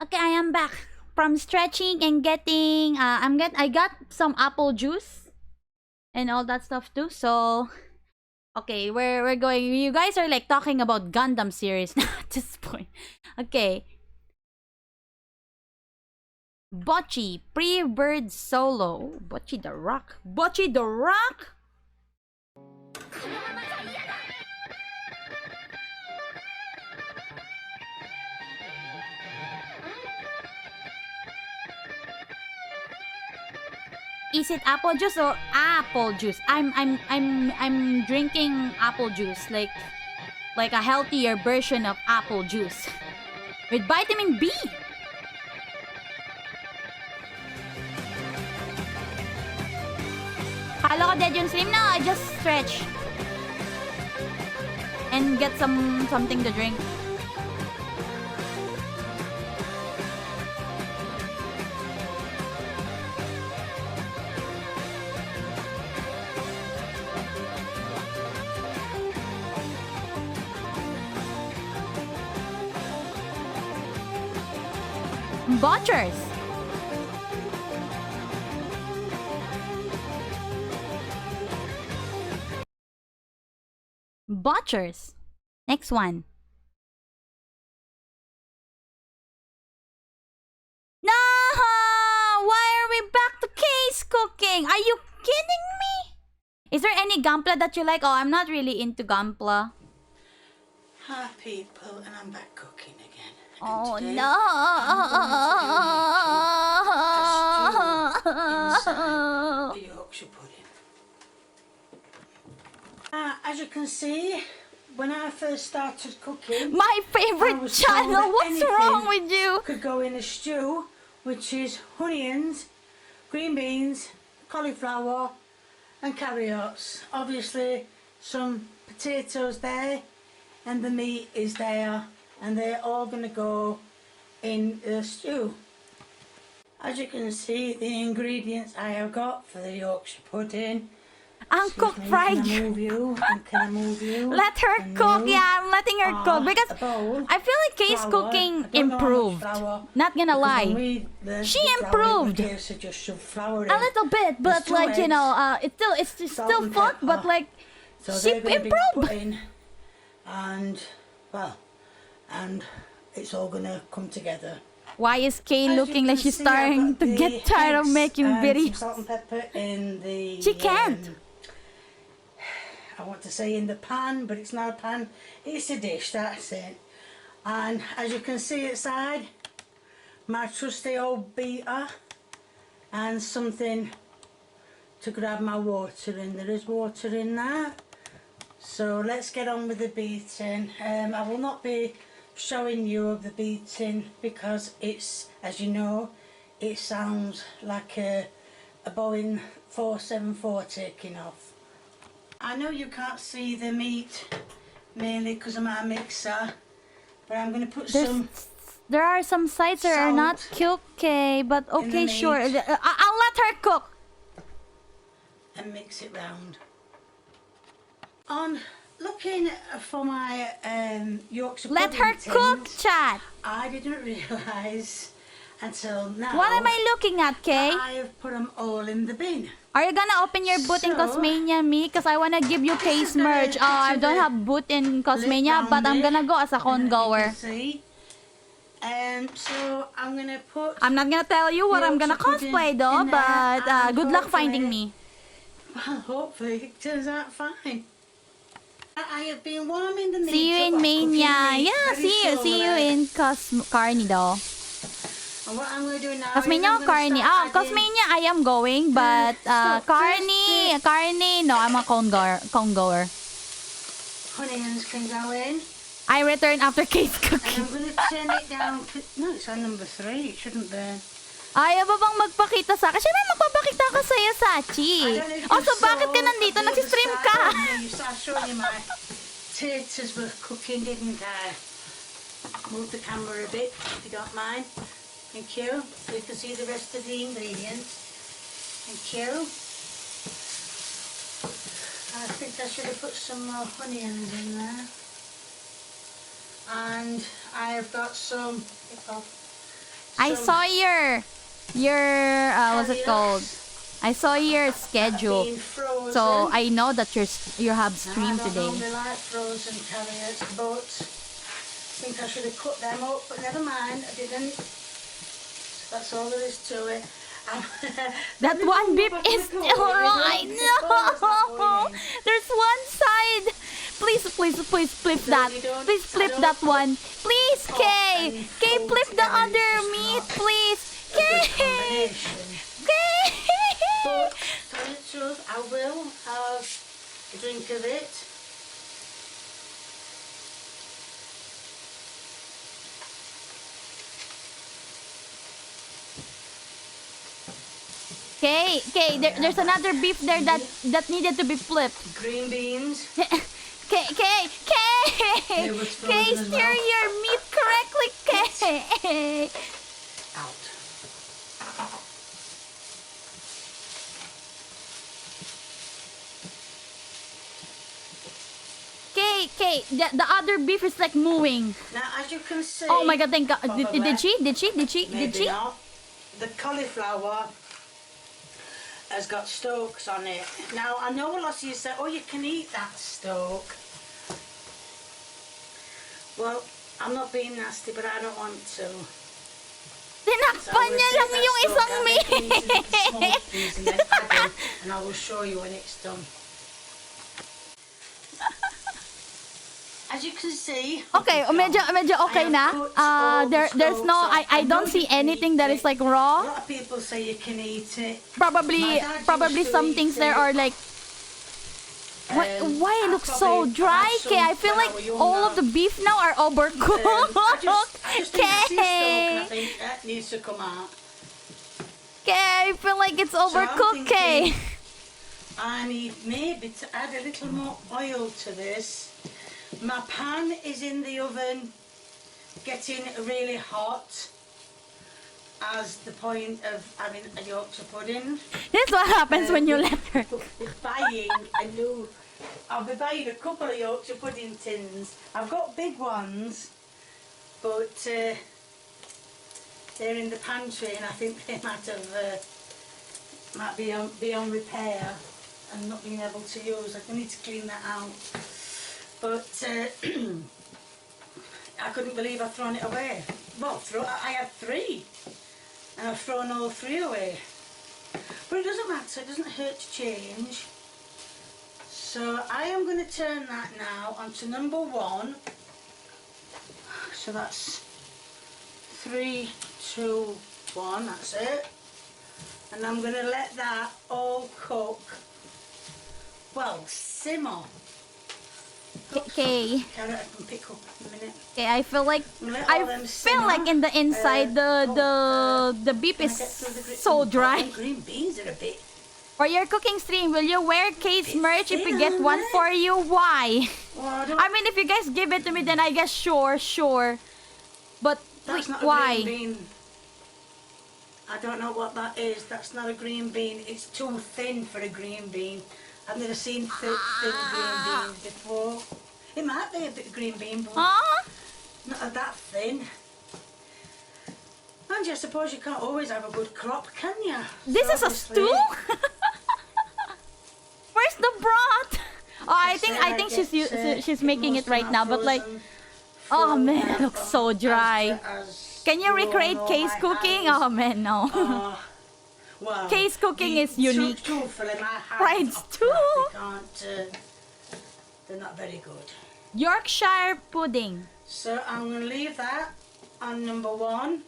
Okay, I am back from stretching and getting. I got some apple juice and all that stuff too. So, okay, we're going. You guys are like talking about Gundam series now at this point. Okay. Bocce pre-bird solo. Bocce the Rock. Bocce the Rock. Is it apple juice or apple juice? I'm drinking apple juice, like a healthier version of apple juice with vitamin B. Kala ko dead yung slim. No, I just stretch and get something to drink. Butchers. Butchers. Next one. No! Why are we back to case cooking? Are you kidding me? Is there any gampla that you like? Oh, I'm not really into gampla. Hi people, and I'm back cooking again. Oh today, no! The Yorkshire pudding. As you can see, when I first started cooking, my favorite I was told channel. that What's wrong anything with you? could go in a stew, which is onions, green beans, cauliflower, and carrots. Obviously, some potatoes there, and the meat is there, and they're all going to go in the stew. As you can see, the ingredients I have got for the Yorkshire pudding. Uncooked fried. Can I move you? And can I move you? Let her And cook. you Yeah, I'm letting her cook because a bowl, I feel like case flour. cooking I don't know how much improved. flour, Not gonna because lie, when we learned she to flour, improved we used to just shove flour in. a little bit, but There's like two you know, eggs, it's salt still and fun, but pepper. like So she they're gonna be improved. put in, and well, and it's all gonna come together. Why is Kay As looking you like can she's see, I've starting got to the get tired of eggs making and some videos? salt and pepper in the. She can't. I want to say in the pan, but it's not a pan. It's a dish. That's it. And as you can see outside, my trusty old beater and something to grab my water in. There is water in there. So let's get on with the beating. I will not be showing you the beating because it's, as you know, it sounds like a Boeing 474 taking off. I know you can't see the meat mainly because I'm at a mixer, but I'm going to put There are some sides that are not cooked, Kay, but okay, sure. I'll let her cook. And mix it round. On looking for my Yorkshire pudding Let her cook, tins, chat. I didn't realise until now. What am I looking at, Kay? that I have put them all in the bin. Are you gonna open your boot in Cosmania, me? Because I wanna give you case merch. Oh, I don't have boot in Cosmania, but I'm gonna go as a con goer. So I'm gonna put. I'm not gonna tell you what I'm gonna cosplay though, but good luck finding me. Well, hopefully it turns out fine. I have been warming the meat. See you in up, Mania. cooking meat Yeah, very see you in Carni though. And what I'm going to do now Cosmania or is I'm Carni? gonna start adding Cosmania I am going, but Carni, no, I'm a con goer. onions can go in. I return after case And cooking. I'm going to turn it down. No, it's on number 3. It shouldn't be. Ayaw ba bang magpakita sa akin? Siyempre magpapakita ka sa'yo, Sachi. Oh, so bakit ka nandito? Nagsistream ka. I showed you my taters were cooking, didn't I? Move the camera a bit, if you don't mind. Thank you. So you can see the rest of the ingredients. Thank you. I think I should have put some more onions in there. And I have got some. I saw your what's it called? I saw your schedule, so I know that you have stream I don't today. normally like frozen carrots, but I think I should have cut them up, but never mind, I didn't. That's all there is to it. That one beep is still right. No, there's one side. Please flip that. Please flip that one. Please, Kay. Kay, flip the other meat, please. Kay. Kay. But, to tell you the truth, I will have a drink of it. Kay, there's another beef there that needed to be flipped. Green beans. Kay, They were frozen Kay, as stir well. your meat correctly, Kay. Out. Kay, Okay, the other beef is like mooing. Now, as you can see... Oh my god, thank god. probably, Did she? maybe not. The cauliflower has got stalks on it. Now, I know a lot of you say, oh, you can eat that stalk. Well, I'm not being nasty, but I don't want to. Tinakpan niya lang yung isang meat. And I will show you when it's done. As you can see. Okay, medyo okay na. There's no I don't see anything that is like A raw. lot of people say you can eat it. Probably some things there are like why it looks so dry? Okay, I feel like all of the beef now are overcooked. I just think Okay. I think that needs to come out. Okay, I feel like it's So I'm overcooked. thinking Okay. I need maybe to add a little more oil to this. My pan is in the oven, getting really hot. As the point of having a Yorkshire pudding. This is what happens when you let her. I'll be buying a couple of Yorkshire pudding tins. I've got big ones, but they're in the pantry, and I think they might be on repair and not being able to use. I need to clean that out. But I couldn't believe I'd thrown it away. Well, I had 3. And I've thrown all 3 away. But it doesn't matter, it doesn't hurt to change. So I am going to turn that now onto number 1. So that's 3, 2, 1, that's it. And I'm going to let that all cook. Well, simmer. Okay. Carrot I can pick up in a minute. Okay, I feel like in the inside the beef is so dry. Green beans are a bit. For your cooking stream, will you wear Kate's merch if we get one for you? Why? Well, I mean, if you guys give it to me, then I guess sure. But That's not why? a green bean. I don't know what that is. That's not a green bean. It's too thin for a green bean. I've never seen thick green beans before. It might be a bit of green bean, but not that thin. And I suppose you can't always have a good crop, can you? This is a stew? Where's the broth? Oh, I think she's making it right now, but like, oh man, it looks so dry. Can you recreate Kay's cooking? Oh man, no. Well, Kay's cooking is unique. Fried stew. They're not very good. Yorkshire pudding. So I'm going to leave that on number 1.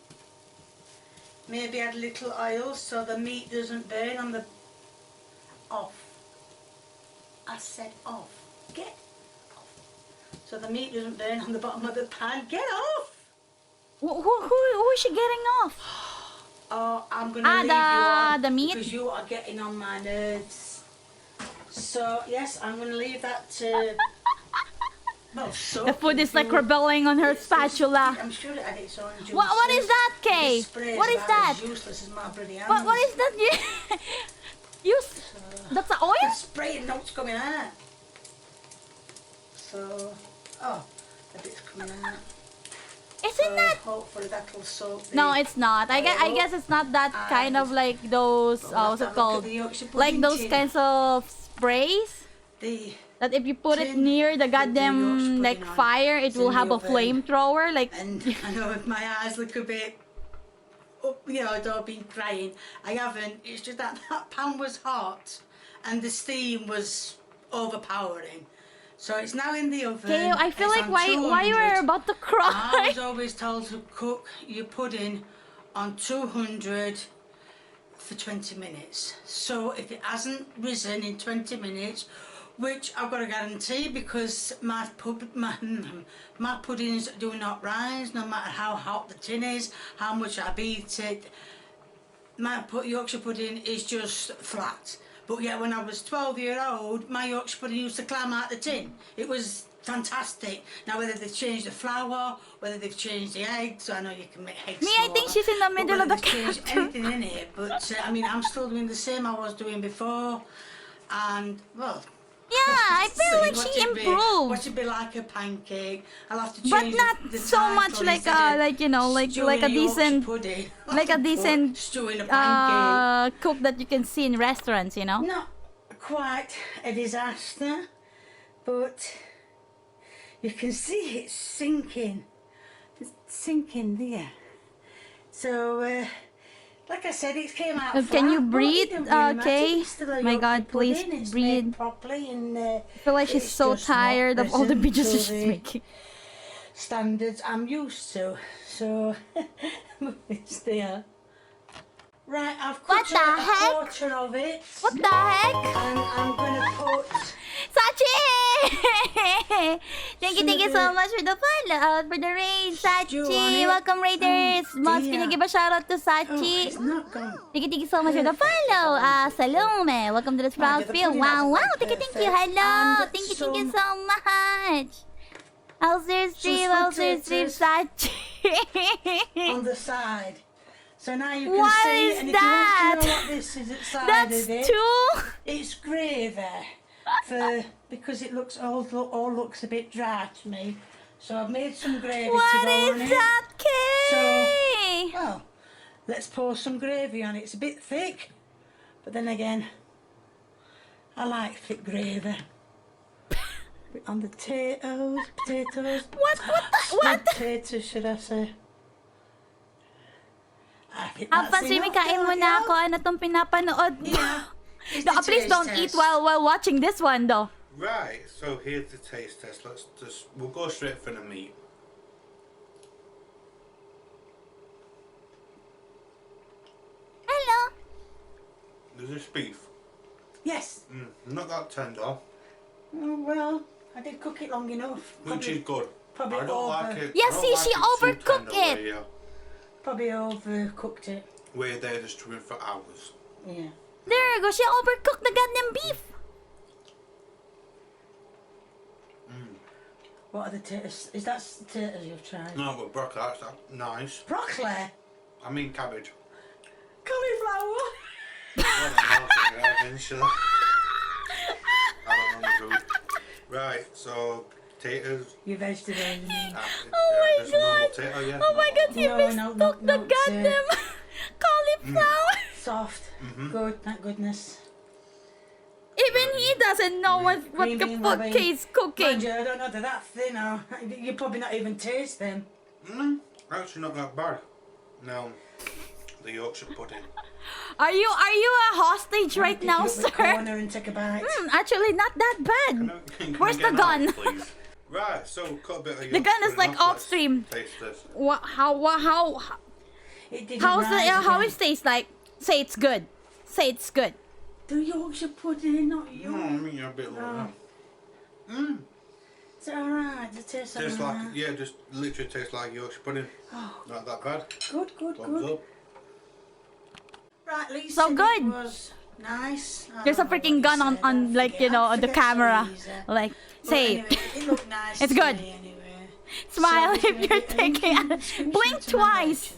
Maybe add a little oil so the meat doesn't burn on the... Off. I said off. Get off. So the meat doesn't burn on the bottom of the pan. Get off! Who is she getting off? Oh, I'm going to leave you on the meat? because you are getting on my nerves. So, yes, I'm going to leave that to... Well, The food is like rebelling on her spatula. I'm sure it had its own juices. What is that, Kay? What is that? Useless as my bloody hands. What is that? That's the oil? The spray and notes coming out. So, a bit's coming out. Isn't that? Hopefully that'll soak. No, it's not. I guess it's not that kind of like those. What's it called? Like those kinds of sprays. That if you put it near the goddamn like fire, it will have a flamethrower. Like. And I know if my eyes look a bit. I've been crying. I haven't. It's just that pan was hot, and the steam was overpowering. So it's now in the oven. Okay, I feel like why you were about to cry. I was always told to cook your pudding on 200 for 20 minutes. So if it hasn't risen in 20 minutes, which I've got a guarantee because my puddings do not rise no matter how hot the tin is, how much I beat it. My Yorkshire pudding is just flat. But yeah, when I was 12-year-old, my Yorkshire pudding used to climb out the tin. It was fantastic. Now, whether they've changed the flour, whether they've changed the eggs, I know you can make eggs. I think she's in the middle of the changed anything in it, but I mean, I'm still doing the same I was doing before, and well. I feel like she improved. What should be like a pancake? I'll have to But change not the so title much like instead of like you know like stew like a in Yorkshire decent pudding. like a decent Stew in a pancake. cook that you can see in restaurants, you know. Not quite a disaster, but you can see it's sinking. It's sinking there. So, like I said, it came out flat. Can you but breathe? it didn't really matter. Okay. It's still a My Yorkshire God, please pudding. It's breathe. made properly, and I feel like she's it's so just not tired of all the risen videos to she's the making. standards I'm used to. So, it's there. Right, I've cut out a quarter of it. What the heck? And I'm gonna put Sachi! Thank you so much for the follow, for the raid, Sachi. Welcome, Raiders. Moms, can you give a shout out to Sachi? Thank you so much for the follow. Salome, welcome to the Sprout Field. Wow, thank you. Hello. Thank you so much. How's your stream, Sachi? on the side. So now you can What see, is and that? if you want to know what this is at side That's of it, two? it's gravy because it looks all looks a bit dry to me. So I've made some gravy to go on it. that, Kay? So, well, let's pour some gravy on it. It's a bit thick, but then again, I like thick gravy. On the potatoes. What? Potatoes, should I say? Simi, kain mo na ako. Ano tong pinapanood mo? No, please don't eat while watching this one, though. Right, so here's the taste test. We'll go straight for the meat. Hello. Is this beef? Yes. Not that tender. Oh, well, I did cook it long enough. Which is good. Probably I don't like it. Yeah, I don't see, like she it too overcooked tender it. Probably overcooked it. We're there just stewing for hours. Yeah. There you go. She overcooked the goddamn beef. What are the taters? Is that the taters you've tried? No, but broccoli, that's nice. Broccoli? I mean cabbage. Cauliflower? Eventually. I don't know the food. Right, so taters. Your vegetables. Oh my god. Tater, yeah. Oh my god, you mistook the goddamn cauliflower. Soft. Good, thank goodness. Even he doesn't know what the fuck he's cooking. Mind you, I don't know they're that thin. You probably not even taste them. Actually not that bad. No, the Yorkshire pudding. Are you a hostage right now, sir? Corner and take a bite. Actually, not that bad. Where's the gun? Right, so cut a bit of The gun is like off stream. Taste this. How it tastes like? Say it's good. Say it's good. The Yorkshire pudding, not yours. No, I mean a bit like that. Is it alright? Does it taste Tastes alright? like, yeah, just literally tastes like Yorkshire pudding. Oh. Not that bad. Good. Thumbs up. Right, Lisa. So good. It was nice. There's a freaking gun on like on the camera. Like say anyway, it looked nice. it's to good. me anyway. Smile So if you're taking a blink twice.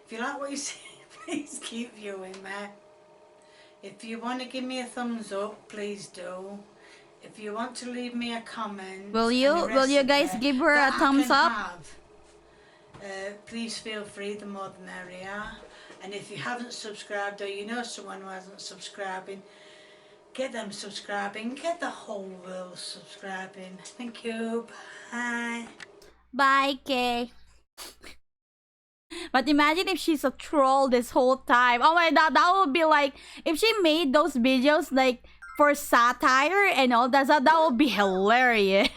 If you like what you see, please keep viewing me. If you want to give me a thumbs up, please do. If you want to leave me a comment, Will you guys give her a thumbs up? Please feel free, the more the merrier. And if you haven't subscribed or you know someone who hasn't subscribing, get them subscribing, get the whole world subscribing. Thank you, bye. Bye, Kay. But imagine if she's a troll this whole time. Oh my god, that would be like if she made those videos like for satire and all that. That would be hilarious.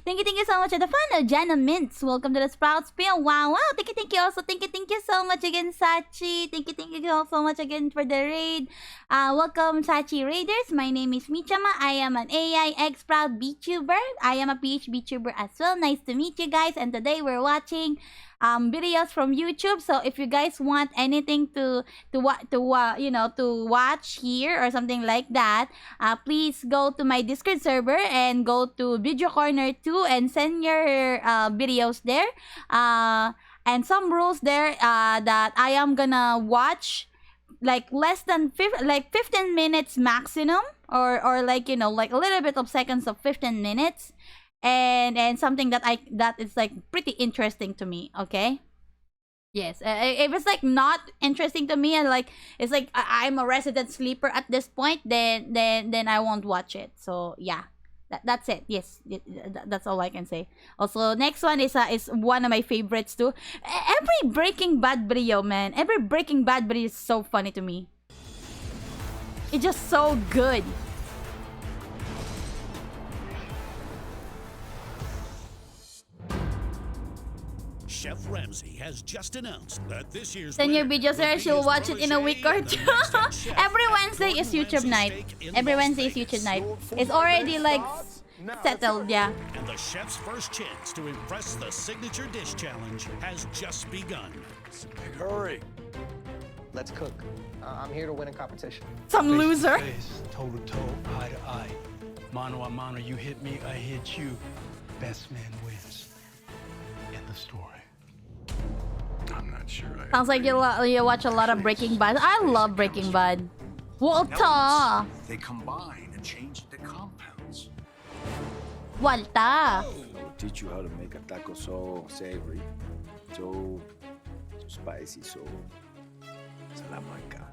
Thank you so much for the follow, Jenna Mintz. Welcome to the Sprout Spiel. Wow. Thank you also. Thank you so much again, Sachi. Thank you so much again for the raid. Welcome, Sachi Raiders. My name is Michama. I am an AI X-Proud VTuber. I am a PH VTuber as well. Nice to meet you guys. And today we're watching videos from YouTube. So if you guys want anything to watch here or something like that, please go to my Discord server and go to Video Corner 2 and send your videos there. And some rules there that I am gonna watch like less than 15 minutes maximum, or like, you know, like a little bit of seconds of 15 minutes, and something that is like pretty interesting to me. Okay. Yes, if it's like not interesting to me, and like it's like I'm a resident sleeper at this point, then I won't watch it. So yeah, that's it. Yes, that's all I can say. Also, next one is one of my favorites too. Every Breaking Bad video, man, every Breaking Bad video is so funny to me. It's just so good. Chef Ramsay has just announced that this year's Send your winner videos there, will be she'll his watch it in a week or protege two. and the next chef, Every Wednesday is Gordon YouTube Ramsay's night. steak in Every Las Wednesday is Vegas. YouTube night. It's already like settled, yeah. And the chef's first chance to impress the signature dish challenge has just begun. Hurry. Let's cook. I'm here to win a competition. Some loser. Toe to toe, eye to eye. Mano a mano, you hit me, I hit you. Best man wins. End the story. I'm not sure. Sounds like you watch a lot of Breaking Bad. I love Breaking Bad. Walter. They combine and change the compounds. Walter. We'll teach you how to make a taco so savory, so spicy, so Salamanca.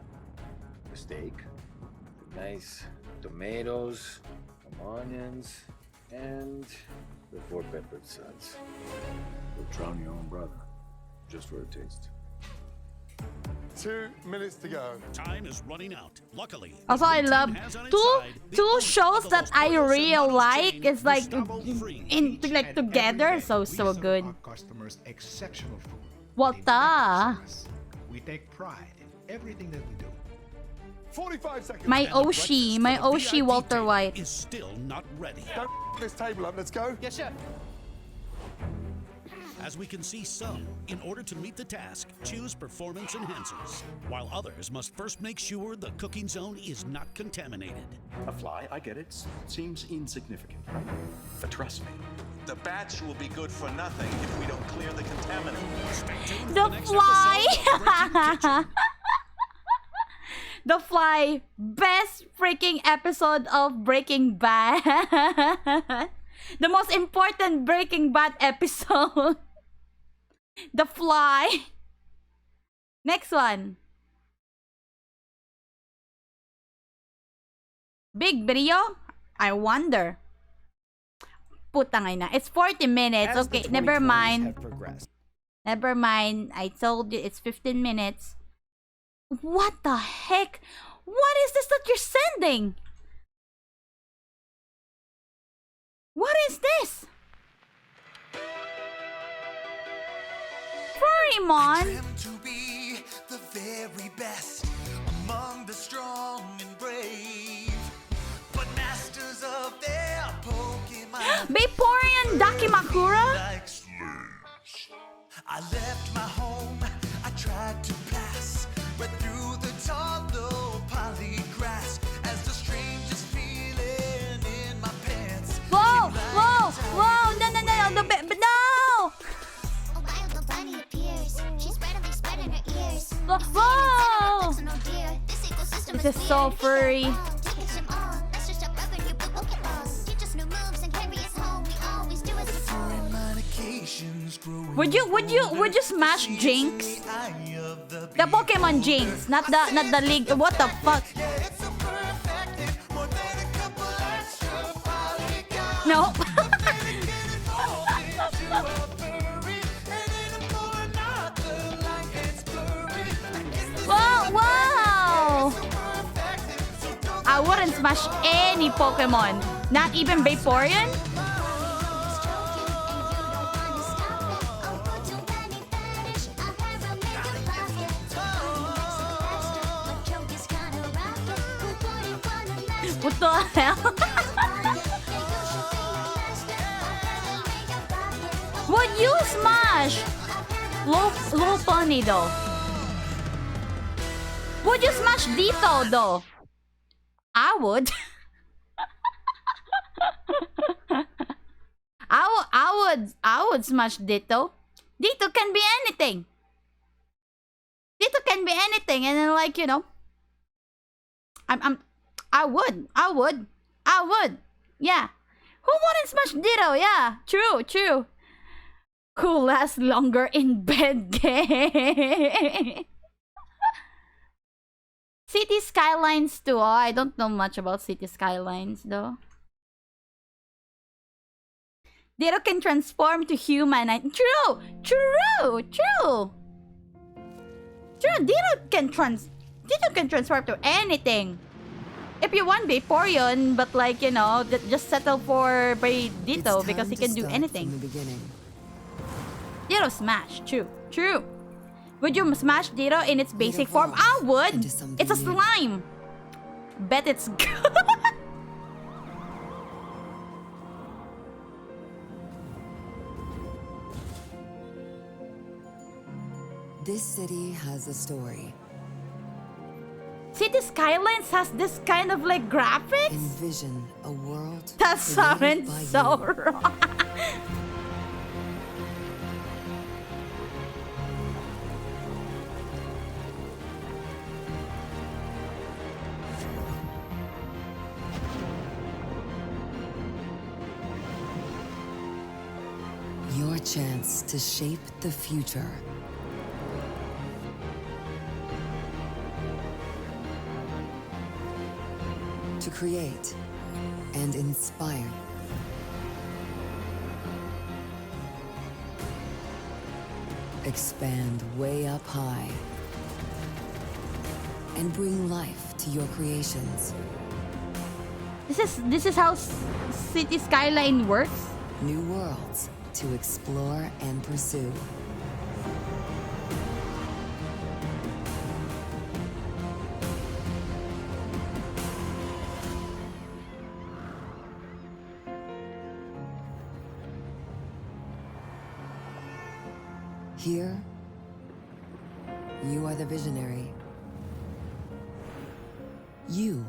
The steak, the nice tomatoes, some onions, and the 4 peppered sons. You'll drown your own brother, just for a taste. 2 minutes to go. Time is running out. Luckily, Also, I love two shows that I really like. It's like together, so good. Customers exceptional food. Walter. We take pride in everything that we do. 45 seconds. My Oshi, Walter White. is still not ready. Don't this table up. Let's go. Yes, chef. As we can see, some, in order to meet the task, choose performance enhancers, while others must first make sure the cooking zone is not contaminated. A fly, I get it, seems insignificant. But trust me, the batch will be good for nothing if we don't clear the contaminant. The Fly. The Fly, best freaking episode of Breaking Bad. The most important Breaking Bad episode. The Fly. Next one. Big video? I wonder. Putang ina. It's 40 minutes. As Okay, the never 2020s mind. have progressed. Never mind. I told you it's 15 minutes. What the heck? What is this that you're sending? What is this? Furrymon? To be the very best among the strong and brave, but masters of their Pokemon. Vaporeon Dakimakura? Like slaves. I left my home, I tried to pass, but through the tall, low polygrass, as the strangest feeling in my pants. Whoa! Whoa! Whoa! No! No! Whoa! This is so furry. Would you smash Jinx? The Pokemon Jinx, not the league. What the fuck? No. Whoa! I wouldn't smash any Pokemon, not even Vaporeon. What the hell? Would you smash low pony though? Would you smash Ditto though? I would. I would smash Ditto. Ditto can be anything. Ditto can be anything, and then like, you know, I would. Yeah. Who wouldn't smash Ditto? Yeah, true. Who lasts longer in bed game? City Skylines too. Oh, I don't know much about City Skylines though. Ditto can transform to human. True. Ditto can transform to anything. If you want Vaporeon, but like, you know, just settle for by Ditto because he can do anything. Ditto smash. True. Would you smash Ditto in its basic form? I would. It's a slime. Bet it's good. This city has a story. City Skylines has this kind of like graphics? Envision a world that sounds so wrong. Your chance to shape the future. To create and inspire. Expand way up high. And bring life to your creations. This is how City Skyline works? New worlds to explore and pursue. Here, you are the visionary. You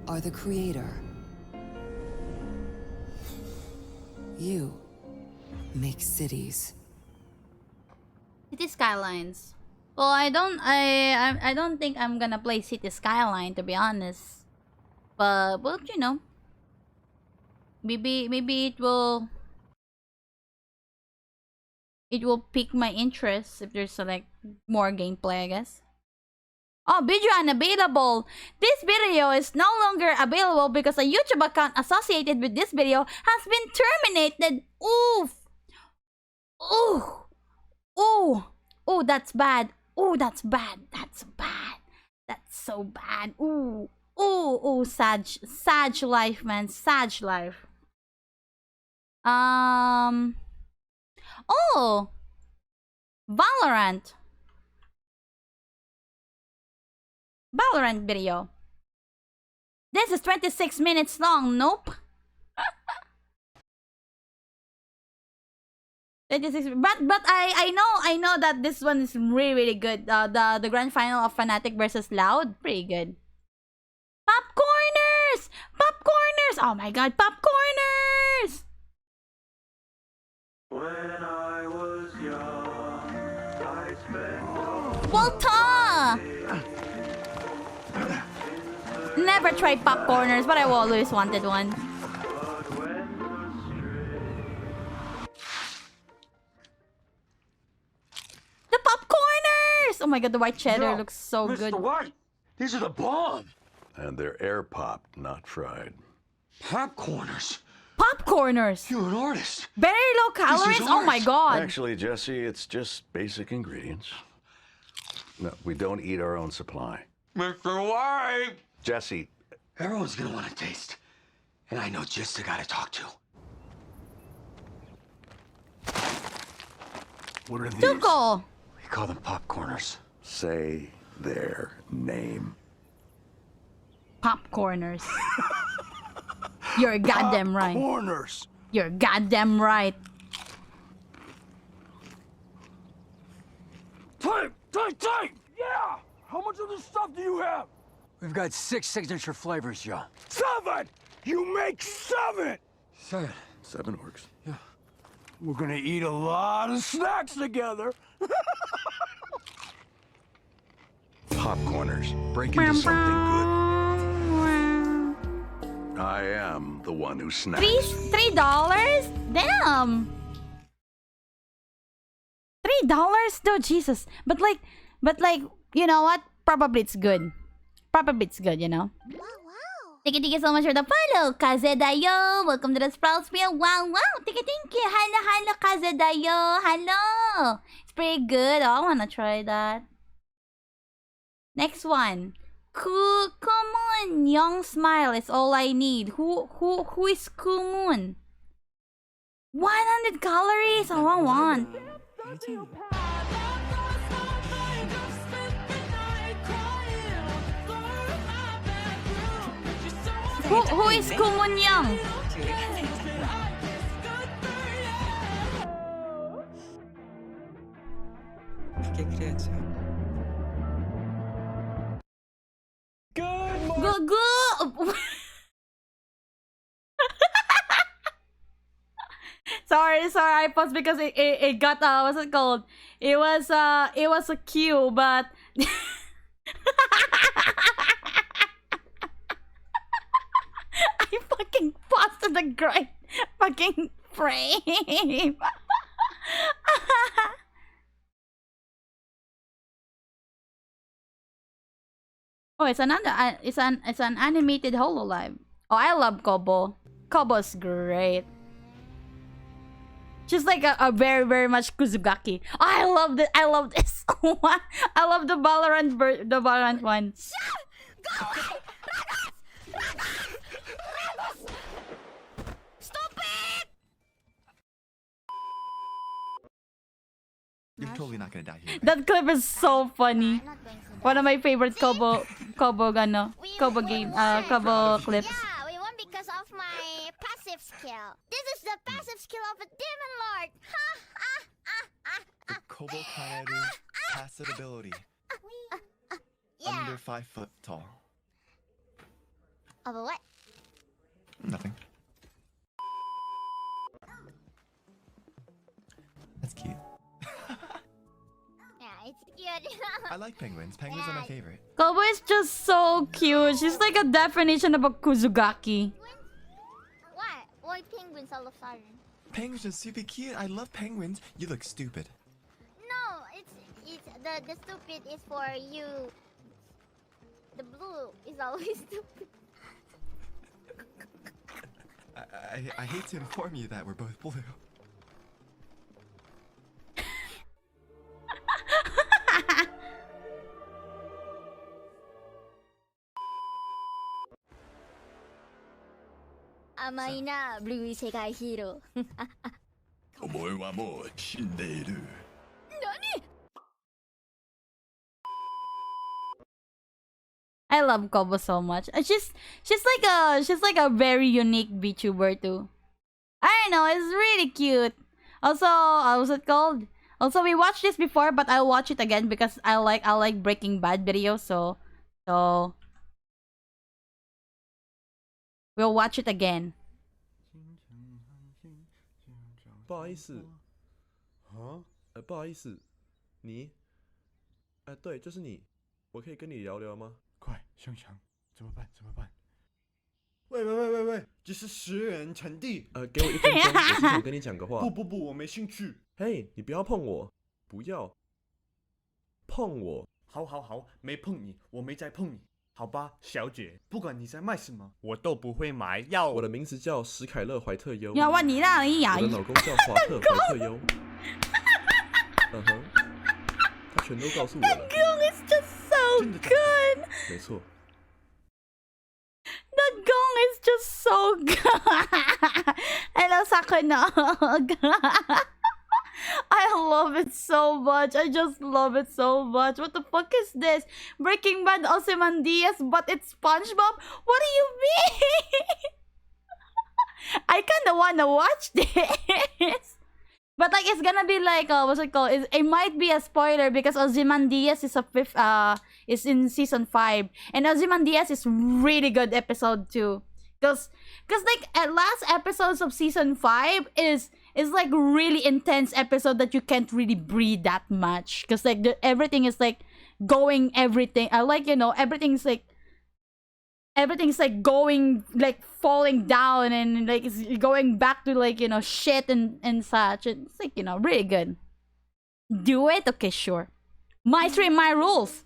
are the creator. You make cities. City Skylines. Well, I don't think I'm gonna play City Skyline, to be honest. But well, you know, maybe it will pique my interest if there's like more gameplay, I guess. Oh, video unavailable. This video is no longer available because a YouTube account associated with this video has been terminated. Oof. Ooh, that's bad. Ooh, that's bad. That's bad. That's so bad. Ooh, Sag life, man. Sag life. Oh, Valorant video. This is 26 minutes long. Nope. 26, but I know that this one is really good. The grand final of Fnatic versus Loud, pretty good. Popcorners! Oh my god, popcorners! When I was young, I spent Volta! Never tried popcorners, but I've always wanted one. The popcorners! Oh my god, the white cheddar looks so good. Mr. White, these are the bomb. And they're air popped, not fried. Popcorners. Popcorners! You're an artist. Very low calories? Oh my god. Actually, Jesse, it's just basic ingredients. No, we don't eat our own supply. Mr. White! Jesse. Everyone's gonna want to taste. And I know just the guy to talk to. What are these? Tuco! We call them popcorners. Say their name. Popcorners. You're goddamn right. Popcorners. You're goddamn right. Type! Yeah! How much of this stuff do you have? We've got 6 signature flavors, Joe. 7! You make 7! 7. 7 works. Yeah. We're gonna eat a lot of snacks together. Popcorners. Break into something good. I am the one who snaps. $3? Damn. $3 though, Jesus. But like, you know what? Probably it's good. Probably it's good, you know. Thank you so much for the follow, Kazedayo. Welcome to the Sprouts Meal. Wow. Thank you. Hello, Kazedayo. Hello. It's pretty good. Oh, I wanna try that. Next one. Kumun. Young smile is all I need. Who is Kumun? 100 calories. Oh, I want. Who is Kumun Young? Go. sorry, I paused because it got what's it called? It was a cue, but I fucking paused the great fucking frame. Oh, it's an animated Hololive. Oh, I love Kobo. Kobo's great. Just like a very, very much Kuzugaki. Oh, I love this. I love this. I love the Valorant one. Go away! Ramos! Stupid! You're totally not gonna die here. That clip is so funny. One of my favorite Kobo game, Kobo clips. Yeah, we won because of my passive skill. This is the passive skill of a demon lord. The Kobo Kaeru passive ability. Yeah. Under 5 foot tall. Of a what? Nothing. That's cute. Yeah, it's cute. I like penguins. Penguins are my favorite. Kobo is just so cute. She's like a definition of a Kuzugaki. What? Why penguins all of a sudden? Penguins are super cute. I love penguins. You look stupid. No, it's the stupid is for you. The blue is always stupid. I hate to inform you that we're both blue. Amai na blue sekai hero. お前はもう死んでいる。何? I love Kobo so much. She's like a very unique VTuber too. I don't know, it's really cute. Also, what's it called? Also, we watched this before, but I'll watch it again because I like Breaking Bad videos. So we'll watch it again. 不好意思，啊？不好意思，你？对，就是你，我可以跟你聊聊吗？快，香香，怎么办？怎么办？喂，这是食人成地。给我1分钟，我是想跟你讲个话。不，我没兴趣。嘿，你不要碰我，不要碰我。好，没碰你，我没在碰你。好吧，小姐，不管你在卖什么，我都不会买。我的名字叫史凯勒怀特优。要问你啦，你呀！我的老公叫华特怀特优。他全都告诉我了。That gong is just so good. 没错。That gong is just so good. Hello, Sakunog. I love it so much. I just love it so much. What the fuck is this? Breaking Bad Ozymandias, but it's SpongeBob? What do you mean? I kinda wanna watch this. But like it's gonna be like what's it called? It might be a spoiler because Ozymandias is in season 5. And Ozymandias is really good episode 2. Cause like at last episodes of season 5 is like really intense episode that you can't really breathe that much. Cause like everything is like going everything. I like, you know, everything's like everything's like going, like falling down, and like it's going back to like, you know, shit and such. It's like, you know, really good. Do it? Okay, sure. My stream, my rules.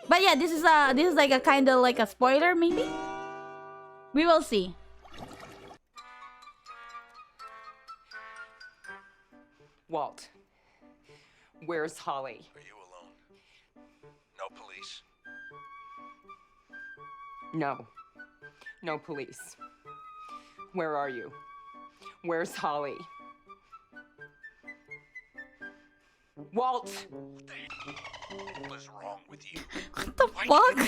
But yeah, this is like a kind of like a spoiler, maybe. We will see. Walt, where's Holly? Are you alone? No police? No. No police. Where are you? Where's Holly? Walt! What was wrong with you? What the fuck?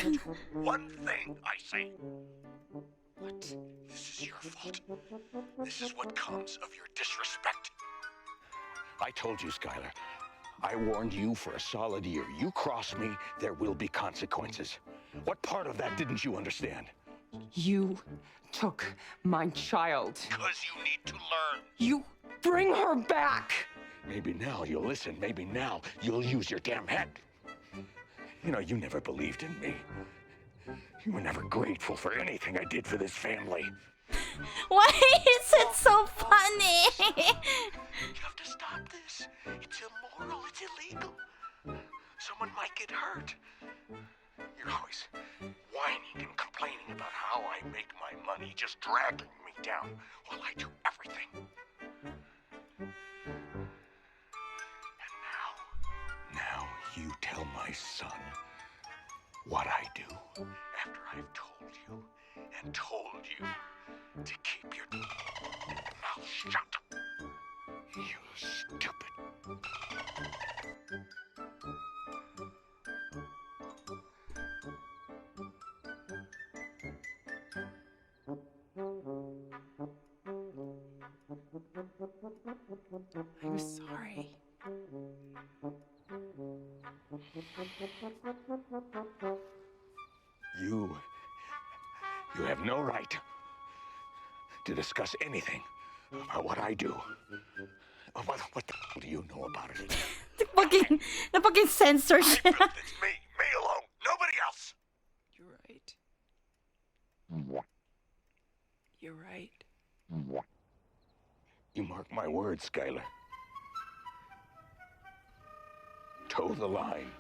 One thing I say. What? This is your fault. This is what comes of your disrespect. I told you, Skylar. I warned you for a solid year. You cross me, there will be consequences. What part of that didn't you understand? You took my child. Because you need to learn. You bring her back! Maybe now you'll listen. Maybe now you'll use your damn head. You know, you never believed in me. You were never grateful for anything I did for this family. Why is it so funny? You have to stop this. It's immoral. It's illegal. Someone might get hurt. You're always whining and complaining about how I make my money, just dragging me down while I do everything. And now you tell my son what I do after I've told you and told you to keep your mouth shut. You stupid. I'm sorry. You have no right to discuss anything about what I do. What the hell do you know about it? the fucking censorship. It's me alone, nobody else. You're right. You're right. You mark my words, Skylar. Toe the line,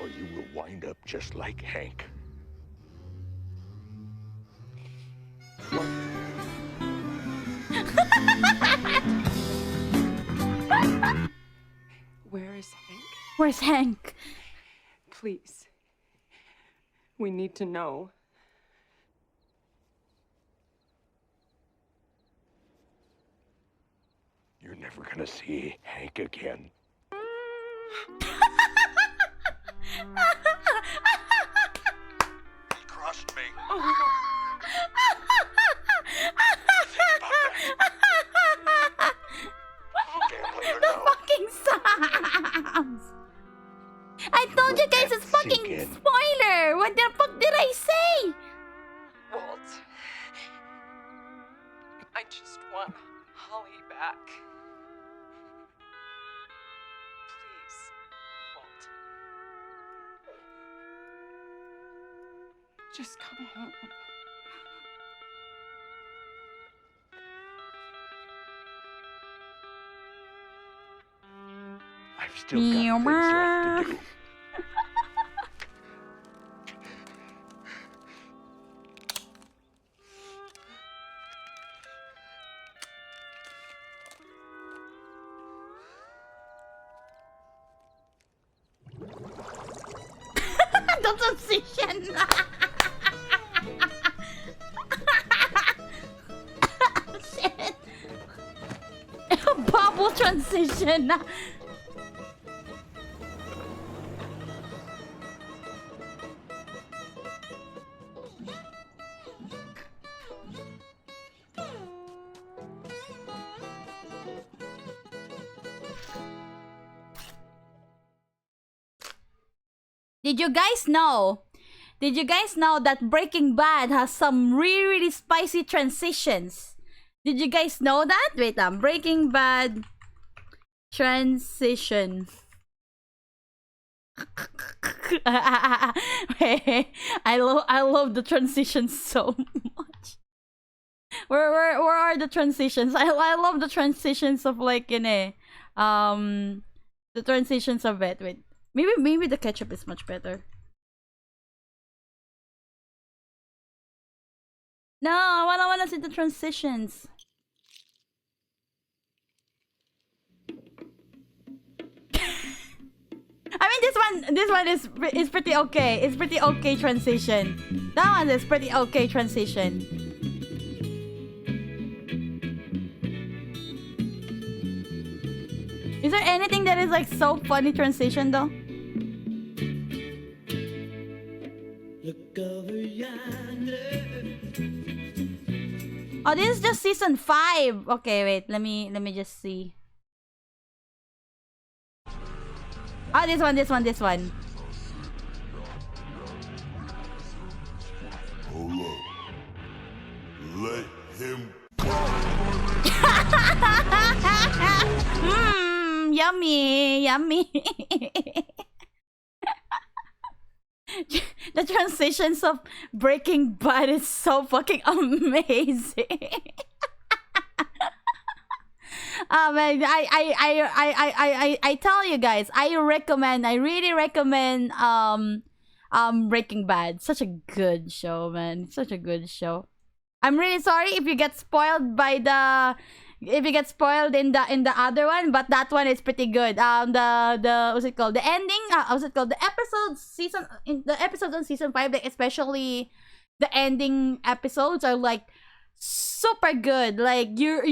or you will wind up just like Hank. Where is Hank? Where's Hank? Please. We need to know. You're never gonna see Hank again. He crushed me. The fucking sounds. I told you guys it's fucking spoiler. What the fuck did I say? Walt. I just want Holly back. Please, Walt. Just come home. I've still got things left to do. The transition. Shit. Bubble transition. Did you guys know? Did you guys know that Breaking Bad has some really spicy transitions? Did you guys know that? Wait, Breaking Bad transition. I love the transitions so much. Where are the transitions? I love the transitions of like the transitions of it. Wait, maybe the ketchup is much better. No, I wanna see the transitions. I mean, this one is pretty okay. It's pretty okay transition. That one is pretty okay transition. Is there anything that is like so funny transition though? Look over yonder. Oh, this is just season 5. Okay, wait. Let me just see. Oh, this one. Hold up. Let him Yummy. The transitions of Breaking Bad is so fucking amazing. Man, I tell you guys, I really recommend Breaking Bad. Such a good show, man. Such a good show. I'm really sorry if you get spoiled by if you get spoiled in the other one, but that one is pretty good. The what's it called? The ending. What's it called? The episodes on season 5, like especially the ending episodes are like super good. Like you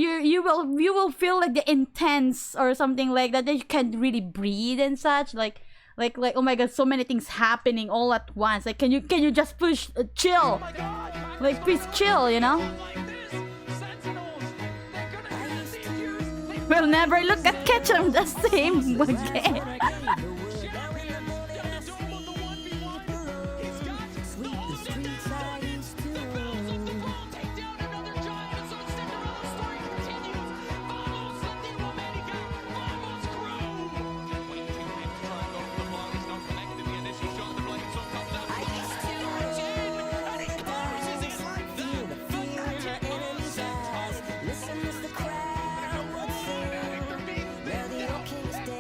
will feel like the intense or something like that. That you can't really breathe and such. Like oh my god, so many things happening all at once. Like can you just push chill? Like please chill, you know. We'll never look at ketchup the same again.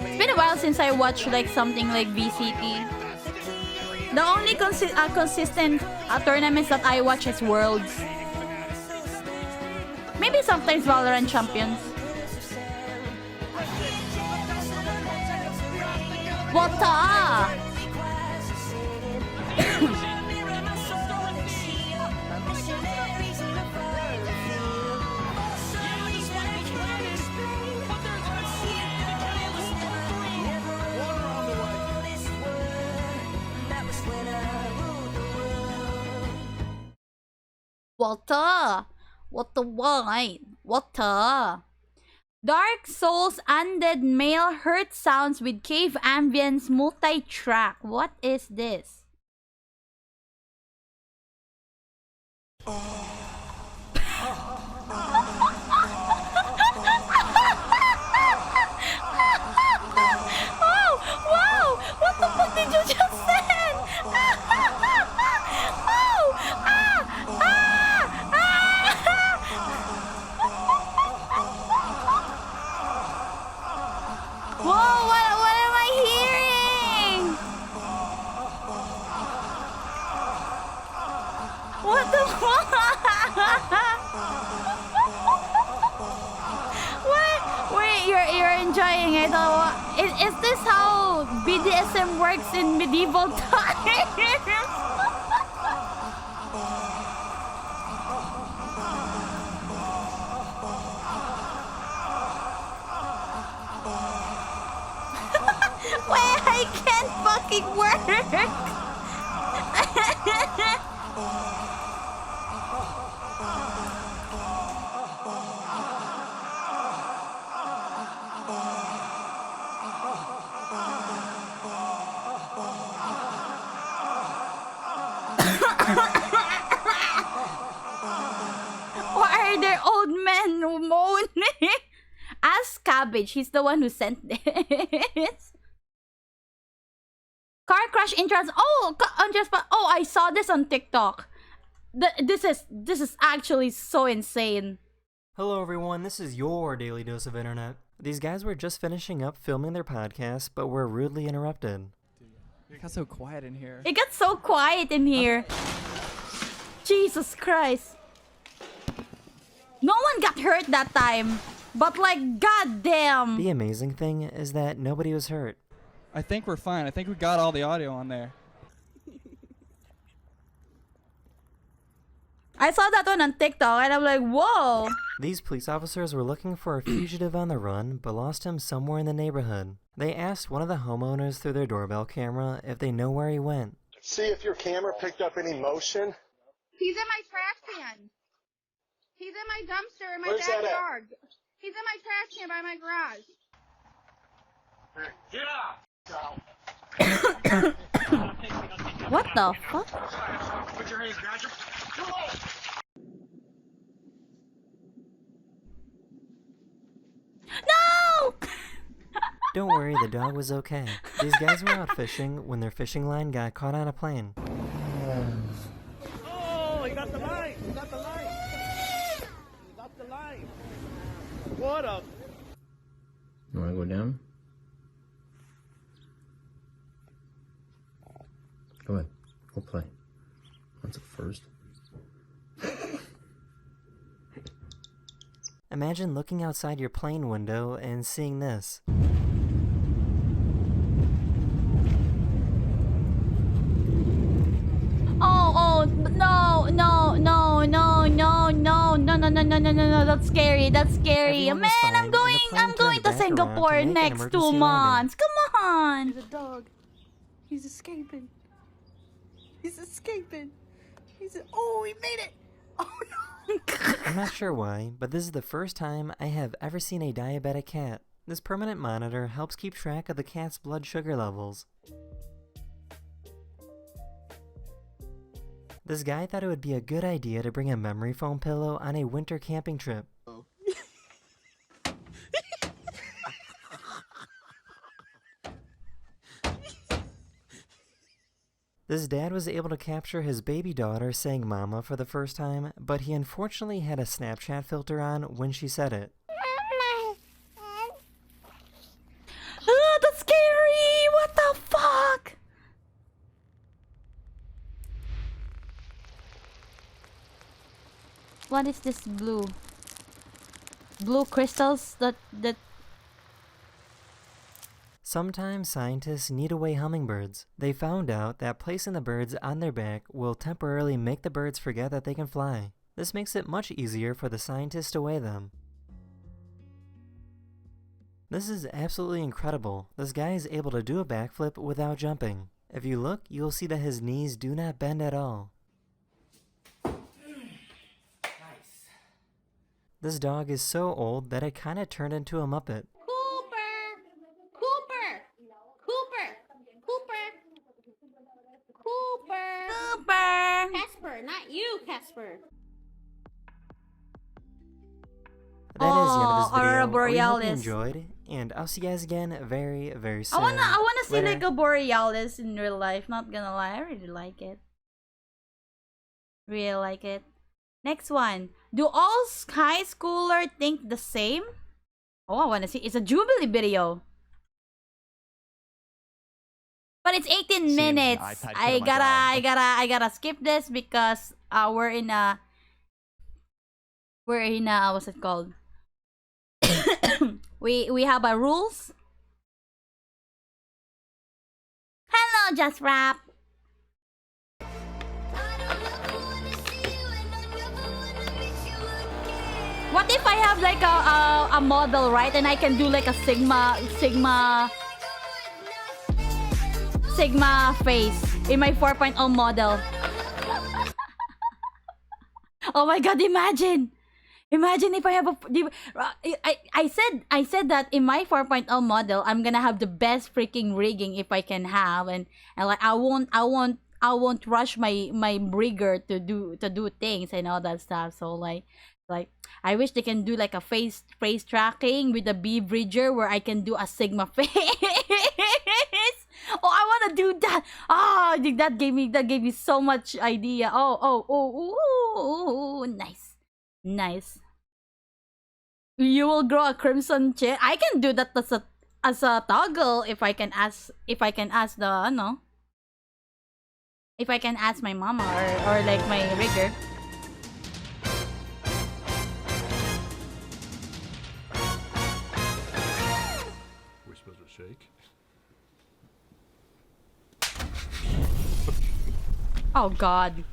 It's been a while since I watched like something like VCT. The only consistent tournaments that I watch is Worlds. Maybe sometimes Valorant Champions. What the? Water. Dark Souls Undead Male Hurt Sounds with Cave Ambience multi-track. What is this? Oh, wow! What the fuck did you just say? Whoa, what am I hearing? What the fuck? Wait, you're enjoying it. Is this how BDSM works in medieval times? Wait, I can't fucking work. Why are there old men moaning? Ask Cabbage. He's the one who sent this. Car crash in oh, I saw this on TikTok. This is actually so insane. Hello everyone, this is your Daily Dose of Internet. These guys were just finishing up filming their podcast, but were rudely interrupted. It got so quiet in here. It got so quiet in here. Jesus Christ. No one got hurt that time. But like, goddamn. The amazing thing is that nobody was hurt. I think we're fine. I think we got all the audio on there. I saw that one on TikTok and I'm like, whoa. These police officers were looking for a fugitive on the run, but lost him somewhere in the neighborhood. They asked one of the homeowners through their doorbell camera if they know where he went. See if your camera picked up any motion. He's in my trash can. He's in my dumpster in my Where's that at? backyard. He's in my trash can by my garage. Get up! What the fuck? Put your hands down. No! Don't worry, the dog was okay. These guys were out fishing when their fishing line got caught on a plane. Oh, he got the line! He got the line! He got the line! What up? You wanna go down? Go ahead. Go play. That's a first. Imagine looking outside your plane window and seeing this. Oh, no, no, no, no, no, no, no, no, no, no, no, no, no, that's scary, that's scary. Everyone was Man, fine, I'm going and the plane to turned back around Singapore to make an next 2 emergency landing. months. Come on. There's a dog. He's escaping. He's escaping. Oh, he made it. Oh no. I'm not sure why, but this is the first time I have ever seen a diabetic cat. This permanent monitor helps keep track of the cat's blood sugar levels. This guy thought it would be a good idea to bring a memory foam pillow on a winter camping trip. This dad was able to capture his baby daughter saying mama for the first time, but he unfortunately had a Snapchat filter on when she said it. Oh, that's scary. What the fuck? What is this blue? Blue crystals that Sometimes scientists need to weigh hummingbirds. They found out that placing the birds on their back will temporarily make the birds forget that they can fly. This makes it much easier for the scientists to weigh them. This is absolutely incredible. This guy is able to do a backflip without jumping. If you look, you'll see that his knees do not bend at all. This dog is so old that it kinda turned into a Muppet. Cooper. Casper, not you, Casper. That is the end of this video. Aurora We hope you Borealis. enjoyed, and I'll see you guys again very, very soon. I wanna see Later. like a borealis in real life. Not gonna lie, I really like it. Really like it. Next one. Do all high schooler think the same? Oh, I wanna see. It's a Jubilee video. But it's 18 minutes. iPad I kid on my gotta skip this because we're in a what's it called? we have a rules. Hello, Just Rap. What if I have like a model, right? And I can do like a Sigma face in my 4.0 model. Oh my god, imagine if I have a I said that in my 4.0 model I'm gonna have the best freaking rigging if I can have, and like I won't rush my rigger to do things and all that stuff. So like I wish they can do like a face tracking with a B bridger where I can do a Sigma face. Oh, I wanna do that. Oh, that gave me so much idea. Oh, nice, nice. You will grow a crimson chin. I can do that as a toggle if I can ask the no. If I can ask my mama or like my rigger. We're supposed to shake. Oh God.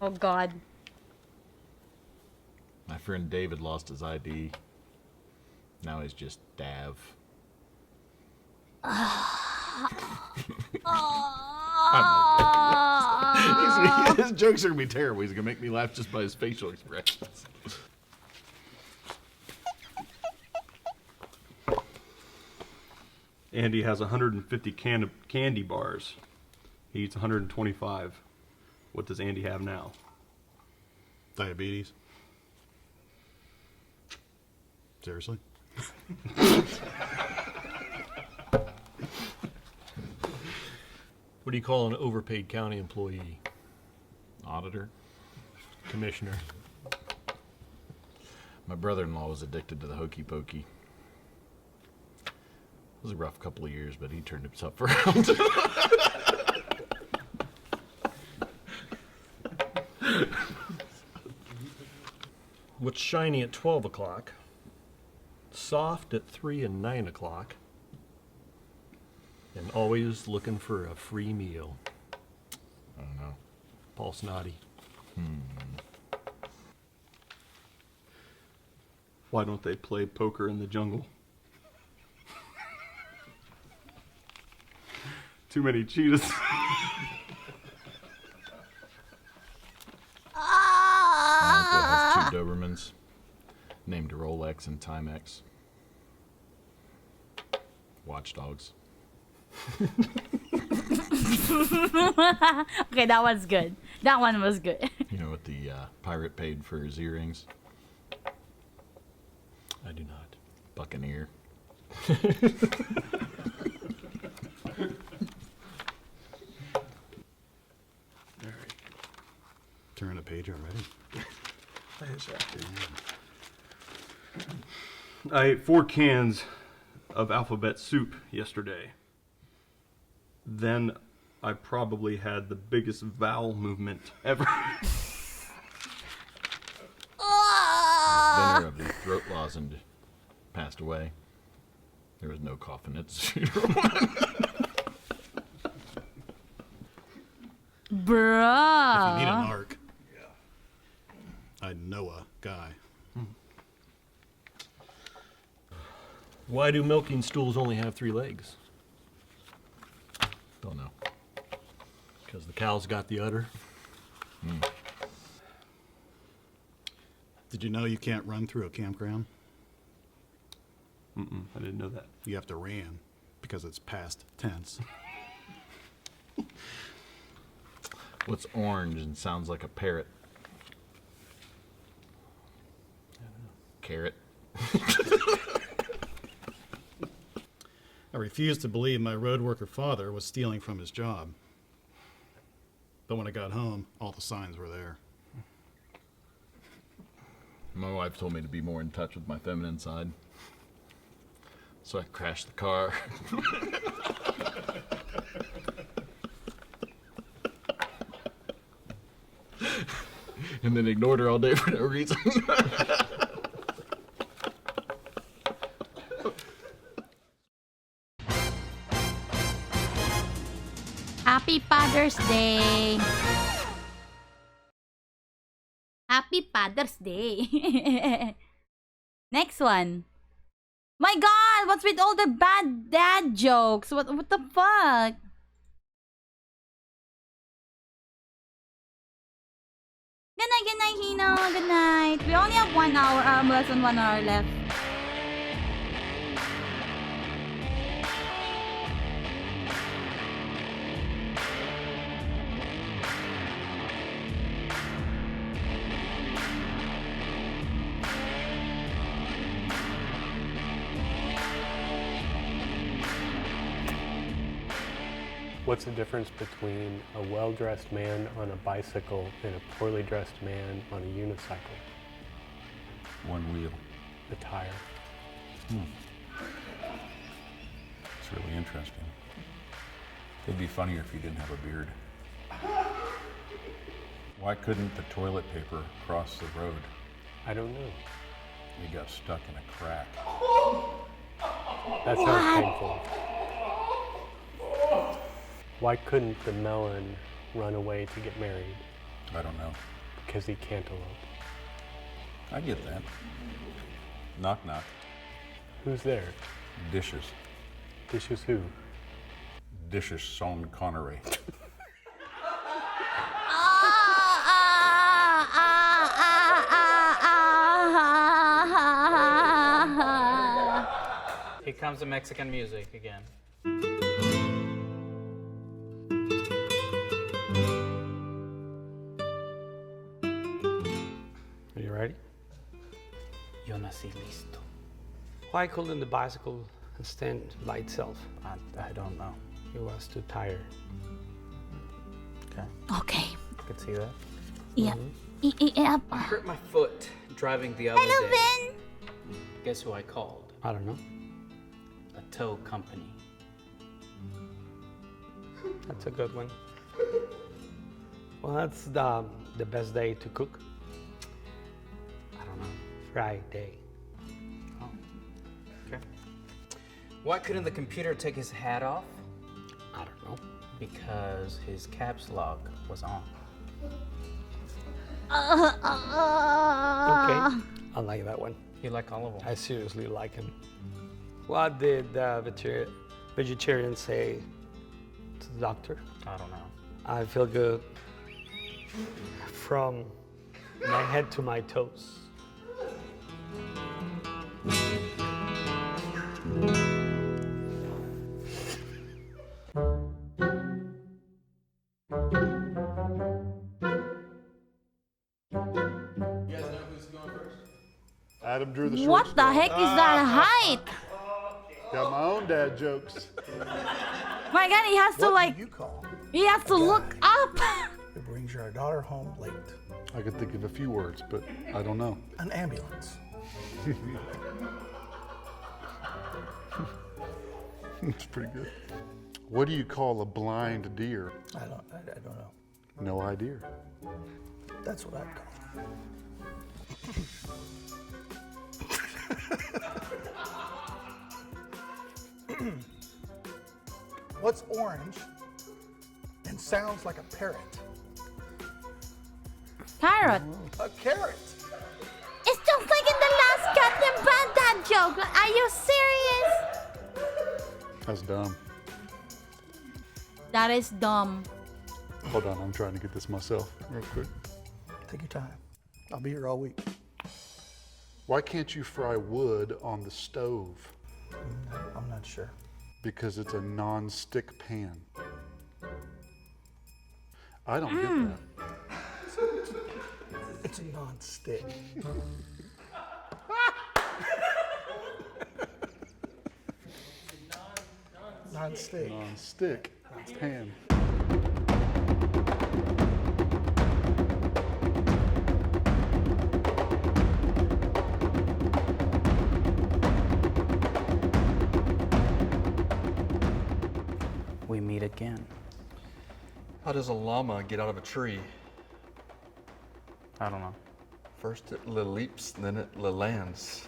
Oh God. My friend David lost his ID. Now he's just Dav. His jokes are gonna be terrible. He's gonna make me laugh just by his facial expressions. Andy has 150 candy bars. He eats 125. What does Andy have now? Diabetes. Seriously? What do you call an overpaid county employee? Auditor? Commissioner. My brother-in-law was addicted to the hokey pokey. It was a rough couple of years, but he turned himself around. What's shiny at 12 o'clock, soft at 3 and 9 o'clock, and always looking for a free meal? I don't know. Paul Snoddy. Why don't they play poker in the jungle? Too many cheetahs. My uncle has 2 Dobermans, named Rolex and Timex. Watchdogs. Okay, that one's good. That one was good. You know what the pirate paid for his earrings? I do not. Buccaneer. Alright. Turn a page already. I ate 4 cans of alphabet soup yesterday. Then I probably had the biggest vowel movement ever. The inventor of the throat lozenge passed away. There was no coffin at the Bruh. If you need an arc, I know a guy. Why do milking stools only have 3 legs? Don't know. Because the cow's got the udder. Did you know you can't run through a campground? I didn't know that. You have to ran because it's past tense. What's orange and sounds like a parrot? Carrot. I refused to believe my road worker father was stealing from his job. But when I got home, all the signs were there. My wife told me to be more in touch with my feminine side. So I crashed the car. And then ignored her all day for no reason. Happy Father's Day. Happy Father's Day. Next one. My God, what's with all the bad dad jokes? What the fuck? Good night, Hino. Good night. We only have 1 hour, less than 1 hour left. What's the difference between a well-dressed man on a bicycle and a poorly dressed man on a unicycle? One wheel. The tire. It's really interesting. It'd be funnier if you didn't have a beard. Why couldn't the toilet paper cross the road? I don't know. It got stuck in a crack. That sounds painful. Why couldn't the melon run away to get married? I don't know. Because he cantaloupe. I get that. Knock knock. Who's there? Dishes. Dishes who? Dishes Sean Connery. Here comes the Mexican music again. Are you ready? Yo nací listo. Why couldn't the bicycle stand by itself? I don't know. It was too tired. Okay. Okay. I could see that. Yep. I Yep. hurt my foot driving the other Hello, day. Ben. Guess who I called? I don't know. A tow company. That's a good one. Well, that's the best day to cook. I don't know. Friday. Oh. Okay. Why couldn't the computer take his hat off? I don't know. Because his caps lock was on. Okay. I like that one. You like all of them? I seriously like him. What did the vegetarian say to the doctor? I don't know. I feel good from my head to my toes. Adam drew the short What the heck is that height? Got my own dad jokes. My God, he has to like. He has to look up. It brings your daughter home late. I could think of a few words, but I don't know. An ambulance. It's pretty good. What do you call a blind deer? I don't know. No idea. That's what I'd call it. What's orange and sounds like a parrot? Carrot. A carrot. It's just like in the last goddamn Baghdad joke. Are you serious? That's dumb. That is dumb. Hold on, I'm trying to get this myself real quick. Take your time. I'll be here all week. Why can't you fry wood on the stove? I'm not sure. Because it's a non-stick pan. I don't get that. It's a non-stick. Non-stick. Non-stick pan. We meet again. How does a llama get out of a tree? I don't know. First it leaps, then it lands.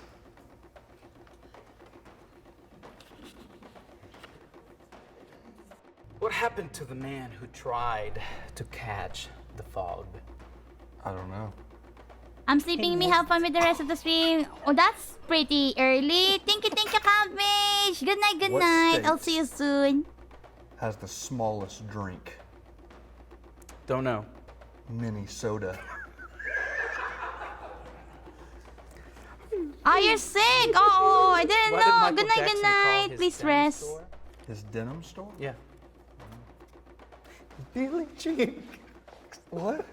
What happened to the man who tried to catch the fog? I don't know. I'm sleeping. Me have fun with the rest of the stream. Oh, that's pretty early. Thank you, Cabbage. Good night, good What night. state? I'll see you soon. Has the smallest drink. Don't know. Minnesota. Oh, you're sick. Oh, I didn't Why did know. Michael Good night, Jackson good call night. his Please denim rest. store? His denim store? Yeah. Billie Jean. What?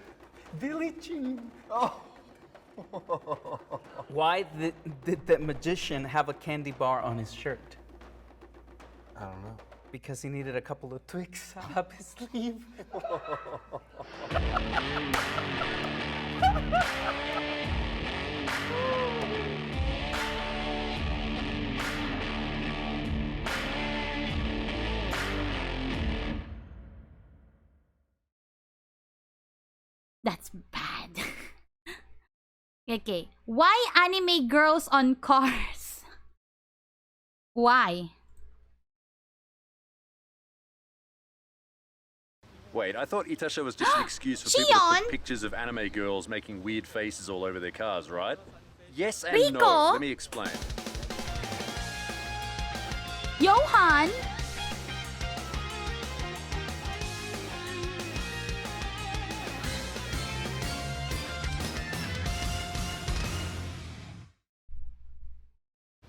Billie Jean. Oh. Why did the magician have a candy bar on his shirt? I don't know. because he needed a couple of twigs up his sleeve. That's bad. Okay. Why anime girls on cars? Why? Wait, I thought Itasha was just an excuse for people to put pictures of anime girls making weird faces all over their cars, right? Yes and Rico? no. Let me explain. Johan?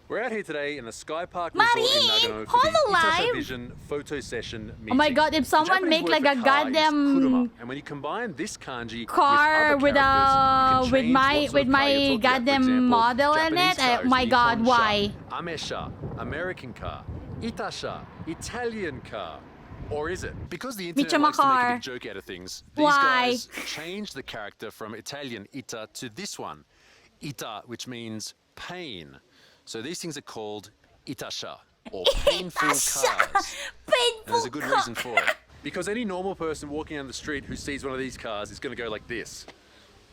We're out here today in the Sky Park Resort in Nagano for the Itasha Vision photo session meeting. Oh my god, if someone make like a goddamn and when you combine this kanji car with my goddamn model in it, oh my god, why? Amesha, American car. Itasha, Italian car. Or is it? Because the internet likes to make a big joke out of things, these guys changed the character from Italian Ita to this one. Ita, which means pain. So these things are called Itasha, or painful cars. And there's a good reason for it. Because any normal person walking down the street who sees one of these cars is going to go like this.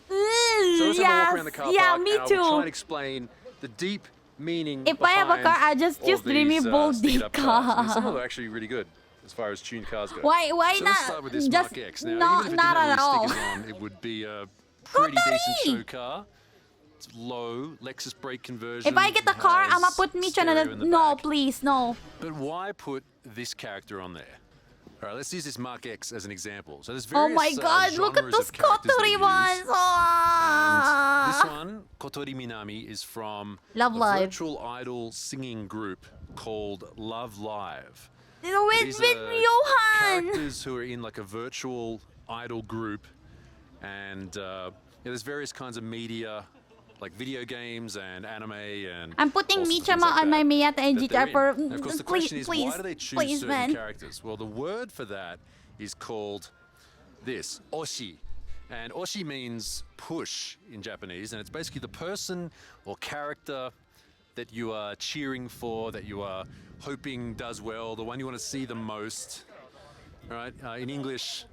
So let's have a walk around the car park, me and too. I will try and explain the deep meaning If I have a car, I just use dreamy boldy car. I mean, some of them are actually really good as far as tuned cars go. Why so not? Let's start with this Just Mark X. Now, even if it not didn't at have all. any stickers on, it would be a pretty decent show car. It's low, Lexus brake conversion. If I get a car, I'ma put Micha on the no, please, no. But why put this character on there? All right, let's use this Mark X as an example. So there's Oh various my god, look at those Kotori ones! And this one, Kotori Minami, is from Love a Live. virtual idol singing group called Love Live. With Johan! Characters who are in like a virtual idol group, and there's various kinds of media, like video games and anime and. I'm putting Michama on my Miyata and GTR for. And of course, the question is, why do they choose certain man. characters? Well, the word for that is called this, oshi. And oshi means push in Japanese, and it's basically the person or character that you are cheering for, that you are hoping does well, the one you want to see the most. All right? In English,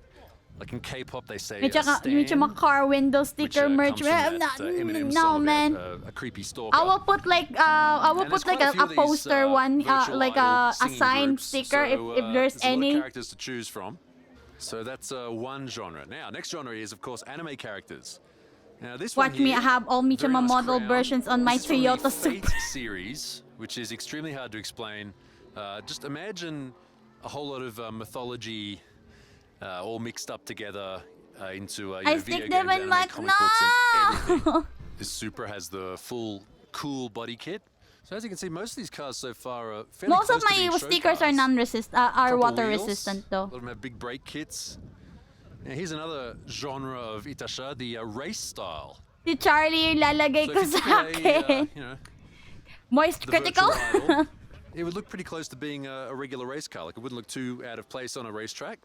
like in K-pop, they say Michama car window sticker merch. No, man. A creepy stalker. I will put like a poster one, like a signed sticker if there's any. Characters to choose from. So that's one genre. Now, next genre is, of course, anime characters. Now, this Watch one here, me, I have all Michama nice model crown. versions on my This is from the Toyota Fate Supra. series, which is extremely hard to explain. Just imagine a whole lot of mythology all mixed up together into I video stick games, them in anime, like, comic books, and no! everything. This Supra has the full cool body kit. So as you can see, most of these cars so far are fairly Most close of to being my show stickers are cars. non-resist, are Couple water wheels. resistant A though. lot of them have big brake kits. Now here's another genre of Itasha, the race style. Si Charlie yung lalagay So ko if you sa took a, akin. Moist the critical? virtual idol, it would look pretty close to being a regular race car. Like it wouldn't look too out of place on a racetrack.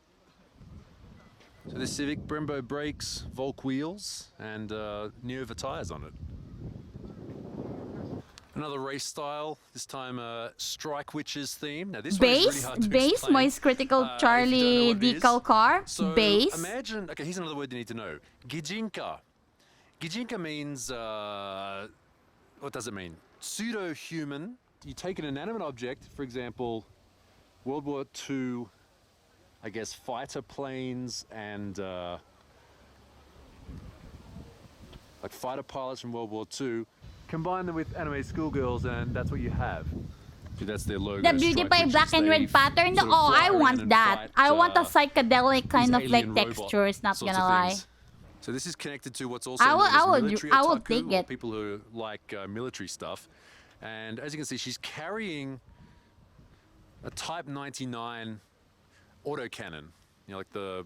So this Civic, Brembo brakes, Volk wheels, and Nova tires on it. Another race style, this time Strike Witches theme. Now this one is really hard to explain. Moist critical Charlie if you don't know what it decal is. car. So Base. imagine, okay, here's another word you need to know. Gijinka. Gijinka means, what does it mean? Pseudo-human. You take an inanimate object, for example, World War II, I guess, fighter planes and like fighter pilots from World War II, combine them with anime schoolgirls, and that's what you have. So that's their logo. The beautify black and red pattern. Oh, I want that. I want a psychedelic kind of like textures. Not gonna lie. So this is connected to what's also I known as military will otaku, take or it. people who like military stuff. And as you can see, she's carrying a Type 99 autocannon. You know, like the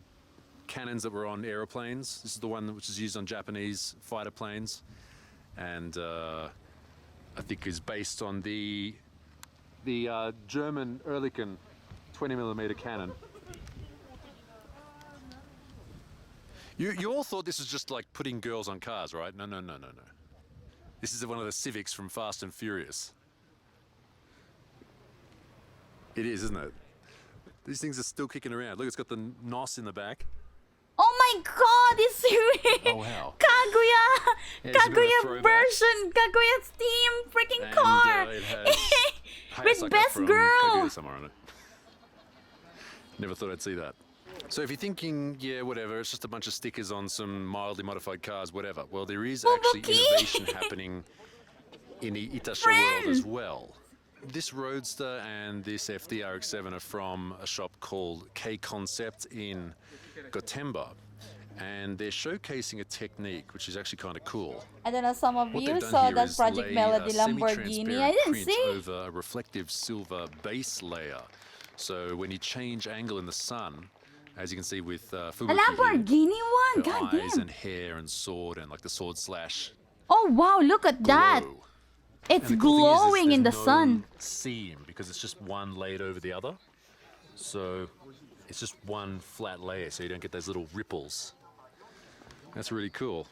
cannons that were on aeroplanes. This is the one which is used on Japanese fighter planes, and I think is based on the German Ehrlichen 20mm cannon. You all thought this was just like putting girls on cars, right? No. This is one of the Civics from Fast and Furious. It is, isn't it? These things are still kicking around. Look, it's got the NOS in the back. Oh my god, it's really Oh, wow. Kaguya! Yeah, it's a bit of a Kaguya throwback. version! Kaguya's team freaking And, car! it has With Hayasaka best from girl! Kaguya somewhere on it. Never thought I'd see that. So if you're thinking, yeah, whatever, it's just a bunch of stickers on some mildly modified cars, whatever. Well, there is actually innovation happening in the Itasha world as well. This Roadster and this FD-RX-7 are from a shop called K-Concept in Gotemba. And they're showcasing a technique which is actually kind of cool. I don't know, some of What you they've done saw here that is Project lay Melody a Lamborghini. I semi-transparent didn't print see. over a reflective silver base layer. So when you change angle in the sun, as you can see with A Fubuki here, Lamborghini one? her God eyes damn. and hair and sword and like the sword slash Oh wow, look at that. glow. It's And the cool thing is glowing in the there's no sun. seam because it's just one layered over the other. So it's just one flat layer, so you don't get those little ripples. That's really cool.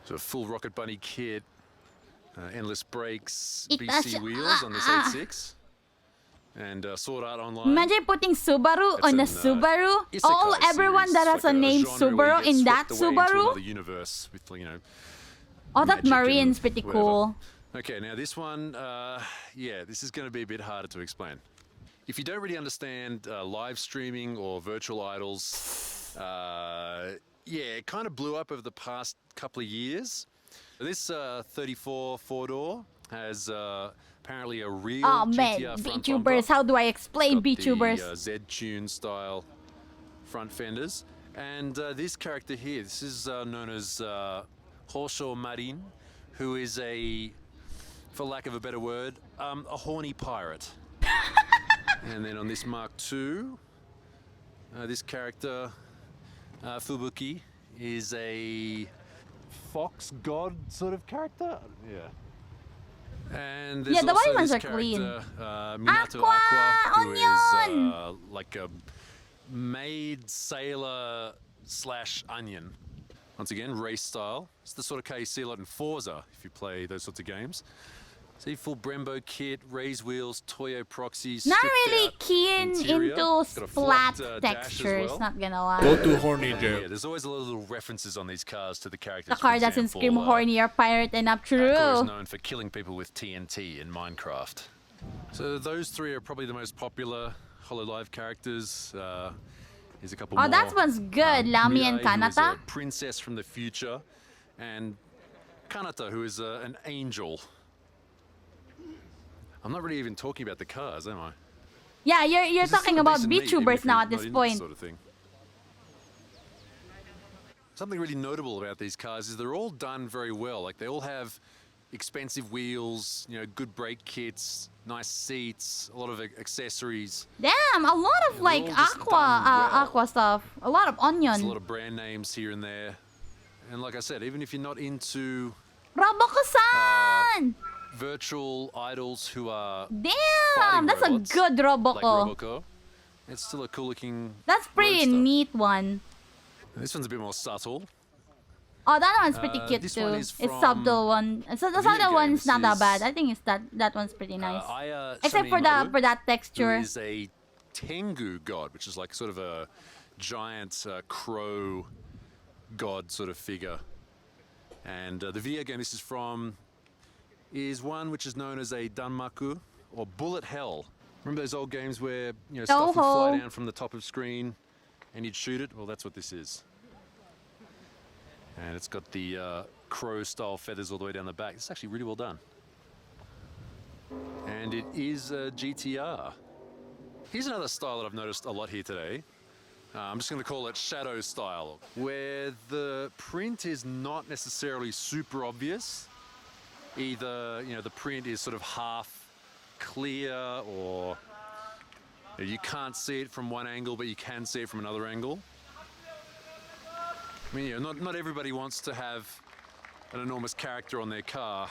So a full Rocket Bunny kit, endless brakes, BC wheels on this 86, and Sword Art Online. Imagine putting Subaru That's on a an, Subaru. isekai All everyone series, that has like a name genre where you Subaru get in that swept away into Subaru. another universe with, you know. Oh, that magic Marine's and pretty whatever. cool. Okay, now this one, yeah, this is going to be a bit harder to explain. If you don't really understand live streaming or virtual idols, yeah, it kind of blew up over the past couple of years. This 34 four-door has apparently a real Oh man, GTR front VTubers, bumper. how do I explain Got VTubers? the Z-Tune style front fenders. And this character here, this is known as Hosho Marin, who is a, for lack of a better word, a horny pirate. And then on this Mark II, this character, Fubuki, is a fox god sort of character. Yeah. And there's Yeah, the also white ones this are clean. Minato Aqua Aqua, who is Onion! like a maid sailor slash onion. Once again, race style. It's the sort of car you see a lot in Forza if you play those sorts of games. See, full Brembo kit, raised wheels, Toyo proxies. Not stripped really out keen interior. into Got a flat dash as textures, well. not gonna lie. Go to horny Yeah, joke. there's always a lot of little references on these cars to the characters. The For car doesn't example, scream horny or pirate enough, Aqua is true. known for killing people with TNT in Minecraft. So those three are probably the most popular HoloLive characters. Here's a couple Oh, more. that one's good. Lami and Mirai, who is Kanata. a princess from the future, and Kanata, who is an angel. I'm not really even talking about the cars, am I? Yeah, you're This is talking still a about decent lead, even VTubers if now you're at this not into point. Sort of thing. Something really notable about these cars is they're all done very well. Like they all have expensive wheels, you know, good brake kits, nice seats, a lot of accessories. Damn, a lot of Yeah, like they're all just aqua done well. aqua stuff. A lot of There's a lot onion. of brand names here and there. And like I said, even if you're not into Roboko-san! virtual idols who are Damn, fighting that's robots, a good like Roboko. Roboko, it's still a cool looking. That's pretty roadster. neat one. This one's a bit more subtle. Oh, that one's pretty cute this too. one is It's from subtle one. So the a video subtle game. one's This not that is, bad. I think it's that one's pretty nice. Aya Except for Shamimaru, that who texture. is a Tengu god, which is like sort of a giant crow god sort of figure. And the video game this is from is one which is known as a Danmaku or Bullet Hell. Remember those old games where stuff would fly Toho. down from the top of screen and you'd shoot it? Well, that's what this is. And it's got the crow-style feathers all the way down the back. It's actually really well done. And it is a GTR. Here's another style that I've noticed a lot here today. I'm just going to call it shadow style, where the print is not necessarily super obvious. Either, the print is sort of half clear, or you can't see it from one angle, but you can see it from another angle. I mean, not everybody wants to have an enormous character on their car.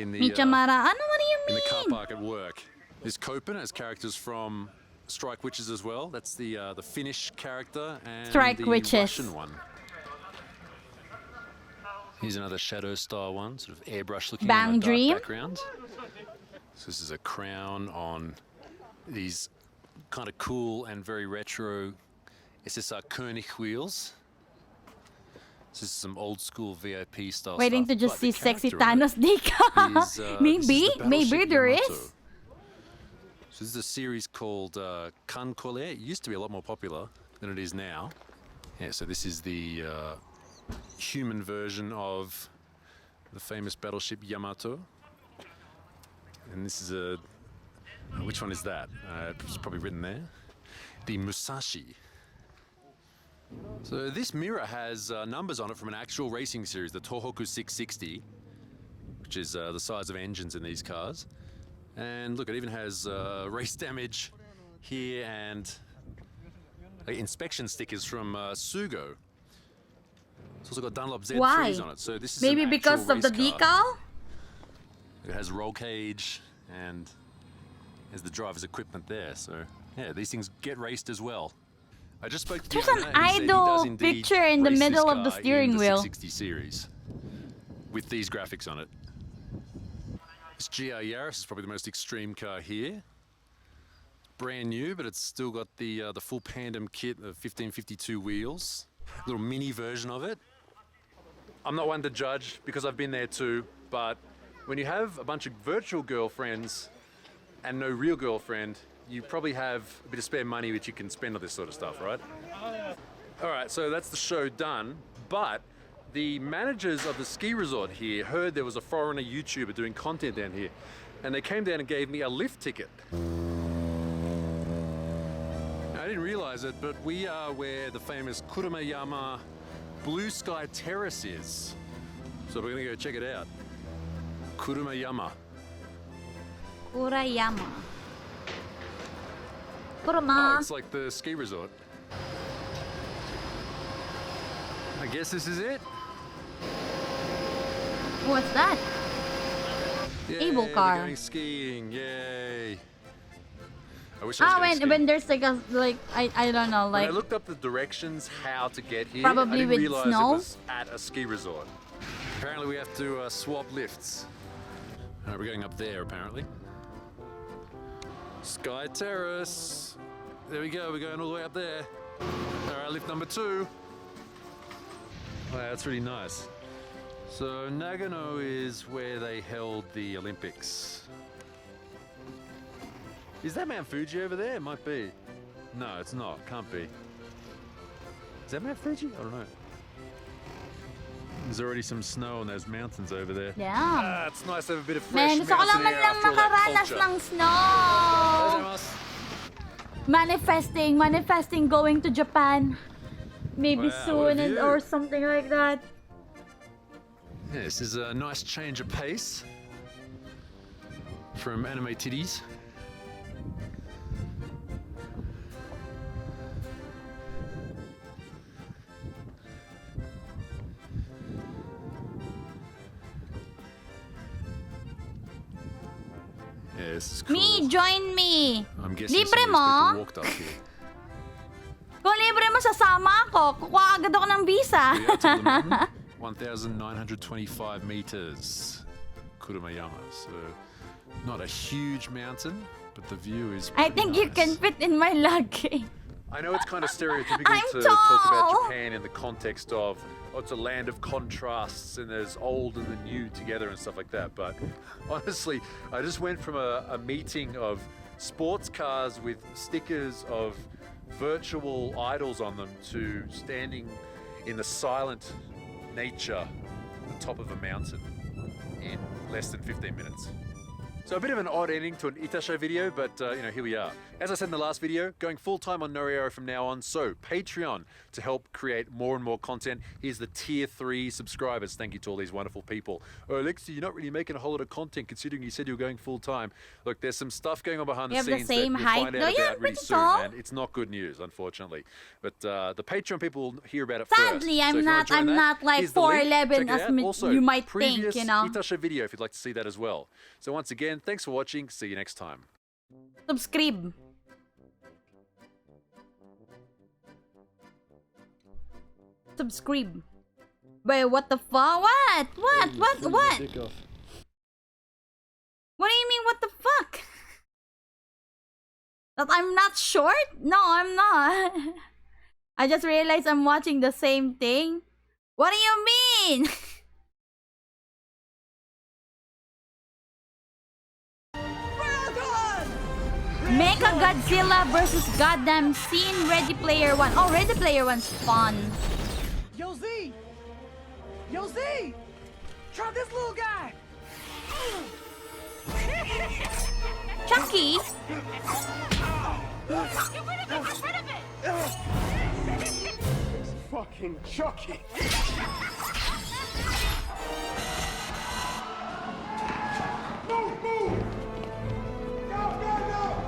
in the Michamara. Ano, what do you in mean? the car park at work. There's Copen as characters from Strike Witches as well. That's the Finnish character and Strike the Witches. Russian one. Here's another shadow style one, sort of airbrush looking Bang on a dark Dream. background. So this is a crown on these kind of cool and very retro SSR Koenig wheels. This is some old school VIP style Waiting stuff. to just but the see sexy character in Thanos Dika. is, this is Maybe, the maybe battleship there Yamato. is. So this is a series called Kan Kole. It used to be a lot more popular than it is now. Yeah, so this is the human version of the famous battleship Yamato. And this is a... which one is that? It's probably written there. The Musashi. So this mirror has numbers on it from an actual racing series, the Tohoku 660, which is the size of engines in these cars. And look, it even has race damage here and inspection stickers from Sugo. It's also got Dunlop Z3s Why? on it. So this is Maybe an because actual of the race car. decal? It has roll cage and there's the driver's equipment there. So yeah, these things get raced as well. I just spoke to There's the an owner, and he said he does idol indeed picture in the race this middle of the car steering in the wheel. 660 series with these graphics on it. This GR Yaris is probably the most extreme car here. Brand new, but it's still got the full Pandem kit of 1552 wheels. Little mini version of it. I'm not one to judge because I've been there too, but when you have a bunch of virtual girlfriends and no real girlfriend, you probably have a bit of spare money which you can spend on this sort of stuff, right? All right, so that's the show done, but the managers of the ski resort here heard there was a foreigner YouTuber doing content down here, and they came down and gave me a lift ticket. I didn't realize it, but we are where the famous Kurumayama Blue Sky Terrace is. So we're gonna go check it out. Kurumayama. Kurayama. Oh, Kuruma. it's like the ski resort. I guess this is it. What's that? Yay, Able we're car. going skiing, yay. I wish I was going skiing. when there's like a I don't know, When I like looked up the directions how to get here, Probably I didn't with realize snow? it was at a ski resort. Apparently we have to swap lifts. All right, we're going up there apparently. Sky Terrace. There we go, we're going all the way up there. All right, lift number 2. Wow, that's really nice. So Nagano is where they held the Olympics. Is that Mount Fuji over there? It might be. No, it's not. Can't be. Is that Mount Fuji? I don't know. There's already some snow on those mountains over there. Yeah. Ah, it's nice to have a bit of fresh Man, gusto ko lang mountain man air lang after all that makaranas culture. ng snow. Manifesting going to Japan. Maybe Wow, what a soon and view. or something like that. Yeah, this is a nice change of pace from anime titties. Yeah, this is cool. Me, join me. I'm guessing Libre some of these people mo? walked up here. Kung libre mo, sasama ako. Kukuha agad ako ng visa. We are to the mountain, 1,925 meters, Kurumayama. So, not a huge mountain, but the view is I pretty think you nice. can fit in my luggage. I know it's kind of stereotypical I'm to talk about tall. Japan in the context of, oh, it's a land of contrasts and there's old and the new together and stuff like that. But honestly, I just went from a meeting of sports cars with stickers of virtual idols on them to standing in the silent nature at the top of a mountain in less than 15 minutes. So a bit of an odd ending to an Itasha video, but you know, here we are. As I said in the last video, going full-time on Noriero from now on, so Patreon to help create more and more content. Here's the tier 3 subscribers. Thank you to all these wonderful people. Oh, Alexi, you're not really making a whole lot of content considering you said you were going full-time. Look, there's some stuff going on behind the have scenes the same that you'll height. find No, out you're about really pretty soon, tall. and it's not good news, unfortunately. But the Patreon people will hear about it Sadly, first. So if I'm you wanna not. join I'm that, not like here's the link. 4'11" Check it as out. Also, you might previous think. You know. Itasha video if you'd like to see that as well. So once again, thanks for watching. See you next time. Subscribe. Subscribe. Wait, what the fuck? What? What? What? What? What do you mean, what the fuck? That I'm not short? No, I'm not. I just realized I'm watching the same thing. What do you mean? Mecha Godzilla versus goddamn scene Ready Player One. Oh, Ready Player One's fun. Yo, Z! Yo, Z! Try this little guy! Chucky? Get rid of it! Get rid of it! Fucking Chucky. Move, move! Go, go, go!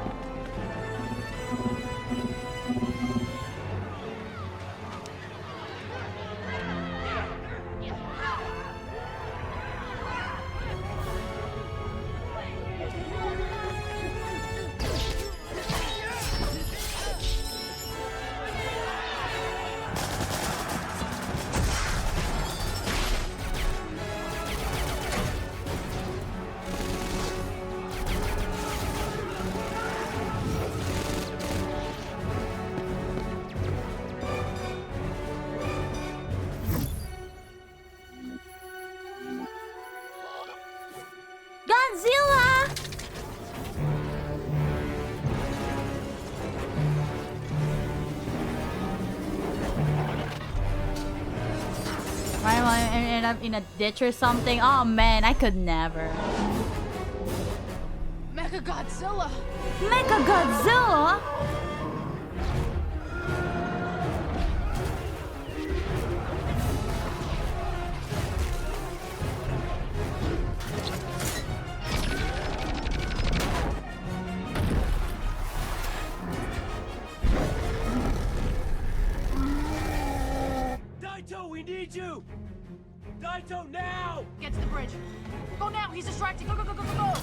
Godzilla! Why am I end up in a ditch or something? Oh man, I could never. Mecha Godzilla! Mecha Godzilla? Daito, we need you! Daito, now! Get to the bridge. Go now, he's distracted. Go, go, go, go, go, go!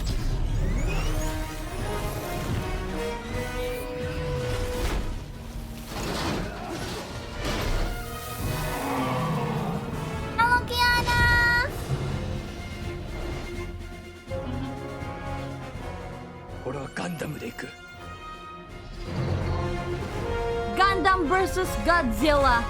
Hello, Kiana! Gundam versus Godzilla.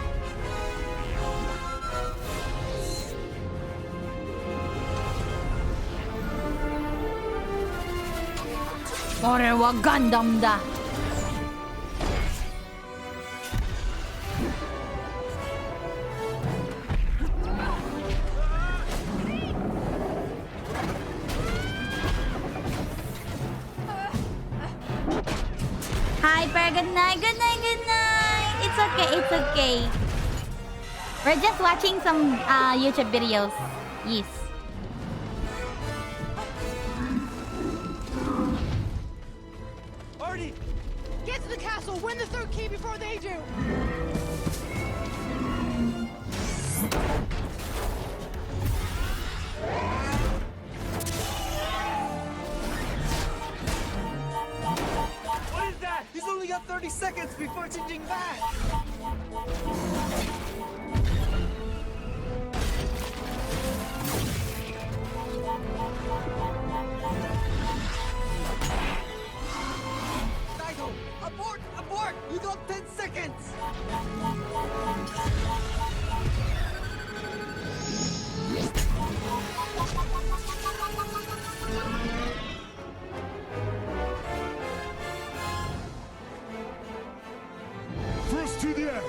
Ore wa Gundam da. Hyper, good night, good night, good night. It's okay, it's okay. We're just watching some YouTube videos. Yes. Artie! Get to the castle, win the third key before they do! What is that? He's only got 30 seconds before changing back! Daito, abort! Abort! You got 10 seconds! First to the egg.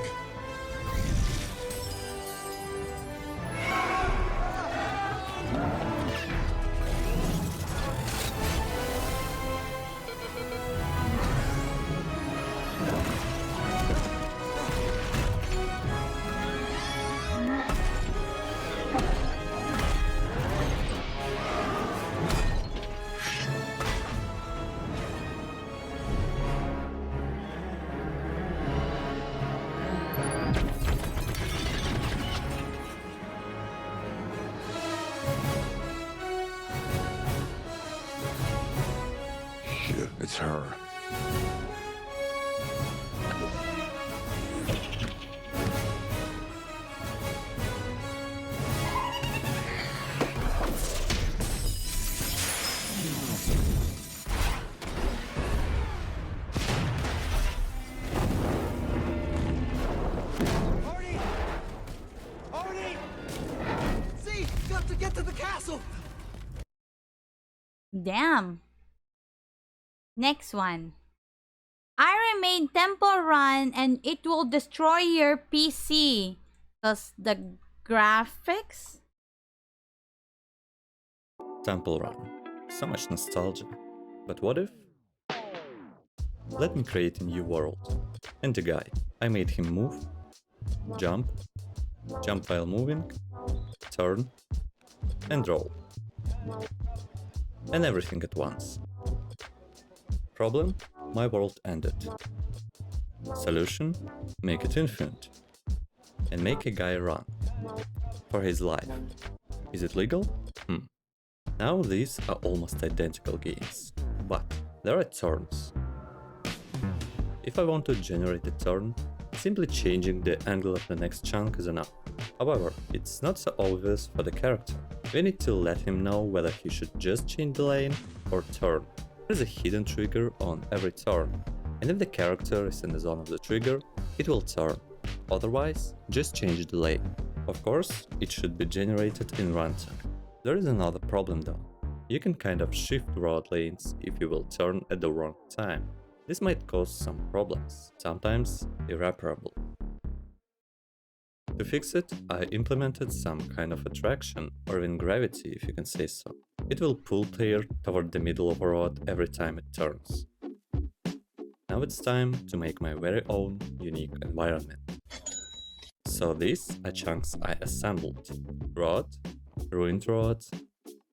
her. See, got to get to the castle. Damn. Next one. Iron made Temple Run and it will destroy your PC. Because the graphics? Temple Run. So much nostalgia. But what if? Let me create a new world. And the guy. I made him move, jump while moving, turn, and roll. And everything at once. Problem? My world ended. Solution? Make it infinite. And make a guy run. For his life. Is it legal? Now these are almost identical games. But there are turns. If I want to generate a turn, simply changing the angle of the next chunk is enough. However, it's not so obvious for the character. We need to let him know whether he should just change the lane or turn. There's a hidden trigger on every turn, and if the character is in the zone of the trigger, it will turn. Otherwise, just change the lane. Of course, it should be generated in runtime. There is another problem though. You can kind of shift road lanes if you will turn at the wrong time. This might cause some problems, sometimes irreparable. To fix it, I implemented some kind of attraction, or even gravity if you can say so. It will pull player toward the middle of a road every time it turns. Now it's time to make my very own unique environment. So these are chunks I assembled. Road, ruined road,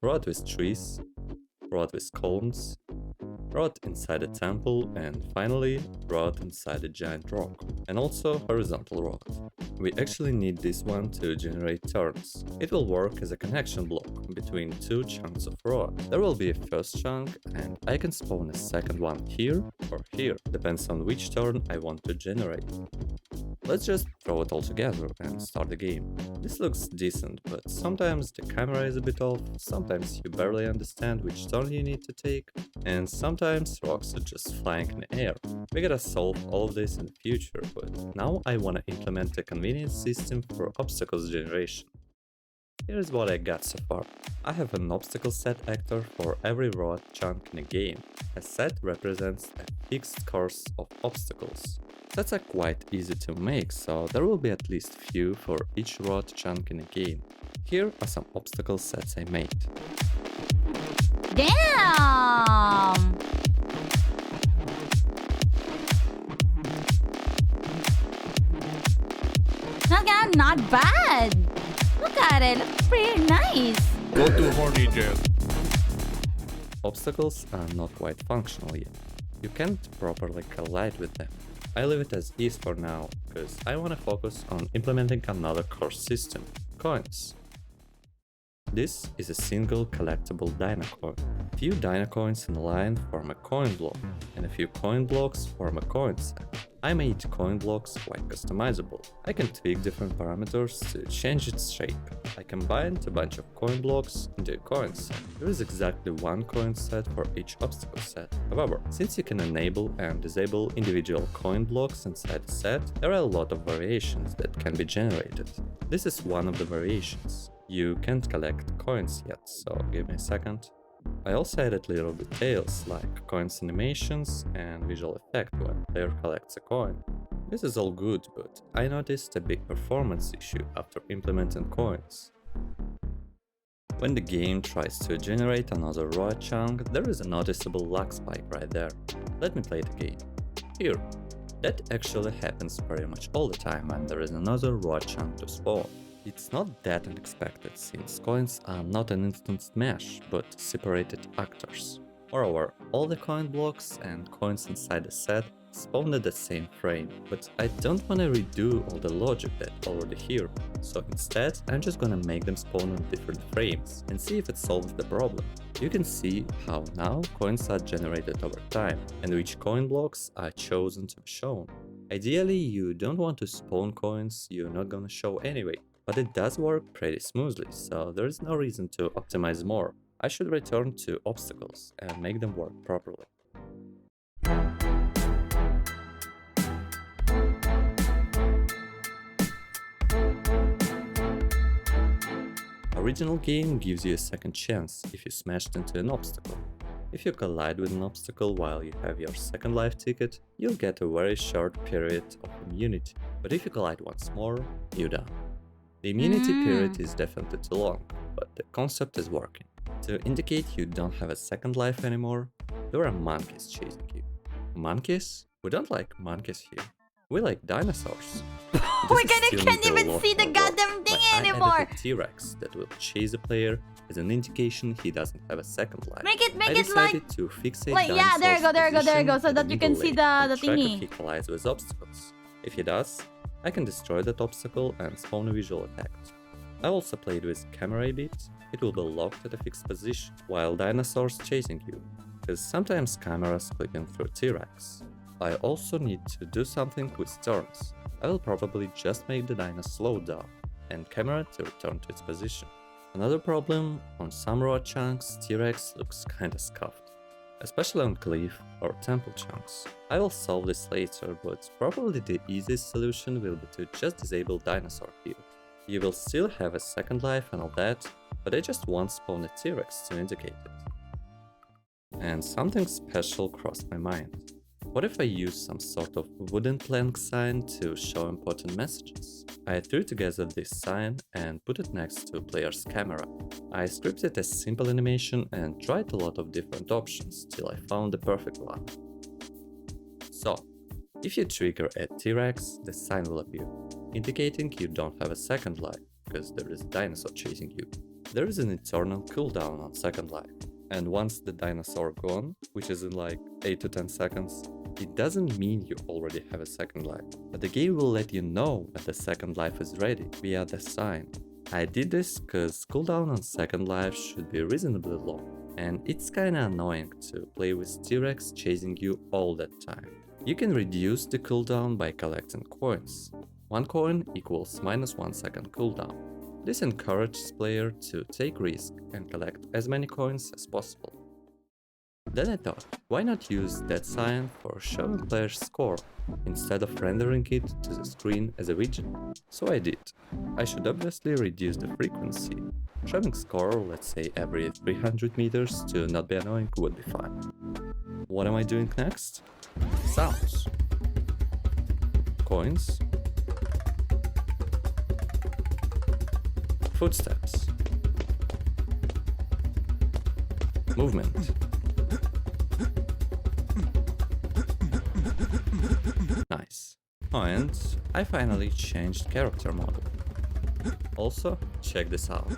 road with trees, road with cones, road inside a temple, and finally, road inside a giant rock. And also horizontal road. We actually need this one to generate turns. It will work as a connection block between two chunks of road. There will be a first chunk, and I can spawn a second one here or here, depends on which turn I want to generate. Let's just throw it all together and start the game. This looks decent, but sometimes the camera is a bit off, sometimes you barely understand which turn you need to take, and sometimes rocks are just flying in the air. We gotta solve all of this in the future, but now I wanna implement a convenient system for obstacles generation. Here's what I got so far. I have an obstacle set actor for every road chunk in a game. A set represents a fixed course of obstacles. Sets are quite easy to make, so there will be at least few for each road chunk in a game. Here are some obstacle sets I made. Damn! Not bad! Look at it, looks pretty nice! Go to horny jail. Obstacles are not quite functional yet. You can't properly collide with them. I leave it as is for now, because I want to focus on implementing another core system, coins. This is a single collectible Dynacoin. A few Dynacoins in a line form a coin block, and a few coin blocks form a coin set. I made coin blocks quite customizable. I can tweak different parameters to change its shape. I combined a bunch of coin blocks into a coin set. There is exactly one coin set for each obstacle set. However, since you can enable and disable individual coin blocks inside the set, there are a lot of variations that can be generated. This is one of the variations. You can't collect coins yet, so give me a second. I also added little details like coins animations and visual effect when player collects a coin. This is all good, but I noticed a big performance issue after implementing coins. When the game tries to generate another raw chunk, there is a noticeable lag spike right there. Let me play the game. Here. That actually happens pretty much all the time when there is another raw chunk to spawn. It's not that unexpected, since coins are not an instant smash, but separated actors. Moreover, all the coin blocks and coins inside the set spawn at the same frame, but I don't want to redo all the logic that's already here, so instead I'm just gonna make them spawn on different frames and see if it solves the problem. You can see how now coins are generated over time and which coin blocks are chosen to be shown. Ideally, you don't want to spawn coins you're not gonna show anyway, but it does work pretty smoothly, so there is no reason to optimize more. I should return to obstacles and make them work properly. Original game gives you a second chance if you smashed into an obstacle. If you collide with an obstacle while you have your second life ticket, you'll get a very short period of immunity, but if you collide once more, you're done. The immunity period is definitely too long, but the concept is working. To indicate you don't have a second life anymore, there are monkeys chasing you. Monkeys? We don't like monkeys here. We like dinosaurs. We can't even see the goddamn thing anymore! I added a T-Rex that will chase a player as an indication he doesn't have a second life. Make it I like... decided to fixate yeah, there you go, position so that you can see the track if thingy. he collides with obstacles. If he does, I can destroy that obstacle and spawn a visual effect. I also played with camera a bit. It will be locked at a fixed position while dinosaurs chasing you, because sometimes cameras clicking through T-Rex. I also need to do something with turns. I will probably just make the dino slow down and camera to return to its position. Another problem, on some road chunks T-Rex looks kinda scuffed, especially on cliff or temple chunks. I will solve this later, but probably the easiest solution will be to just disable dinosaur here. You will still have a second life and all that, but I just won't spawn a T-Rex to indicate it. And something special crossed my mind. What if I use some sort of wooden plank sign to show important messages? I threw together this sign and put it next to a player's camera. I scripted a simple animation and tried a lot of different options till I found the perfect one. So, if you trigger a T-Rex, the sign will appear, indicating you don't have a second life, because there is a dinosaur chasing you. There is an eternal cooldown on second life, and once the dinosaur gone, which is in like 8 to 10 seconds, it doesn't mean you already have a second life, but the game will let you know when the second life is ready via the sign. I did this cause cooldown on second life should be reasonably long, and it's kinda annoying to play with T-Rex chasing you all that time. You can reduce the cooldown by collecting coins. 1 coin equals -1 second cooldown. This encourages player to take risk and collect as many coins as possible. Then I thought, why not use that sign for showing players' score, instead of rendering it to the screen as a widget? So I did. I should obviously reduce the frequency. Showing score, let's say every 300 meters to not be annoying would be fine. What am I doing next? Sounds. Coins. Footsteps. Movement. Nice. Oh, and I finally changed character model. Also, check this out.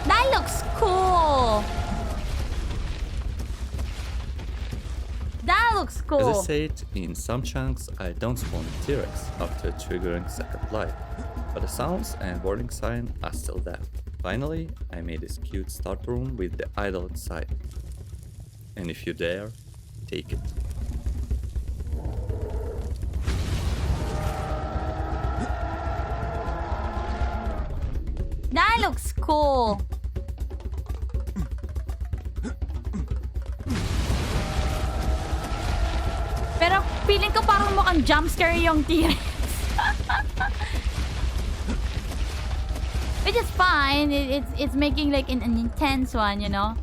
That looks cool! That looks cool! As I said, in some chunks I don't spawn a T-Rex after triggering second life, but the sounds and warning sign are still there. Finally, I made this cute start room with the idol inside. And if you dare, take it. That looks cool! Pero feeling ko parang mukhang jumpscare yung T-Rex. Which is fine. It's making like an intense one, you know?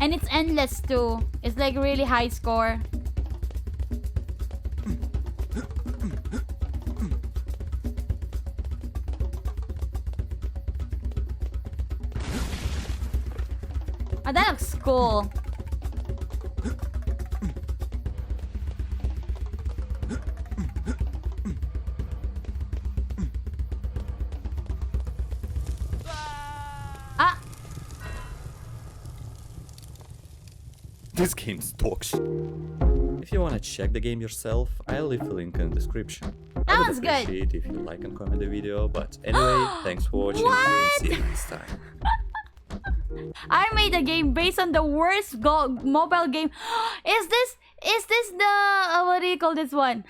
And it's endless too. It's like really high score. Oh, that looks cool. Ah! This game's dog shit. If you wanna check the game yourself, I'll leave a link in the description. I would Sounds good. appreciate if you like and comment the video, but anyway, thanks for watching and see you next time. I made a game based on the worst mobile game. Is this the what do you call this one?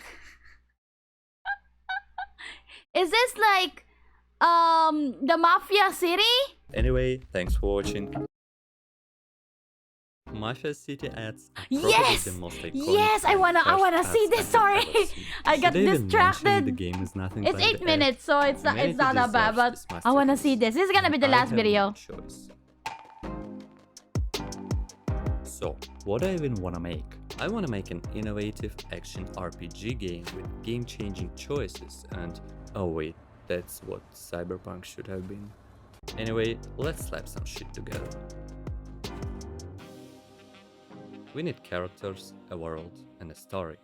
Is this like the Mafia City? Anyway, thanks for watching. Mafia City ads are probably Yes! the most iconic Yes, I and wanna first see ads this. I've Sorry, ever seen. I got Should I even mention distracted. The game is nothing It's but 8 the minutes, so it's not Humanity that bad. But deserves this I wanna see this. This is gonna be the I last have video. no choice. So, what do I even wanna make? I wanna make an innovative action RPG game with game-changing choices and... Oh wait, that's what Cyberpunk should have been. Anyway, let's slap some shit together. We need characters, a world, and a story.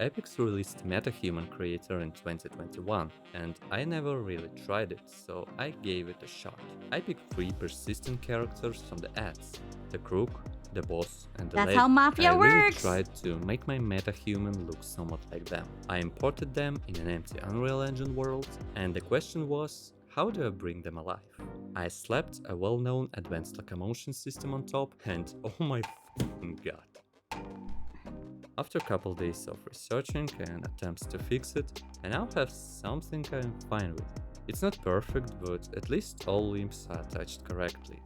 Epic's released MetaHuman Creator in 2021, and I never really tried it, so I gave it a shot. I picked 3 persistent characters from the ads: the crook, the boss, and the That's lady. how Mafia I really works. tried to make my MetaHuman look somewhat like them. I imported them in an empty Unreal Engine world, and the question was, how do I bring them alive? I slapped a well-known advanced locomotion system on top, and oh my f***ing god. After a couple days of researching and attempts to fix it, I now have something I'm fine with. It's not perfect, but at least all limbs are attached correctly.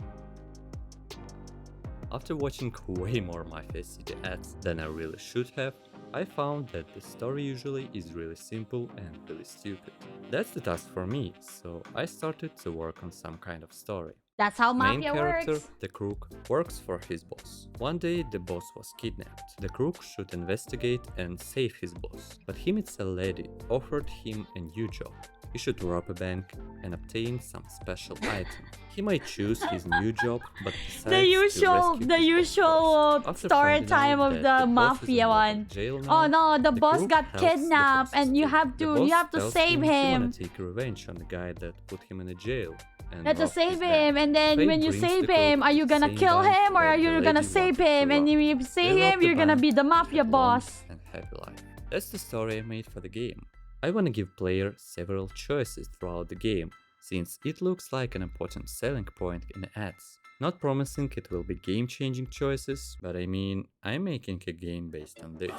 After watching way more Mafia City ads than I really should have, I found that the story usually is really simple and really stupid. That's the task for me, so I started to work on some kind of story. That's how Main Mafia character, works. the crook, works for his boss. One day the boss was kidnapped. The crook should investigate and save his boss, but he meets a lady, offered him a new job. He should rob a bank and obtain some special item. He might choose his new job, but decides The usual After story finding time out of that the the boss is Mafia in one. jail Oh now, no, the boss crook got helps the kidnapped boss and you escape. have The to boss save tells he him. wanna take revenge on the guy that put him in a jail. And You have to robbed save his him, bank. and then Fate when you brings save the him, crook are you to the gonna same kill bank him or that are the you lady gonna save wanted to him? And rob. if you save They rob him, the you're gonna bank be the Mafia and have a long boss. and happy life. That's the story I made for the game. I wanna give player several choices throughout the game, since it looks like an important selling point in the ads. Not promising it will be game-changing choices, but I mean, I'm making a game based on this.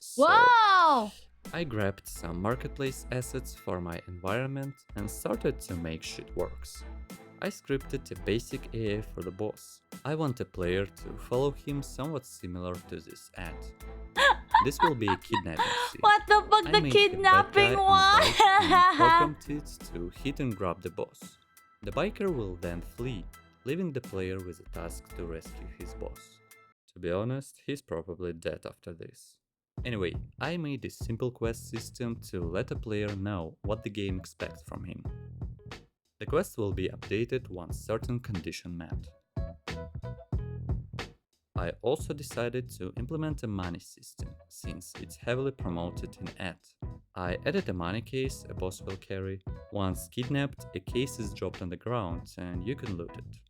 So, Whoa! I grabbed some marketplace assets for my environment and started to make shit works. I scripted a basic AI for the boss. I want a player to follow him somewhat similar to this ad. This will be a kidnapping scene. What the fuck, I the made a bad guy kidnapping on a bike and one? programmed it to hit and grab the boss. The biker will then flee, leaving the player with a task to rescue his boss. To be honest, he's probably dead after this. Anyway, I made this simple quest system to let a player know what the game expects from him. The quest will be updated once certain condition met. I also decided to implement a money system, since it's heavily promoted in ads. I added a money case a boss will carry. Once kidnapped, a case is dropped on the ground and you can loot it.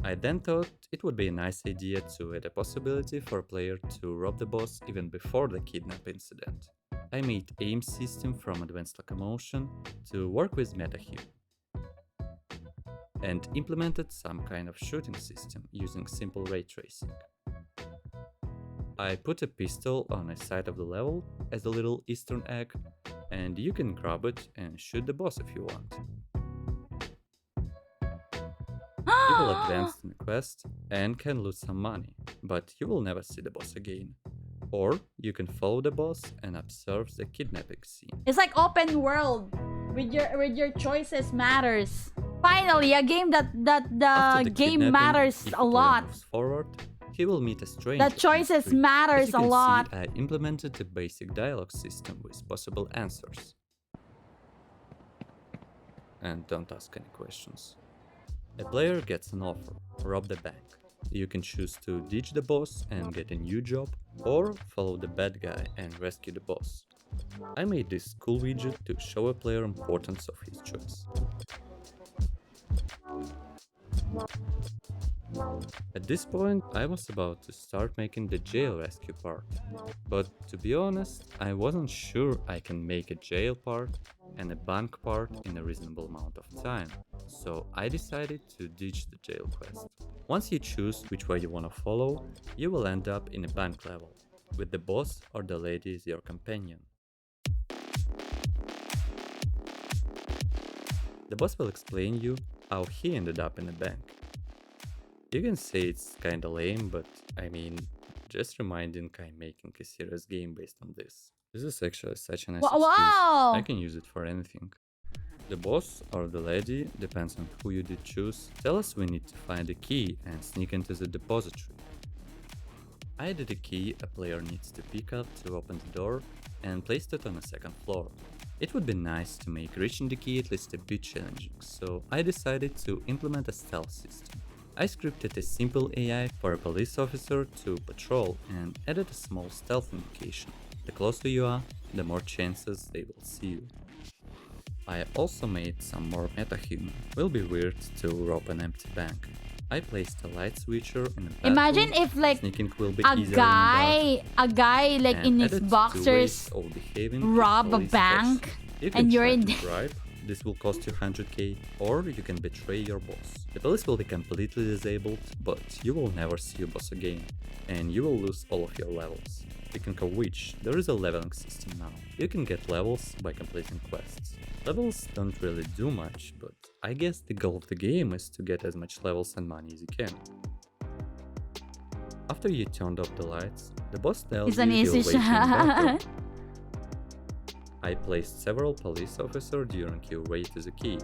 I then thought it would be a nice idea to add a possibility for a player to rob the boss even before the kidnap incident. I made aim system from Advanced Locomotion to work with MetaHuman, and implemented some kind of shooting system using simple ray tracing. I put a pistol on a side of the level as a little Easter egg, and you can grab it and shoot the boss if you want. You will advance in the quest and can loot some money, but you will never see the boss again. Or you can follow the boss and observe the kidnapping scene. It's like open world with your choices matters. Finally, a game that the game Kidnapping, matters if a the player lot. moves forward, he will meet a stranger. The choices on the street. matters As you a can lot. See, I implemented a basic dialogue system with possible answers. and don't ask any questions. A player gets an offer, rob the bank. You can choose to ditch the boss and get a new job, or follow the bad guy and rescue the boss. I made this cool widget to show a player importance of his choice. At this point, I was about to start making the jail rescue part, but to be honest, I wasn't sure I can make a jail part and a bank part in a reasonable amount of time, so I decided to ditch the jail quest. Once you choose which way you want to follow, you will end up in a bank level, with the boss or the lady as your companion. The boss will explain you how he ended up in a bank. You can say it's kinda lame, but I mean, just reminding I'm making a serious game based on this. This is actually such a nice excuse. I can use it for anything. The boss or the lady, depends on who you did choose, tell us we need to find a key and sneak into the depository. I added a key a player needs to pick up to open the door and placed it on the second floor. It would be nice to make reaching the key at least a bit challenging, so I decided to implement a stealth system. I scripted a simple AI for a police officer to patrol and added a small stealth indication. The closer you are, the more chances they will see you. I also made some more meta-human. Will be weird to rob an empty bank. I placed a light switcher in a bathroom. Imagine if like Sneaking will be a easier guy like in his boxers rob a bank and you're in bribe. This will cost you 100k, or you can betray your boss. The police will be completely disabled, but you will never see your boss again, and you will lose all of your levels. Speaking of which, there is a leveling system now. You can get levels by completing quests. Levels don't really do much, but I guess the goal of the game is to get as much levels and money as you can. After you turned off the lights, the boss tells you he'll wait in battle. I placed several police officers during your way to the key.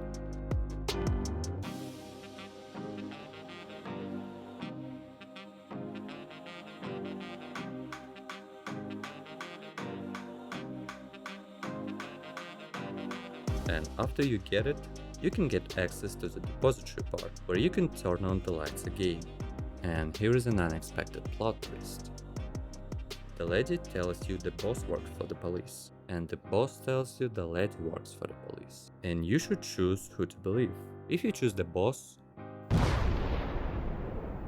And after you get it, you can get access to the depository part, where you can turn on the lights again. And here is an unexpected plot twist. The lady tells you the boss works for the police, and the boss tells you the lady works for the police. And you should choose who to believe. If you choose the boss,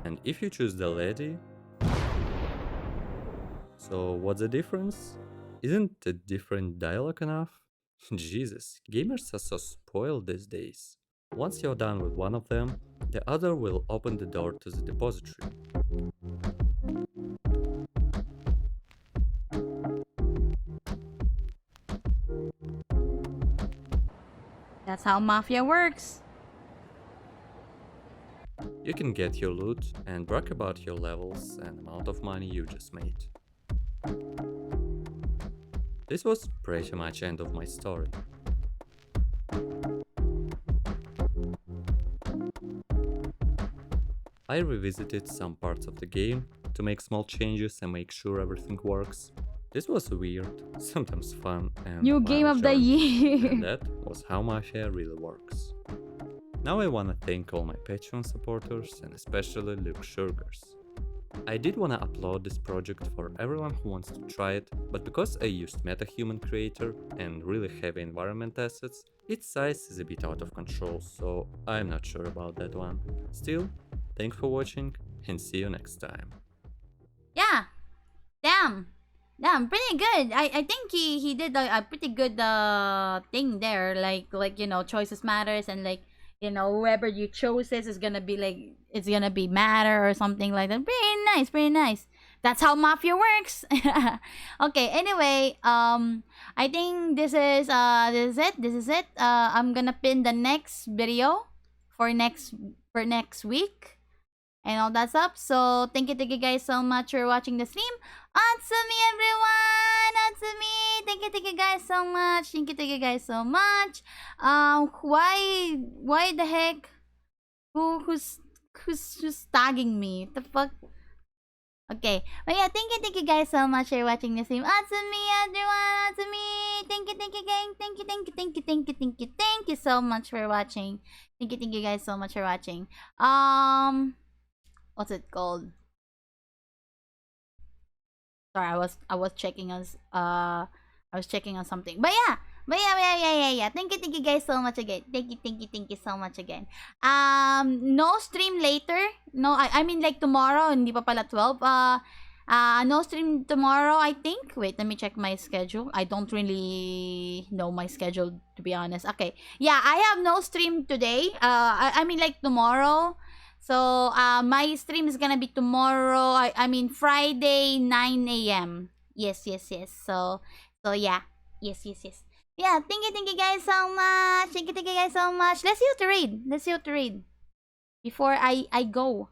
and if you choose the lady, so what's the difference? Isn't the different dialogue enough? Jesus, gamers are so spoiled these days. Once you're done with one of them, the other will open the door to the depository. That's how Mafia works. You can get your loot and brag about your levels and amount of money you just made. This was pretty much end of my story. I revisited some parts of the game to make small changes and make sure everything works. This was weird, sometimes fun, and New game of the year. And that was how Mafia really works. Now I wanna thank all my Patreon supporters and especially Luke Sugar's. I did wanna upload this project for everyone who wants to try it, but because I used MetaHuman Creator and really heavy environment assets, its size is a bit out of control, so I'm not sure about that one. Still, thanks for watching and see you next time. Yeah. Damn, pretty good. I think he did a pretty good thing there. Like you know, choices matters, and like you know, whoever you chose is gonna be like it's gonna be matter or something like that. Pretty nice. That's how Mafia works. Okay. Anyway, I think this is it. I'm gonna pin the next video for next week and all that stuff. So thank you guys so much for watching the stream. Atsumi everyone, Atsumi. Thank you guys so much. Thank you guys so much. Why the heck? Who's tagging me? What the fuck? Okay. But yeah, thank you guys so much for watching the stream. Atsumi, everyone, Atsumi. Thank you gang. Thank you so much for watching. Thank you guys so much for watching. What's it called? Sorry, I was checking on something. But yeah. Thank you guys so much again. Thank you so much again. No stream later. No, I mean like tomorrow, hindi pa pala 12. No stream tomorrow, I think. Wait, let me check my schedule. I don't really know my schedule, to be honest. Okay. Yeah, I have no stream today. I mean like tomorrow. So, my stream is gonna be tomorrow. I mean Friday 9 a.m. Yes. So yeah. Yes. Yeah, thank you guys so much. Thank you guys so much. Let's see what to read. Before I go.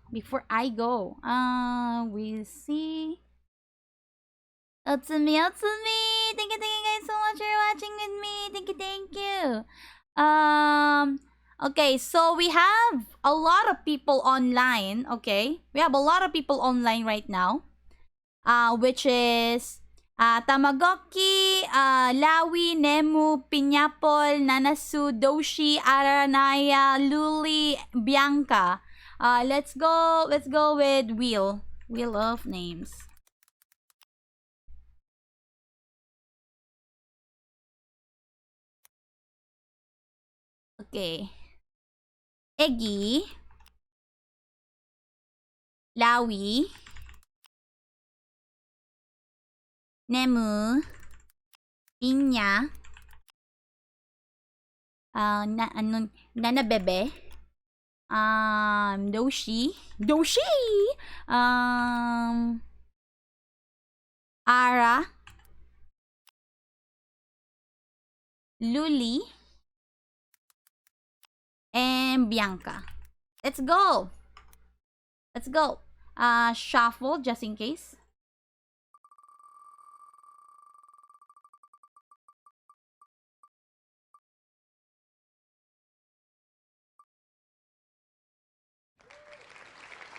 We'll see. Otsumi. Thank you guys so much for watching with me. Thank you. Okay, so we have a lot of people online, okay? We have a lot of people online right now. Which is Tamagoki, Lawi, Nemu, Piñapol, Nanasu, Doshi, Aranaya, Luli, Bianca. Let's go with Wheel of Names. Okay. Eggy, Lawi, Nemu, Pinya, Nana Bebe, Doshi, Ara, Luli, and Bianca. Let's go. Shuffle just in case.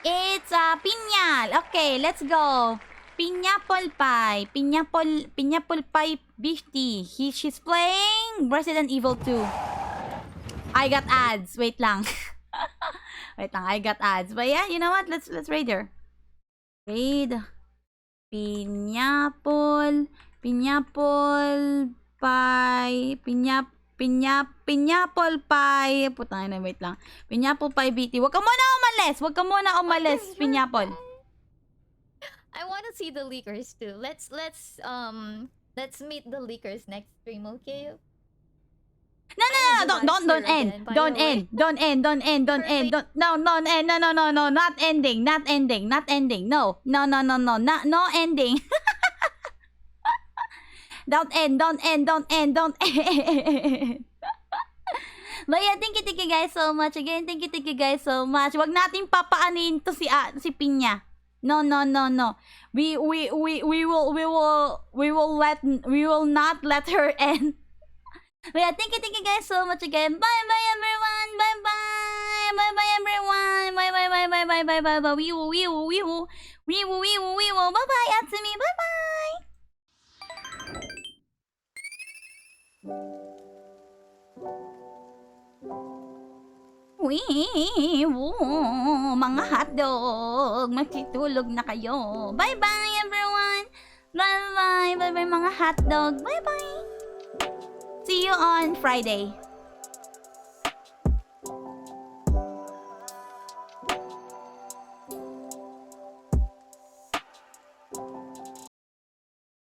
It's Piñal. Okay, let's go. Piñapol Pie. Piñapol Pie 50. She's playing Resident Evil 2. I got ads. Wait lang. I got ads. But yeah, you know what? Let's raid her. Raid. Piñapol Pie. Piñapol Pie. Putang ina, wait lang. Piñapol Pie BT. Wag ka muna umalis, Piñapol. I want to see the leakers too. Let's meet the leakers next stream, okay? No, don't end. Don't end. No, not ending. No ending. Don't end. But yeah, thank you guys so much again. Thank you guys so much. Wag nating papaanin to si Pinya. No. We will not let her end. But yeah, thank you guys so much again. Bye everyone. Bye everyone. Bye. We will. Bye Atsumi. Bye. Mga hotdog, makitulog na kayo. Bye everyone. Bye mga hotdog. Bye. See you on Friday.